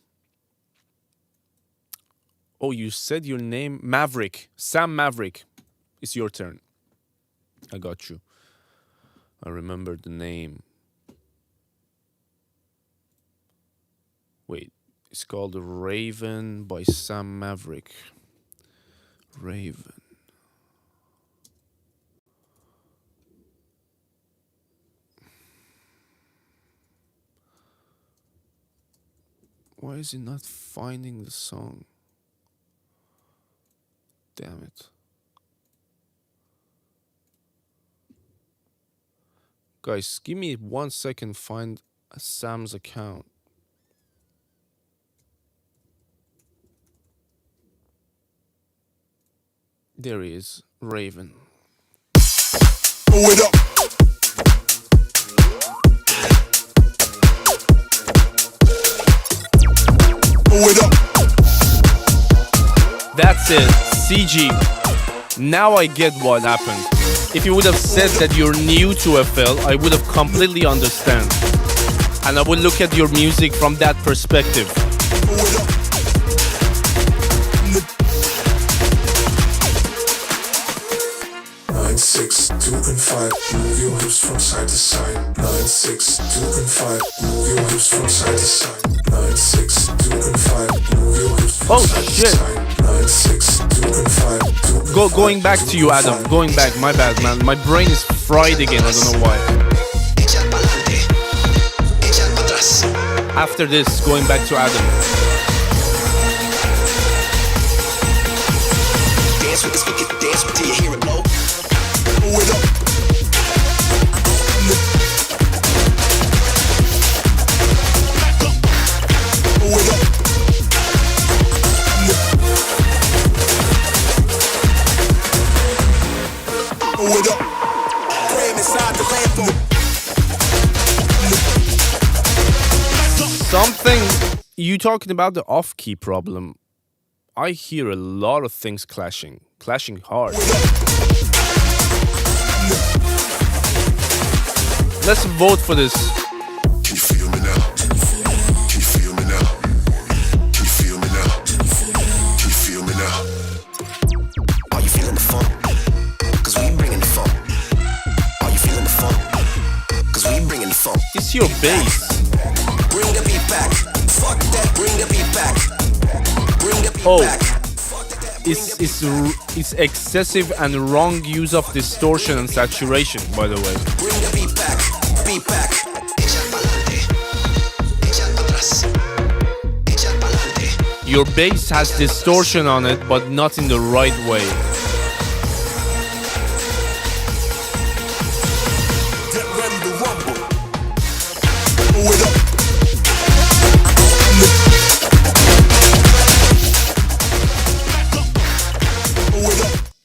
A: Oh, you said your name? Maverick. Sam Maverick. It's your turn. I got you. I remember the name. Wait. It's called Raven by Sam Maverick. Raven. Why is he not finding the song? Damn it. Guys, give me 1 second, find Sam's account. There he is, Raven.
C: Pull it up. Pull it up.
A: That's it, CG. Now I get what happened. If you would have said that you're new to FL, I would have completely understand. And I would look at your music from that perspective.
C: 9, 6, 2 and 5. Move your hips from side to side. 9, 6, 2 and 5. Move your hips from side to side. 9, 6, 2 and 5. Move your hips from side to side. 9, 6, 2 and 5. 2 and
A: Going back to you, Adam. Going back. My bad, man. My brain is fried again. I don't know why. After this, going back to Adam.
L: Dance with the speaker, dance till you hear it blow. Pull it up. Pull it up. Pull it up. Cram inside the lamp.
A: Something, you talking about the off-key problem. I hear a lot of things clashing hard. Let's vote for this.
C: Can you feel me now? Can you feel me now? Can you feel me now? Can you feel me now?
L: Are you feeling the funk? Cause we bringing the funk. Are you feeling the funk? Cause we bringing the funk.
A: It's your bass.
L: Bring the beat back. Fuck that, bring the beat back. Bring the beat back.
A: It's excessive and wrong use of distortion and saturation, by the way.
L: Bring the beat back. Beat back.
A: Your bass has distortion on it, but not in the right way.
L: Get ready to rumble. Pull it up.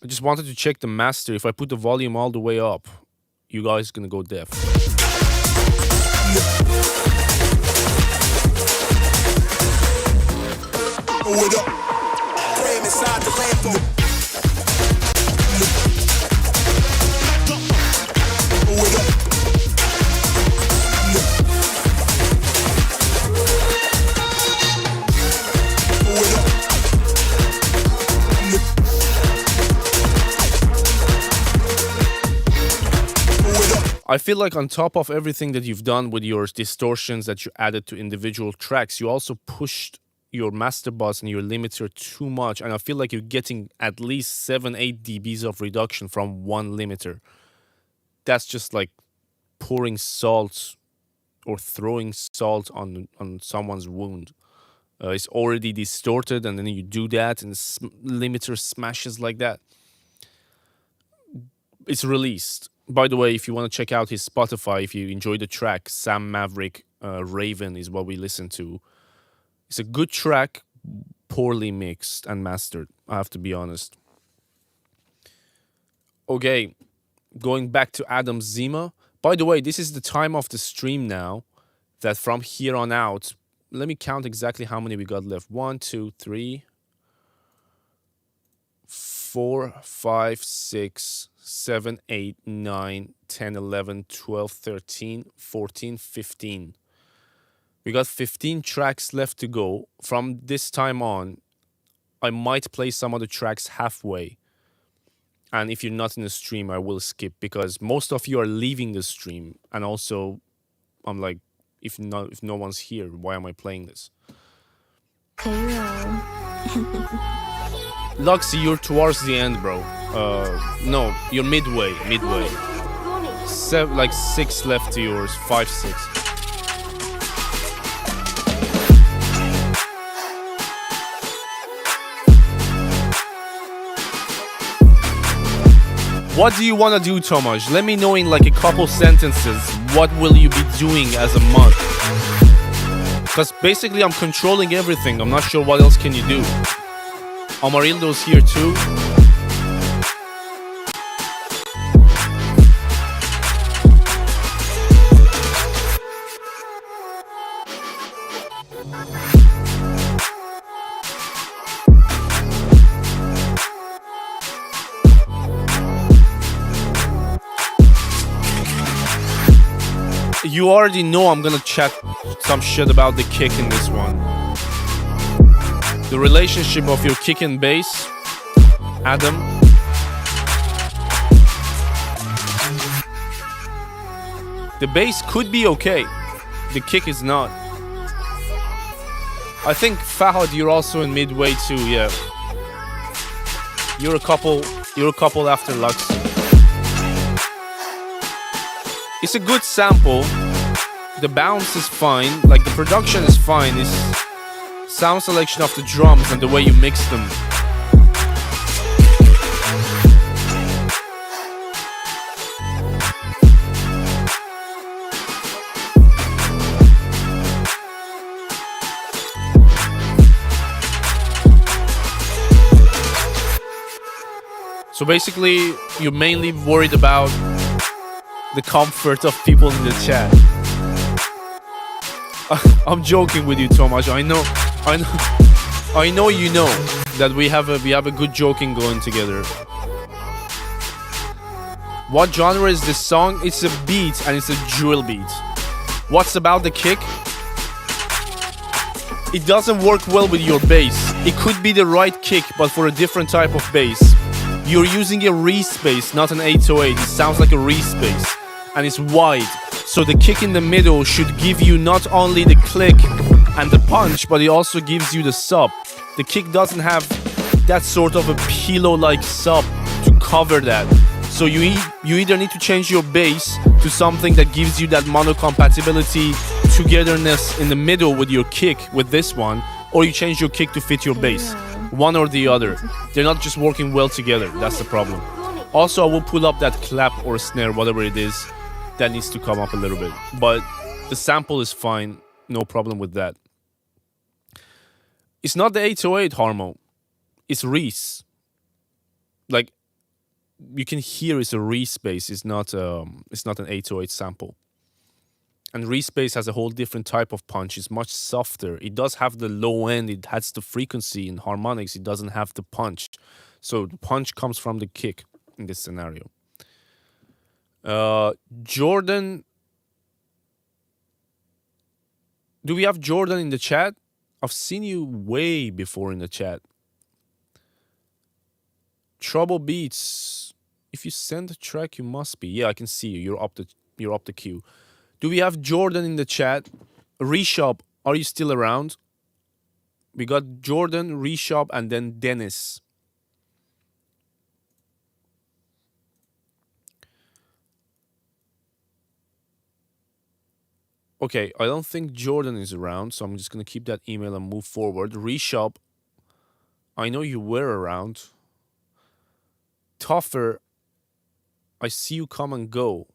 A: I just wanted to check the master. If I put the volume all the way up, you guys gonna go deaf.
L: Pull it up. Cram inside the lamp. Pull it up.
A: I feel like on top of everything that you've done with your distortions that you added to individual tracks, you also pushed your master bus and your limiter too much. And I feel like you're getting at least 7-8 dBs of reduction from one limiter. That's just like pouring salt or throwing salt on someone's wound. It's already distorted, and then you do that and the limiter smashes like that. It's released. By the way, if you want to check out his Spotify, if you enjoy the track, Sam Maverick Raven is what we listen to. It's a good track, poorly mixed and mastered, I have to be honest. Okay, going back to Adam Zima. By the way, this is the time of the stream now, that from here on out, let me count exactly how many we got left. 1, 2, 3, 4, 5, 6, 7, 8, 9, 10, 11, 12, 13, 14, 15. We got 15 tracks left to go. From this time on, I might play some of the tracks halfway. And if you're not in the stream, I will skip, because most of you are leaving the stream. And also, I'm like, if no one's here, why am I playing this? Luxy, you're towards the end, bro. No, you're midway. Like 6 left to yours. 5, 6. What do you want to do, Tomasz? Let me know in like a couple sentences. What will you be doing as a month? Because basically I'm controlling everything. I'm not sure what else can you do. Amarildo's here too. You already know I'm gonna chat some shit about the kick in this one. The relationship of your kick and bass, Adam. The bass could be okay. The kick is not. I think Fahad, you're also in midway too, yeah. You're a couple after Lux. It's a good sample. The bounce is fine. Like the production is fine. It's sound selection of the drums and the way you mix them. So basically, you're mainly worried about the comfort of people in the chat. I'm joking with you, Tomasz. I know you know that we have a good joking going together. What genre is this song? It's a beat and it's a drill beat. What's about the kick? It doesn't work well with your bass. It could be the right kick, but for a different type of bass. You're using a Reese bass, not an 808. It sounds like a Reese bass, and it's wide. So the kick in the middle should give you not only the click and the punch, but it also gives you the sub. The kick doesn't have that sort of a pillow-like sub to cover that. So you either need to change your bass to something that gives you that mono compatibility, togetherness in the middle with your kick with this one, or you change your kick to fit your bass. One or the other. They're not just working well together. That's the problem. Also, I will pull up that clap or snare, whatever it is, that needs to come up a little bit. But the sample is fine. No problem with that. It's not the 808 Harmo. It's Reese. Like, you can hear it's a Reese bass. It's not an 808 sample. And Reese bass has a whole different type of punch. It's much softer. It does have the low end. It has the frequency in harmonics. It doesn't have the punch. So the punch comes from the kick in this scenario. Jordan. Do we have Jordan in the chat? I've seen you way before in the chat. Trouble Beats. If you send a track, you must be. Yeah, I can see you. You're up the queue. Do we have Jordan in the chat? Reshop, are you still around? We got Jordan, Reshop, and then Dennis. Okay, I don't think Jordan is around, so I'm just going to keep that email and move forward. Reshop, I know you were around. Tougher, I see you come and go.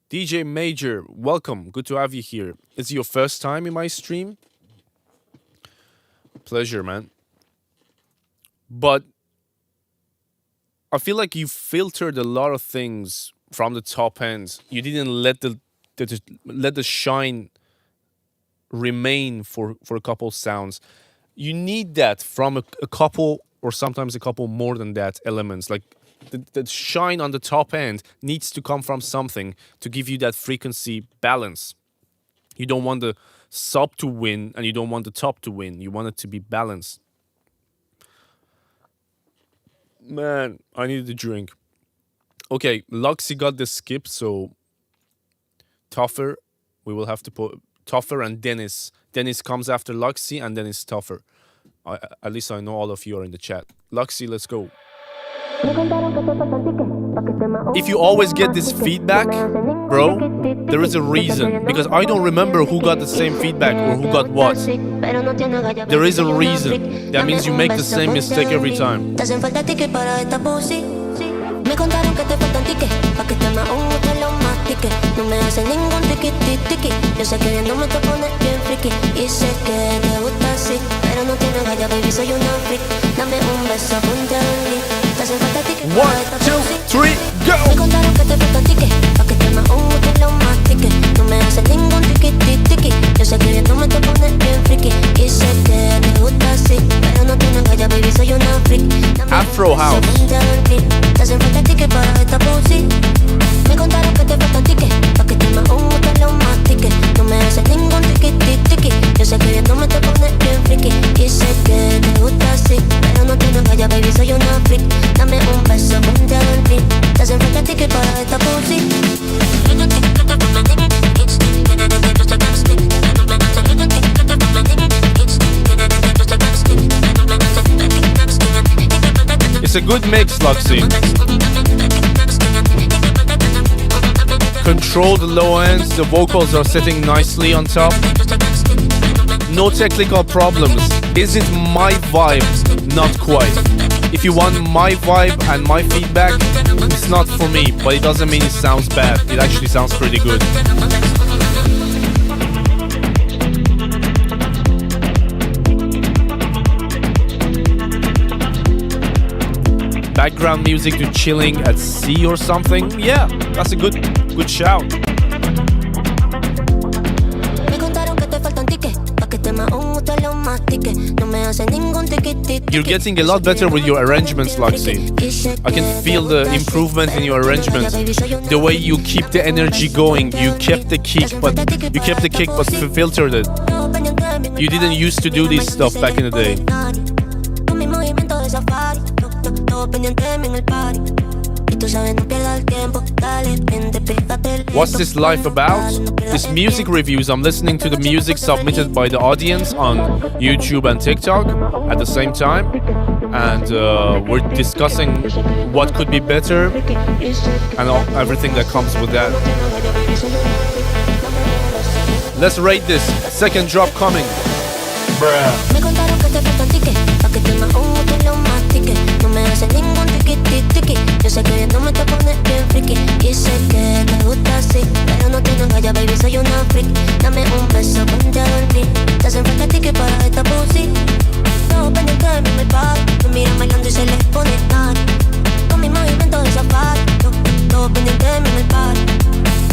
A: DJ Major, welcome. Good to have you here. Is it your first time in my stream? Pleasure, man. But I feel like you filtered a lot of things from the top end. You didn't let the shine remain for a couple sounds. You need that from a couple, or sometimes a couple more than that, elements. Like the shine on the top end needs to come from something to give you that frequency balance. You don't want the sub to win and you don't want the top to win. You want it to be balanced. Man, I needed a drink. Okay, Luxy got the skip, so Tougher, we will have to put Tougher and Dennis. Dennis comes after Luxy and then it's Tougher. At least I know all of you are in the chat. Luxy, let's go. If you always get this feedback, bro, there is a reason. Because I don't remember who got the same feedback or who got what. There is a reason. That means you make the same mistake every time.
G: Me contaron que te faltan tickets, pa' que te más un te lo mastique. No me hace ningún tiki-tiki. Yo sé que viéndome te pones bien friki. Y sé que te gusta así, pero no tienes galla, baby, soy una freak. Dame un beso, ponte a dormir. Te hacen falta tickets para esta pussy.
A: 1, 2, 3, go!
G: Me contaron que te faltan tickets, pa' que te más un te lo mastique. No me hace ningún tiki-tiki. Yo sé que viéndome te pones bien friki. Y sé que te gusta así, pero no tienes galla, baby, soy una freak.
A: Afro House.
G: Te hacen falta tickets para esta pussy. Me contaron que te faltan tickets, pa' que te más un te lo mastique. No me hace ningún tiki-tiki. Yo sé que viéndome te pones bien friki. Y sé que te gusta así, pero no tienes galla, baby, soy una freak. Dame un beso, ponte a dormir. Te hacen falta tickets para esta pussy.
A: It's a good mix, Luxy. Control the low ends, the vocals are sitting nicely on top. No technical problems. Is it my vibe? Not quite. If you want my vibe and my feedback, it's not for me, but it doesn't mean it sounds bad. It actually sounds pretty good. Background music to chilling at sea or something? Yeah, that's a good shout. You're getting a lot better with your arrangements, Luxy. I can feel the improvement in your arrangements. The way you keep the energy going. You kept the kick, but filtered it. You didn't used to do this stuff back in the day. What's this life about? This music reviews. I'm listening to the music submitted by the audience on YouTube and TikTok at the same time, and we're discussing what could be better and everything that comes with that. Let's rate this. Second drop coming.
E: Bruh.
G: Yo sé que viéndome te pones bien friki y sé que te gusta así, pero no tienes galla, baby, soy una freak. Dame un beso, ponte a dormir. Te hacen falta tickets para esta pussy. Todo pendiente de mí en el party. Me miran bailando y se les pone tarde. Con mi movimiento de safari. Todo pendiente de mí en el party.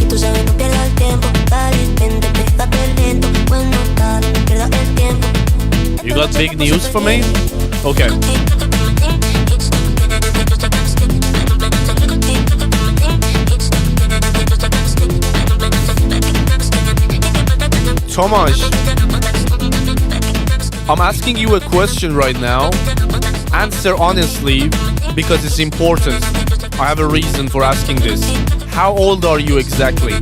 G: Y tú sabes, no pierdas el tiempo. Dale, vente, pégate lento. Bueno, dale, no pierdas el tiempo.
A: You got big news for me? Okay. Tomasz, I'm asking you a question right now. Answer honestly, because it's important. I have a reason for asking this. How old are you exactly?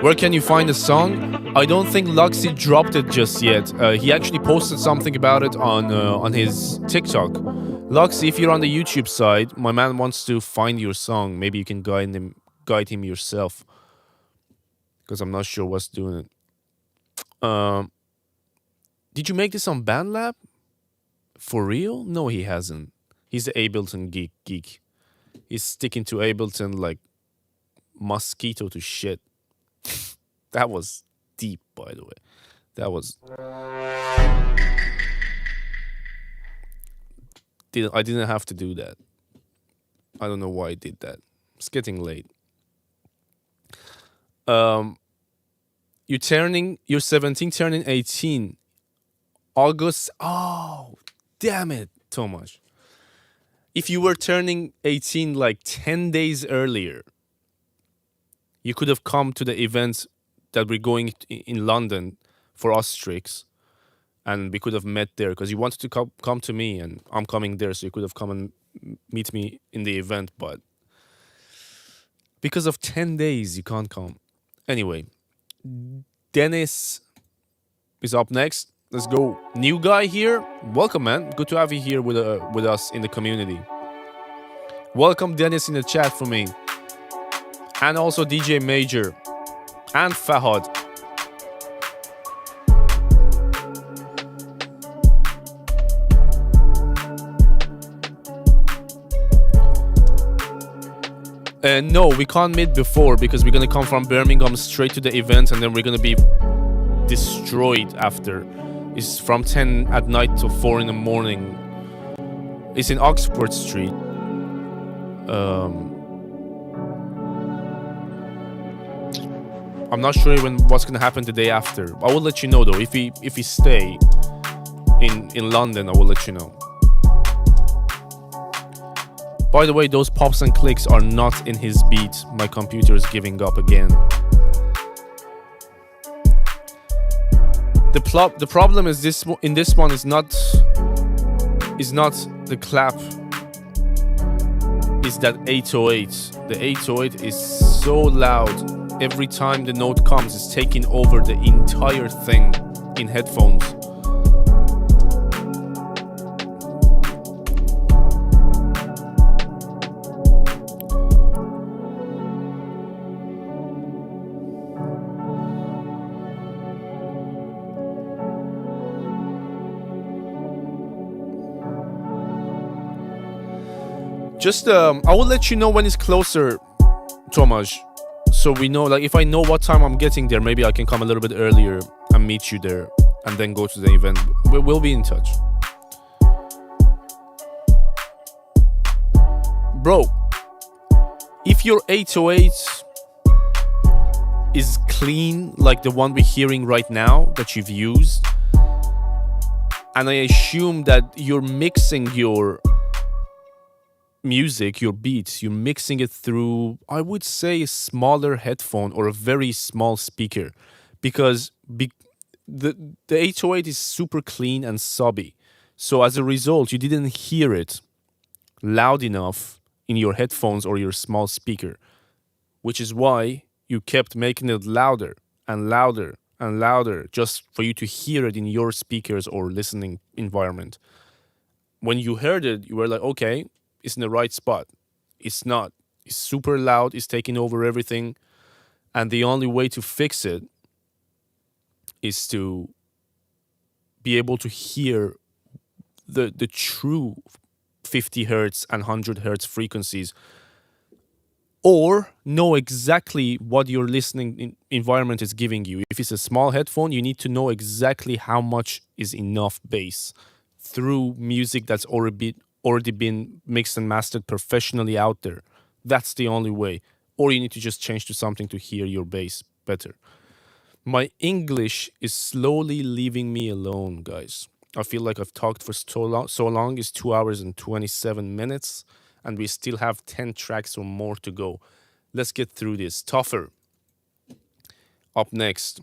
A: Where can you find the song? I don't think Luxy dropped it just yet. He actually posted something about it on his TikTok. Luxy, if you're on the YouTube side, my man wants to find your song. Maybe you can guide him yourself, because I'm not sure what's doing it. Did you make this on BandLab? For real? No, he hasn't. He's the Ableton geek. He's sticking to Ableton like mosquito to shit. That was deep, by the way. That was... I didn't have to do that. I don't know why I did that. It's getting late. You're 17, turning 18. August... Oh, damn it, Tomasz. If you were turning 18 like 10 days earlier, you could have come to the event that we're going in London for Ostrix, and we could have met there, because you wanted to come to me, and I'm coming there, so you could have come and meet me in the event, but because of 10 days, you can't come. Anyway, Dennis is up next. Let's go. New guy here. Welcome, man. Good to have you here with us in the community. Welcome, Dennis, in the chat for me. And also DJ Major. And Fahad. No, we can't meet before, because we're gonna come from Birmingham straight to the event, and then we're gonna be destroyed after. It's from 10 at night to 4 in the morning. It's in Oxford Street. I'm not sure even what's gonna happen the day after. I will let you know though. If we stay in London, I will let you know. By the way, those pops and clicks are not in his beat. My computer is giving up again. The problem is this one is not the clap is that 808. The 808 is so loud. Every time the note comes, it's taking over the entire thing in headphones. Just, I will let you know when it's closer, Tomasz. So we know, like, if I know what time I'm getting there, maybe I can come a little bit earlier and meet you there and then go to the event. We'll be in touch. Bro, if your 808 is clean, like the one we're hearing right now that you've used, and I assume that you're mixing your music, your beats, you're mixing it through, I would say, a smaller headphone or a very small speaker, because the 808 is super clean and subby. So as a result, you didn't hear it loud enough in your headphones or your small speaker, which is why you kept making it louder and louder and louder just for you to hear it in your speakers or listening environment. When you heard it, you were like, okay, it's in the right spot. It's not. It's super loud. It's taking over everything. And the only way to fix it is to be able to hear the true 50 hertz and 100 hertz frequencies, or know exactly what your listening environment is giving you. If it's a small headphone, you need to know exactly how much is enough bass through music that's already been mixed and mastered professionally out there. That's the only way. Or you need to just change to something to hear your bass better. My English is slowly leaving me alone, guys. I feel like I've talked for so long. It's 2 hours and 27 minutes, and we still have 10 tracks or more to go. Let's get through this. Tougher. Up next.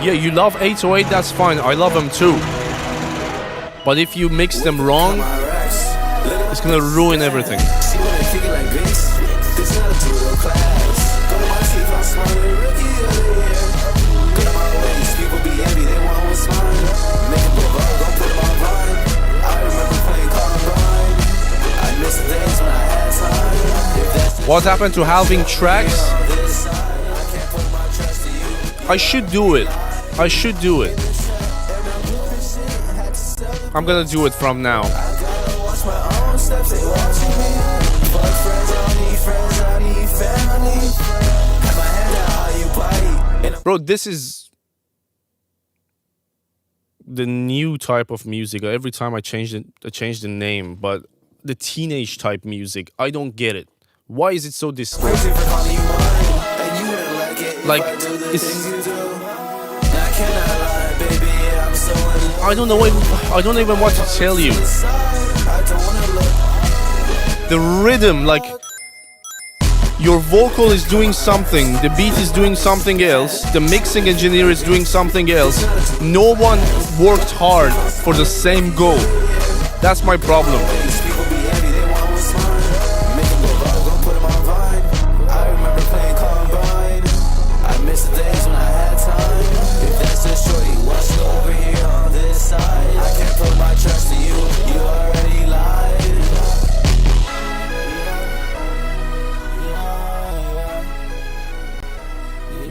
A: Yeah, you love 808, that's fine. I love them too. But if you mix them wrong, it's gonna ruin everything. What happened to halving tracks? I should do it. I should do it. I'm gonna do it from now. Bro, this is the new type of music. Every time I change the name, but the teenage type music, I don't get it. Why is it so distorted? Like, it's... I don't know even what to tell you. The rhythm, like, your vocal is doing something, the beat is doing something else, the mixing engineer is doing something else. No one worked hard for the same goal. That's my problem.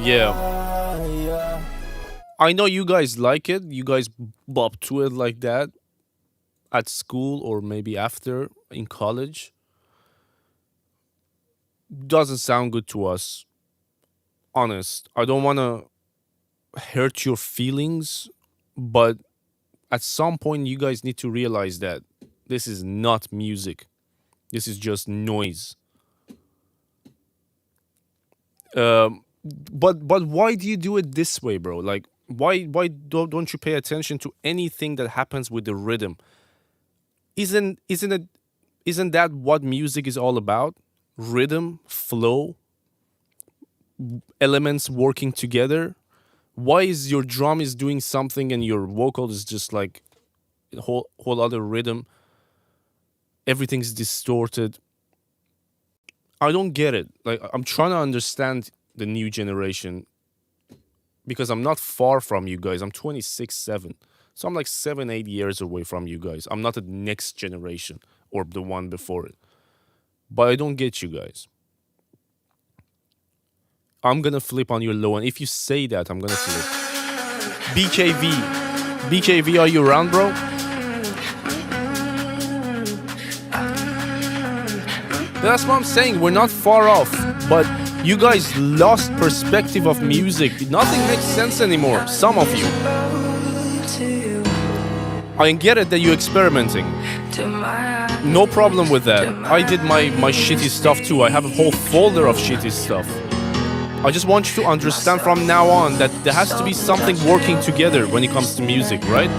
A: Yeah. I know you guys like it. You guys bop to it like that at school or maybe after in college. Doesn't sound good to us. Honest. I don't want to hurt your feelings, but at some point you guys need to realize that this is not music. This is just noise. But why do you do it this way, bro? Like, why don't you pay attention to anything that happens with the rhythm? Isn't that what music is all about? rhythm, flow, elements working together. Why is your drum is doing something and your vocal is just like a whole other rhythm? Everything's distorted. I don't get it. Like, I'm trying to understand the new generation because I'm not far from you guys. I'm 26-7. So I'm like 7-8 years away from you guys. I'm not the next generation or the one before it. But I don't get you guys. I'm gonna flip on your low, and if you say that, I'm gonna flip. BKV, are you around, bro? That's what I'm saying. We're not far off, but you guys lost perspective of music. Nothing makes sense anymore. Some of you. I get it that you're experimenting. No problem with that. I did my shitty stuff too. I have a whole folder of shitty stuff. I just want you to understand from now on that there has to be something working together when it comes to music, right?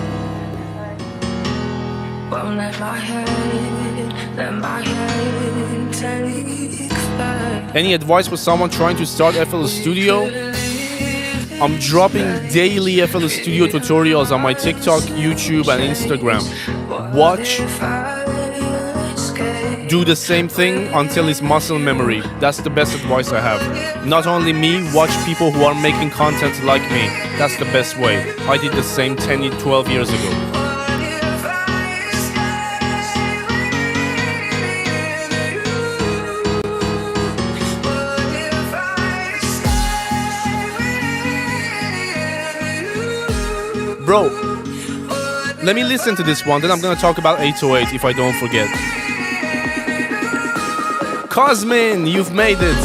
A: Any advice for someone trying to start FL Studio? I'm dropping daily FL Studio tutorials on my TikTok, YouTube, and Instagram. Watch. Do the same thing until it's muscle memory. That's the best advice I have. Not only me, watch people who are making content like me. That's the best way. I did the same 12 years ago. Bro, let me listen to this one, then I'm gonna talk about 808 if I don't forget. Cosmin, you've made it.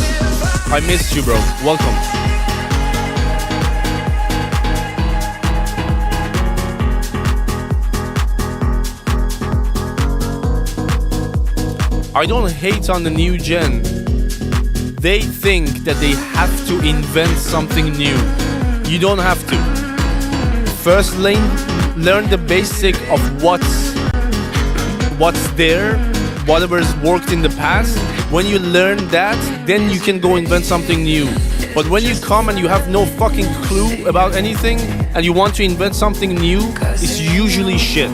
A: I missed you, bro. Welcome. I don't hate on the new gen. They think that they have to invent something new. You don't have to. First, learn the basic of what's there, whatever's worked in the past. When you learn that, then you can go invent something new. But when you come and you have no fucking clue about anything and you want to invent something new, it's usually shit.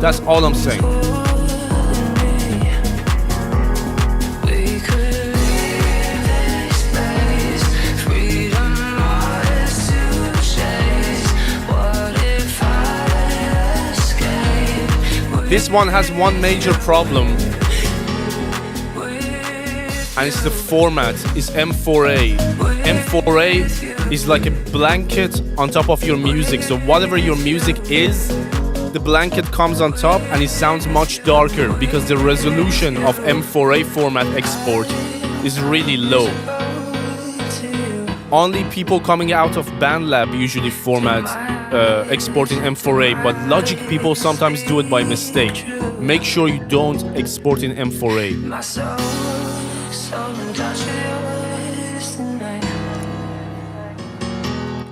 A: That's all I'm saying. This one has one major problem, and it's the format. It's M4A. M4A is like a blanket on top of your music. So whatever your music is, the blanket comes on top and it sounds much darker because the resolution of M4A format export is really low. Only people coming out of BandLab usually export in M4A, but Logic people sometimes do it by mistake. Make sure you don't export in M4A.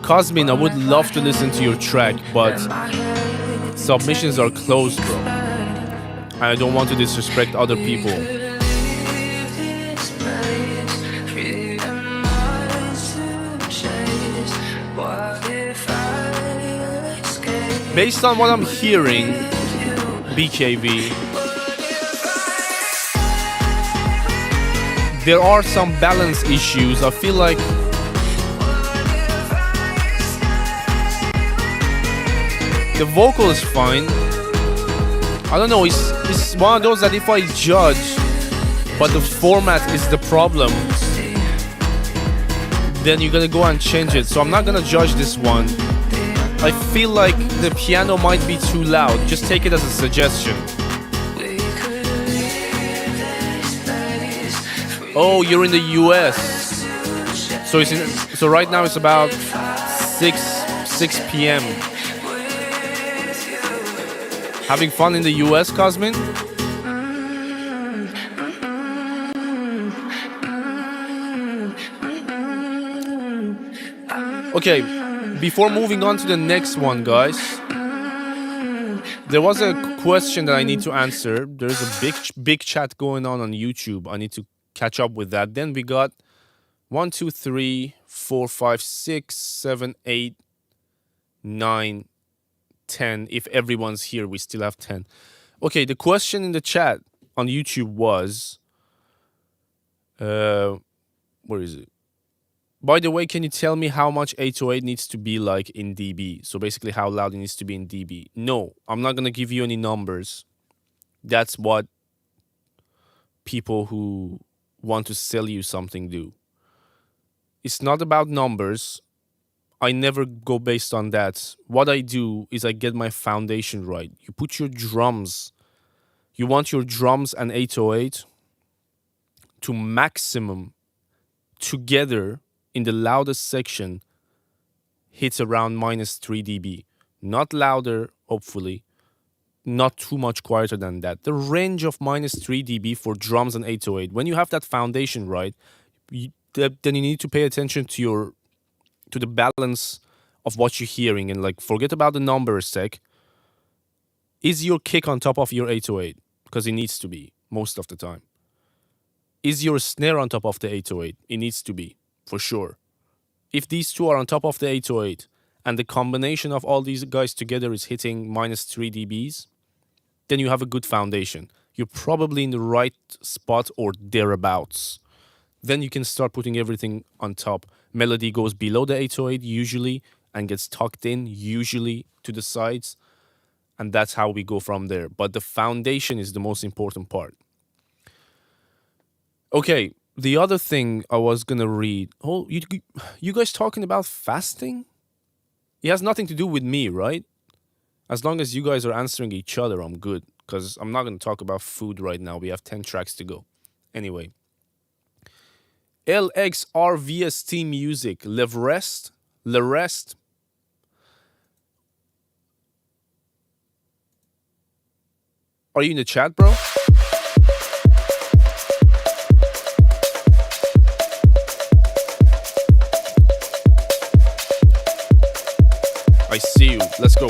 A: Cosmin, I would love to listen to your track, but submissions are closed, bro. I don't want to disrespect other people. Based on what I'm hearing, BKV, there are some balance issues. I feel like the vocal is fine. I don't know, it's one of those that if I judge, but the format is the problem, then you're gonna go and change it. So I'm not gonna judge this one. I feel like the piano might be too loud. Just take it as a suggestion. Oh, you're in the US. So right now it's about 6 p.m. Having fun in the US, Cosmin? Okay, before moving on to the next one, guys, There was a question that I need to answer. There's a big chat going on YouTube. I need to catch up with that. Then we got 1, 2, 3, 4, 5, 6, 7, 8, 9, 10. If everyone's here, we still have 10. Okay, the question in the chat on YouTube was, where is it? By the way, can you tell me how much 808 needs to be like in dB? So basically how loud it needs to be in dB. No, I'm not going to give you any numbers. That's what people who want to sell you something do. It's not about numbers. I never go based on that. What I do is I get my foundation right. You put your drums. You want your drums and 808 to maximum together in the loudest section hits around -3 dB. Not louder, hopefully. Not too much quieter than that. The range of -3 dB for drums and 808. When you have that foundation right, then you need to pay attention to the balance of what you're hearing and like forget about the number a sec. Is your kick on top of your 808? Because it needs to be most of the time. Is your snare on top of the 808? It needs to be, for sure. If these two are on top of the 808 and the combination of all these guys together is hitting -3 dBs, then you have a good foundation. You're probably in the right spot or thereabouts. Then you can start putting everything on top. Melody goes below the 808 usually and gets tucked in usually to the sides. And that's how we go from there. But the foundation is the most important part. Okay, the other thing I was going to read. Oh, you guys talking about fasting? It has nothing to do with me, right? As long as you guys are answering each other, I'm good. Because I'm not going to talk about food right now. We have 10 tracks to go. Anyway. LXRVST Music. Le Rest. Are you in the chat, bro? I see you. Let's go.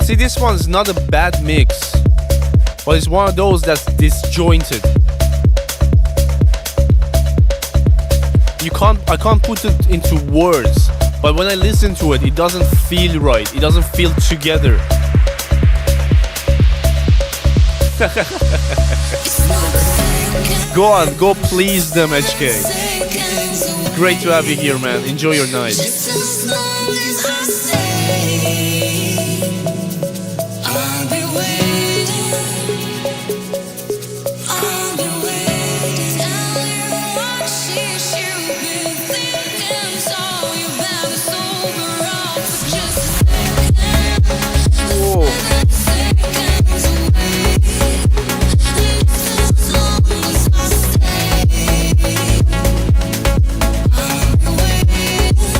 A: See, this one's not a bad mix, but it's one of those that's disjointed. I can't put it into words, but when I listen to it, it doesn't feel right. It doesn't feel together. Go on, go please them, HK. Great to have you here, man. Enjoy your night.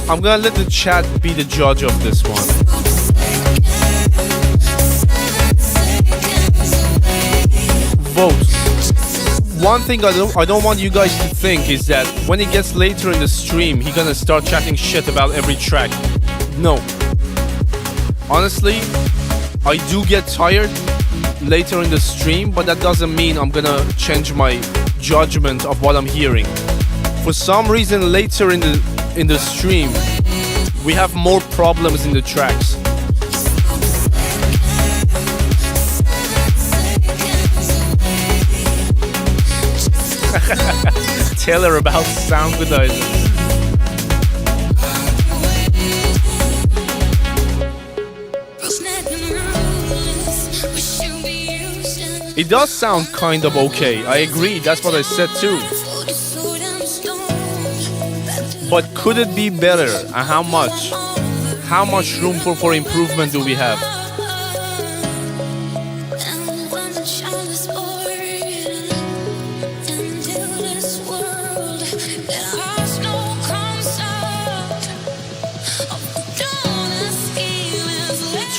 A: I'm gonna let the chat be the judge of this one. Vote. One thing I don't want you guys to think is that when it gets later in the stream, he's gonna start chatting shit about every track. No. Honestly, I do get tired later in the stream, but that doesn't mean I'm gonna change my judgment of what I'm hearing. For some reason, later in the stream, we have more problems in the tracks. Tell her about Soundgoodizer. It does sound kind of okay. I agree. That's what I said too. But could it be better? And how much? How much room for improvement do we have?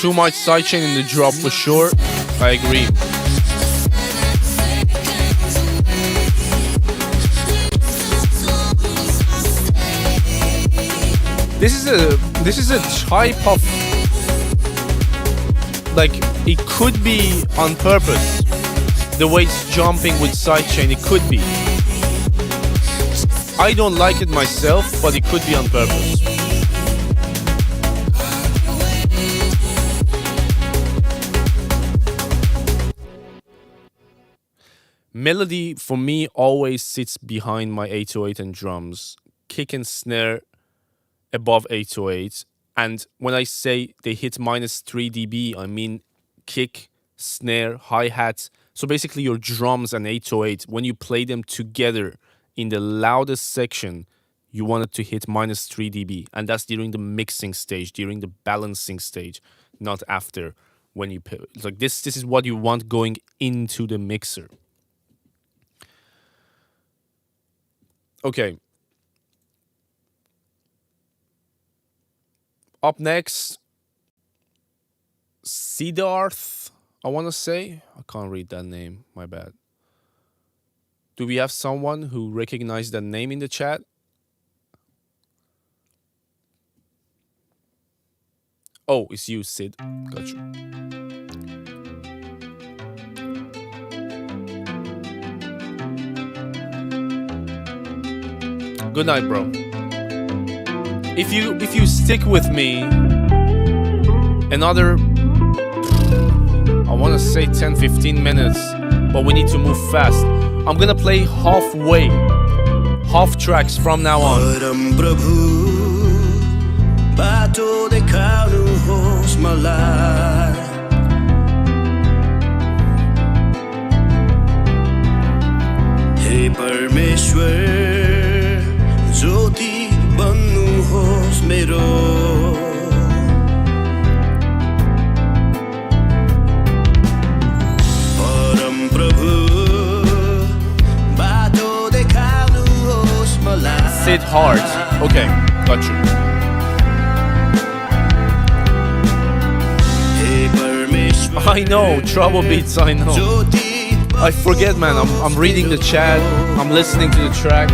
A: Too much sidechain in the drop for sure. I agree. This is a type of, like, it could be on purpose. The way it's jumping with sidechain, it could be. I don't like it myself, but it could be on purpose. Melody for me always sits behind my 808 and drums. Kick and snare above 808. And when I say they hit minus 3 dB, I mean kick, snare, hi-hat. So basically your drums and 808, when you play them together in the loudest section, you want it to hit minus 3 dB. And that's during the mixing stage, during the balancing stage, not after. When you play. Like this is what you want going into the mixer. Okay. Up next, Siddharth, I want to say. I can't read that name, my bad. Do we have someone who recognized that name in the chat? Oh, it's you, Sid. Gotcha. Good night, bro. If you stick with me another, I want to say 10-15 minutes, but we need to move fast. I'm gonna play half tracks from now on.
K: Hey Parmeshwar, Jyoti बन्नुहोस् मेरो परम प्रभु बाटो देखाउनुहोस् मलाई.
A: Sid hard. Okay, got you. I know, trouble beats, I know. I forget, man, I'm reading the chat, I'm listening to the track.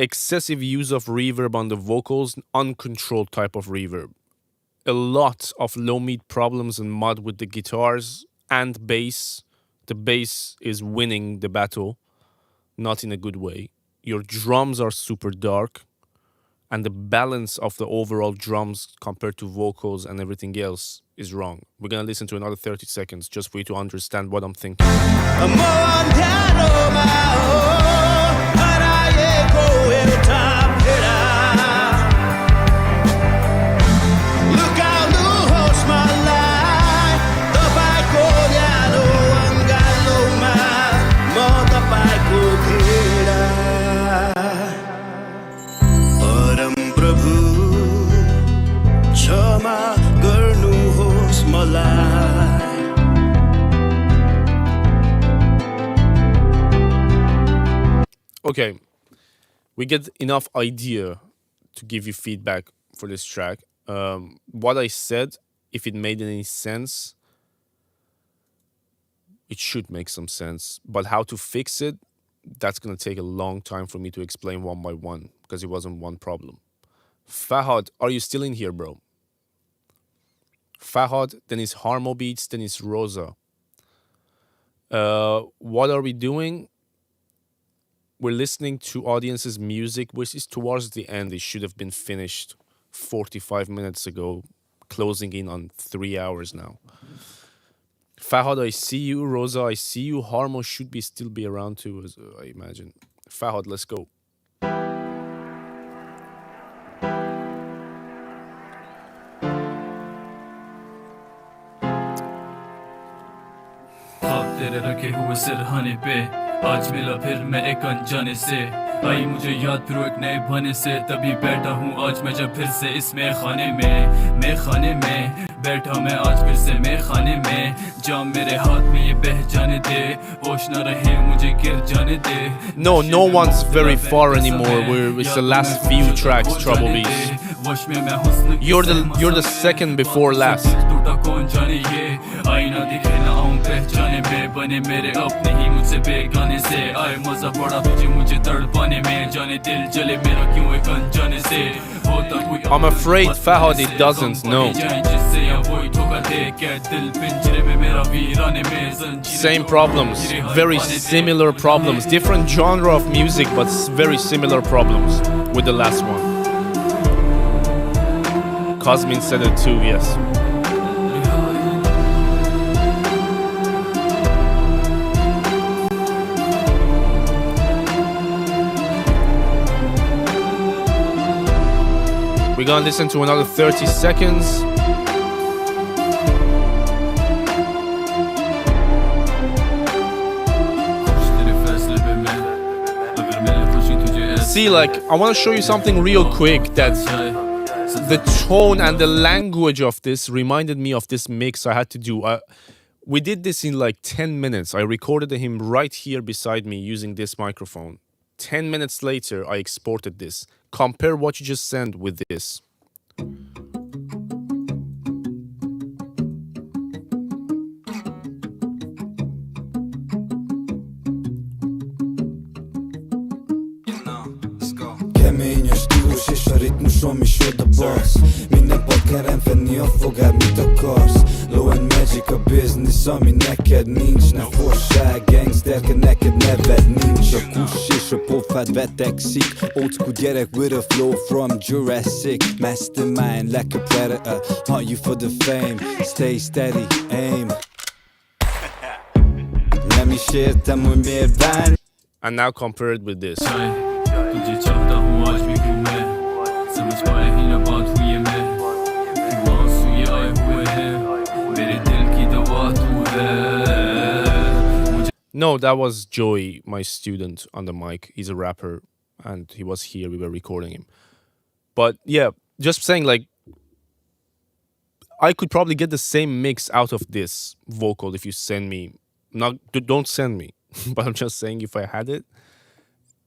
A: Excessive use of reverb on the vocals, uncontrolled type of reverb. A lot of low mid problems and mud with the guitars and bass. The bass is winning the battle, not in a good way. Your drums are super dark, and the balance of the overall drums compared to vocals and everything else is wrong. We're gonna listen to another 30 seconds just for you to understand what I'm thinking. Okay, we get enough idea to give you feedback for this track. What I said, if it made any sense, it should make some sense. But how to fix it, that's going to take a long time for me to explain one by one, because it wasn't one problem. Fahad, are you still in here, bro? Fahad, then it's Harmo Beats, then it's Rosa. What are we doing? We're listening to audience's music, which is towards the end. It should have been finished 45 minutes ago, closing in on 3 hours now. Fahad, I see you. Rosa, I see you. Harmo should still be around too, as I imagine. Fahad, let's go.
M: तेरे रखे हुए सिरहाने पे आज मिला फिर मैं एक अनजाने से आई मुझे याद फिर एक नए बहाने से तभी बैठा हूँ आज मैं जब फिर से इस मैं खाने में बैठा मैं आज फिर से मैं खाने में जाम मेरे हाथ में ये बह जाने दे होश न रहे मुझे गिर जाने दे
A: No one's very far anymore. It's the last few tracks, Trouble Beats. You're the second before last.
M: टूटा कौन जाने ये आईना दिखे ना आऊं पहचाने में बने मेरे अपने ही मुझसे बेगाने से आए मजा पड़ा तुझे मुझे तड़पाने में जाने दिल जले मेरा क्यों एक अनजाने से होता कोई
A: I'm afraid Fahad it doesn't know.
M: जिससे या वही धोखा दे क्या दिल पिंजरे में मेरा वीराने में
A: Same problems, very similar problems, different genre of music but very similar problems with the last one. Cosmin said it too, yes. We're gonna listen to another 30 seconds. See, like, I want to show you something real quick that the tone and the language of this reminded me of this mix I had to do. We did this in like 10 minutes. I recorded him right here beside me using this microphone. 10 minutes later, I exported this. Compare what you just sent with this.
N: Som is you're the boss Minden partnerem fenni a fogád, mint akarsz Low and magic a business, ami neked nincs Ne fosság, gangsterke, neked neved nincs A kuss és a pofád vetekszik Old school gyerek with a flow from Jurassic Mastermind like a predator Hunt you for the fame Stay steady, aim Nem is értem, hogy miért bánj
A: And now compare it with this. No, that was Joey, my student on the mic. He's a rapper and he was here. We were recording him. But yeah, just saying, like, I could probably get the same mix out of this vocal if you send me. Don't send me, but I'm just saying if I had it.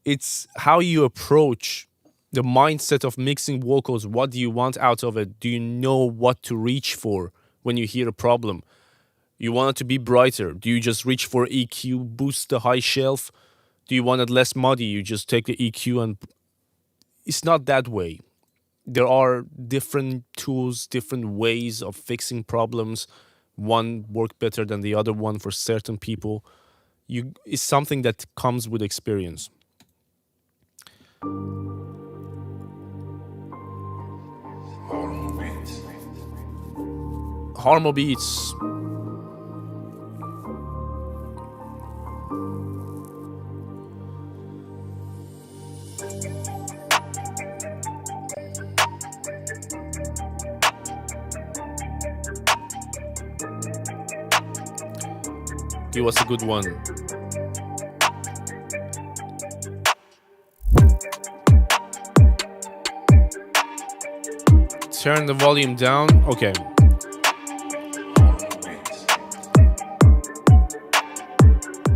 A: It's how you approach the mindset of mixing vocals. What do you want out of it? Do you know what to reach for when you hear a problem? You want it to be brighter. Do you just reach for EQ, boost the high shelf? Do you want it less muddy? You just take the EQ and... It's not that way. There are different tools, different ways of fixing problems. One work better than the other one for certain people. It's something that comes with experience. Harmo Beats. Give us a good one. Turn the volume down. Okay.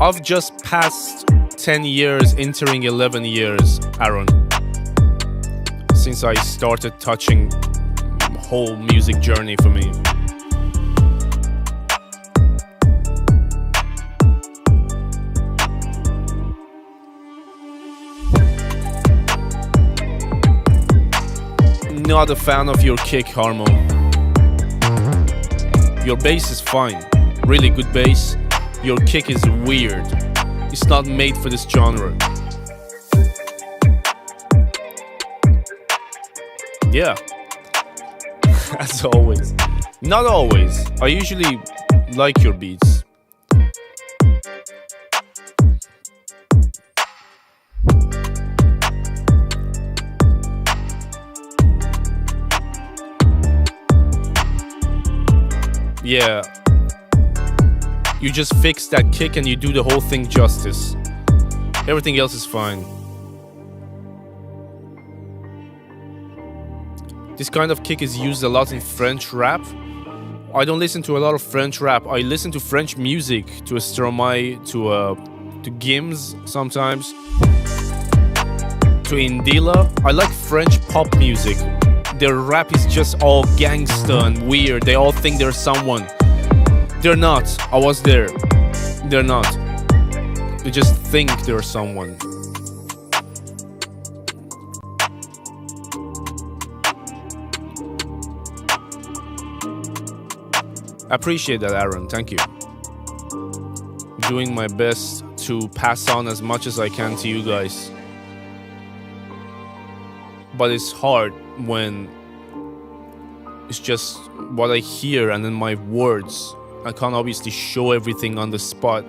A: I've just passed 10 years, entering 11 years, Aaron. Since I started touching whole music journey for me. Not a fan of your kick, Harmo. Your bass is fine, really good bass. Your kick is weird. It's not made for this genre. Yeah, as always. Not always. I usually like your beats. Yeah, you just fix that kick and you do the whole thing justice. Everything else is fine. This kind of kick is used a lot in French rap. I don't listen to a lot of French rap. I listen to French music, to Stromae, to Gims sometimes, to Indila. I like French pop music. Their rap is just all gangsta and weird. They all think they're someone. They're not. I was there. They're not. They just think they're someone. Appreciate that, Aaron. Thank you. Doing my best to pass on as much as I can to you guys. But it's hard when it's just what I hear and then my words. I can't obviously show everything on the spot.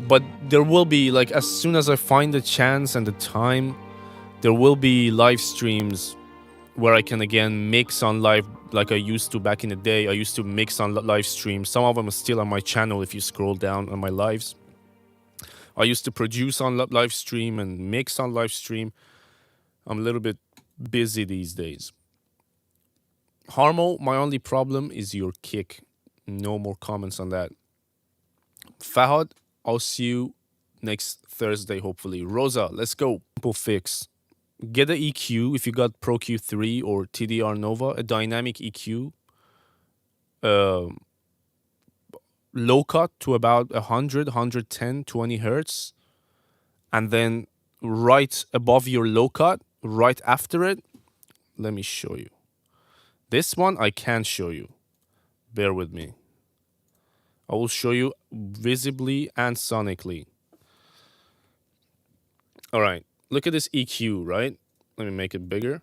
A: But there will be, like, as soon as I find the chance and the time, there will be live streams where I can again mix on live like I used to back in the day. I used to mix on live streams. Some of them are still on my channel if you scroll down on my lives. I used to produce on live stream and mix on live stream. I'm a little bit busy these days. Harmo, my only problem is your kick. No more comments on that. Fahad, I'll see you next Thursday, hopefully. Rosa, let's go. Simple fix. Get a EQ if you got Pro Q3 or TDR Nova, a dynamic EQ. Low cut to about 100, 110, 20 hertz. And then right above your low cut, right after it, let me show you. This one I can't show you. Bear with me. I will show you visibly and sonically. All right. Look at this EQ, right? Let me make it bigger.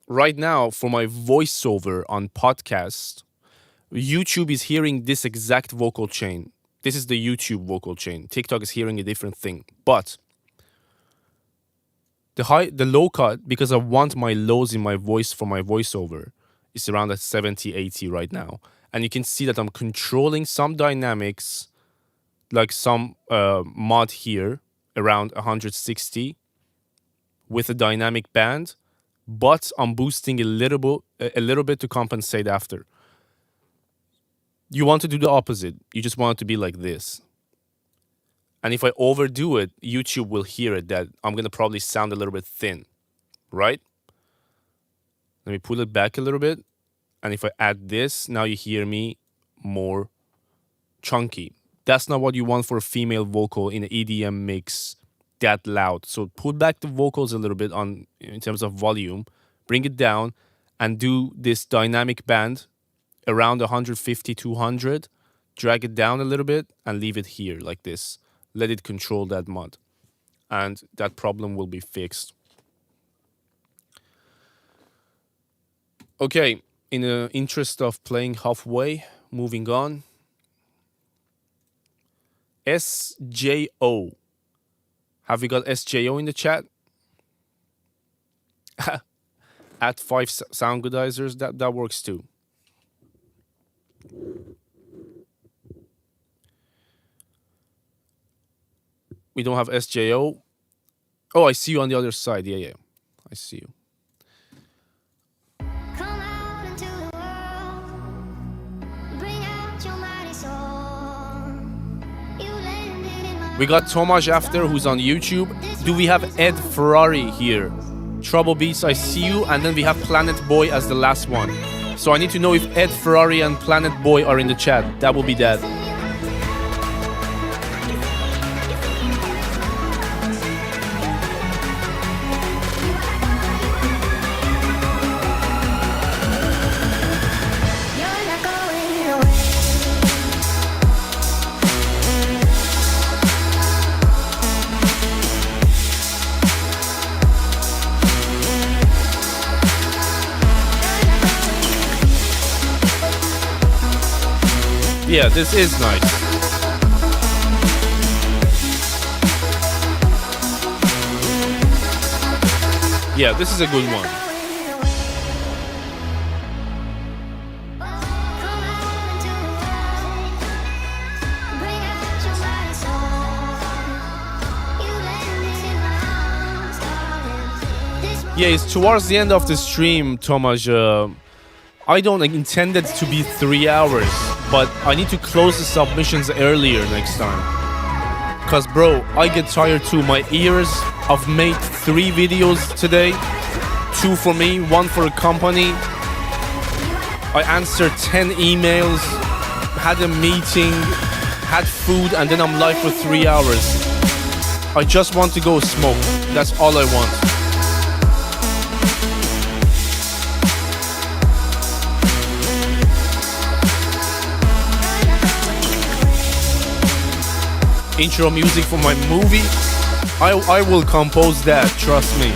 A: Right now, for my voiceover on podcast, YouTube is hearing this exact vocal chain. This is the YouTube vocal chain. TikTok is hearing a different thing. But the low cut, because I want my lows in my voice for my voiceover, is around at 70, 80 right now. And you can see that I'm controlling some dynamics, like some mod here, around 160 with a dynamic band, but I'm boosting a little bit to compensate after. You want to do the opposite. You just want it to be like this. And if I overdo it, YouTube will hear it that I'm going to probably sound a little bit thin, right? Let me pull it back a little bit. And if I add this, now you hear me more chunky. That's not what you want for a female vocal in an EDM mix that loud. So pull back the vocals a little bit in terms of volume, bring it down, and do this dynamic band around 150, 200. Drag it down a little bit and leave it here like this. Let it control that mod. And that problem will be fixed. Okay, in the interest of playing halfway, moving on. SJO. Have we got SJO in the chat? Add 5 sound goodizers. That works too. We don't have SJO. Oh, I see you on the other side. Yeah. I see you. We got Tomasz after, who's on YouTube. Do we have Ed Ferrari here? Trouble Beats, I see you. And then we have Planet Boy as the last one. So I need to know if Ed Ferrari and Planet Boy are in the chat. That will be that. Yeah, this is nice. Yeah, this is a good one. Yeah, it's towards the end of the stream, Tomasz. I don't intend it to be 3 hours, but I need to close the submissions earlier next time. Cause bro, I get tired too. My ears, I've made 3 videos today. 2 for me, 1 for a company. I answered 10 emails, had a meeting, had food, and then I'm live for 3 hours. I just want to go smoke. That's all I want. Intro music for my movie. I will compose that, trust me.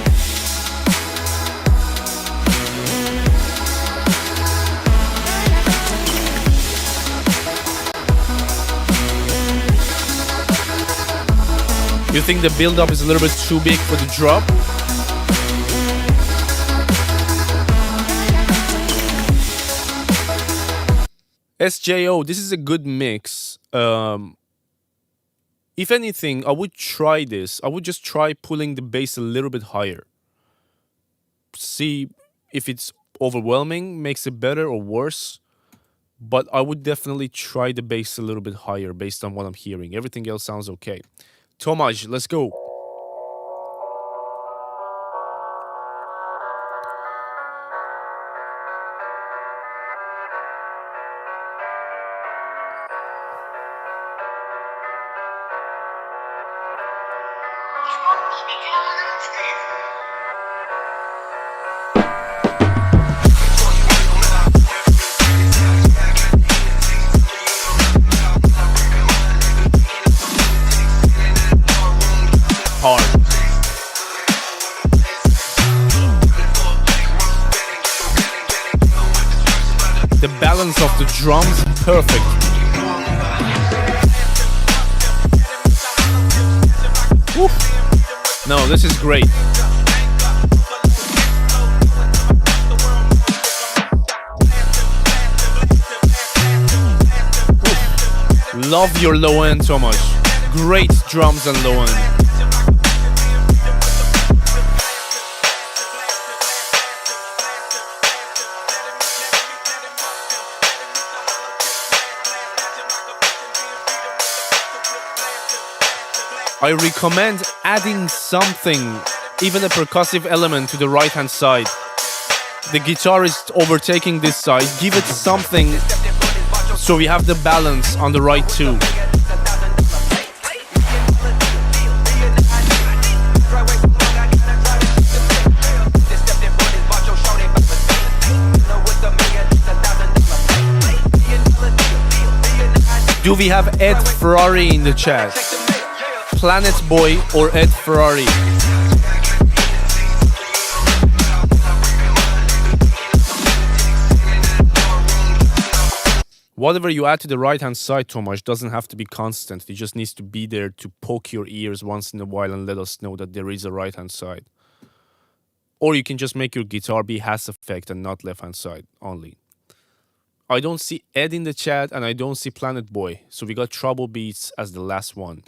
A: You think the build-up is a little bit too big for the drop? SJO, this is a good mix. If anything, I would try this. I would just try pulling the bass a little bit higher. See if it's overwhelming, makes it better or worse. But I would definitely try the bass a little bit higher based on what I'm hearing. Everything else sounds okay. Tomasz, let's go. The balance of the drums, perfect. Woo. No, this is great. Ooh. Love your low end so much. Great drums and low end. I recommend adding something, even a percussive element to the right hand side. The guitar is overtaking this side, give it something so we have the balance on the right too. Do we have Ed Ferrari in the chat? Planet Boy or Ed Ferrari? Whatever you add to the right hand side, Tomasz, doesn't have to be constant. It just needs to be there to poke your ears once in a while and let us know that there is a right hand side. Or you can just make your guitar be has effect and not left hand side only. I don't see Ed in the chat and I don't see Planet Boy. So we got Trouble Beats as the last one.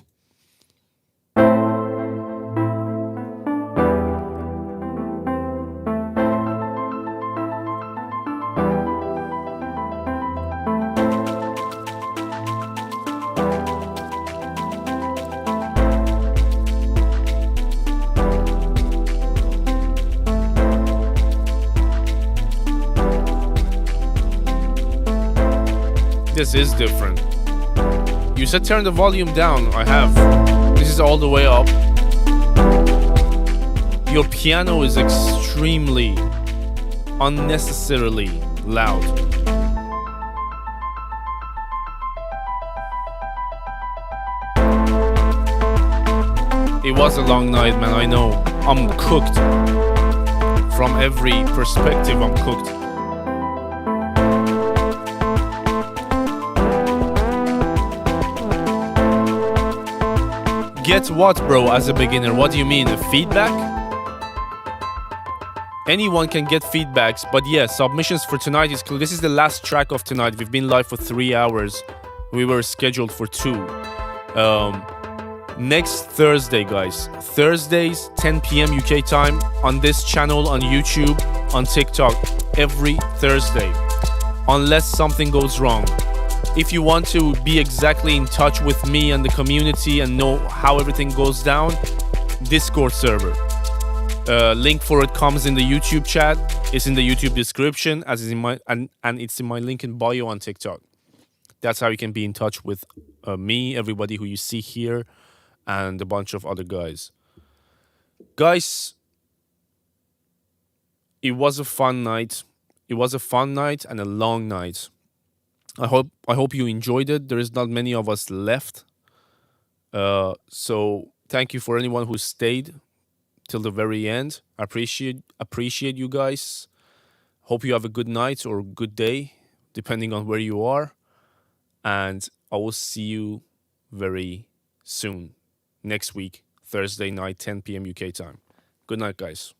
A: This is different. You said turn the volume down. I have. This is all the way up. Your piano is extremely, unnecessarily loud. It was a long night, man, I know. I'm cooked. From every perspective, I'm cooked. Get what, bro, as a beginner? What do you mean? A feedback? Anyone can get feedbacks, but yeah, submissions for tonight is cool. This is the last track of tonight. We've been live for 3 hours. We were scheduled for 2. next Thursday, guys. Thursdays, 10 p.m. UK time on this channel, on YouTube, on TikTok, every Thursday. Unless something goes wrong. If you want to be exactly in touch with me and the community and know how everything goes down, Discord server. Link for it comes in the YouTube chat. It's in the YouTube description, as is in my and it's in my link in bio on TikTok. That's how you can be in touch with me, everybody who you see here, and a bunch of other guys. Guys, it was a fun night. It was a fun night and a long night. I hope you enjoyed it. There is not many of us left. So thank you for anyone who stayed till the very end. I appreciate you guys. Hope you have a good night or good day, depending on where you are. And I will see you very soon. Next week, Thursday night, 10 p.m. UK time. Good night, guys.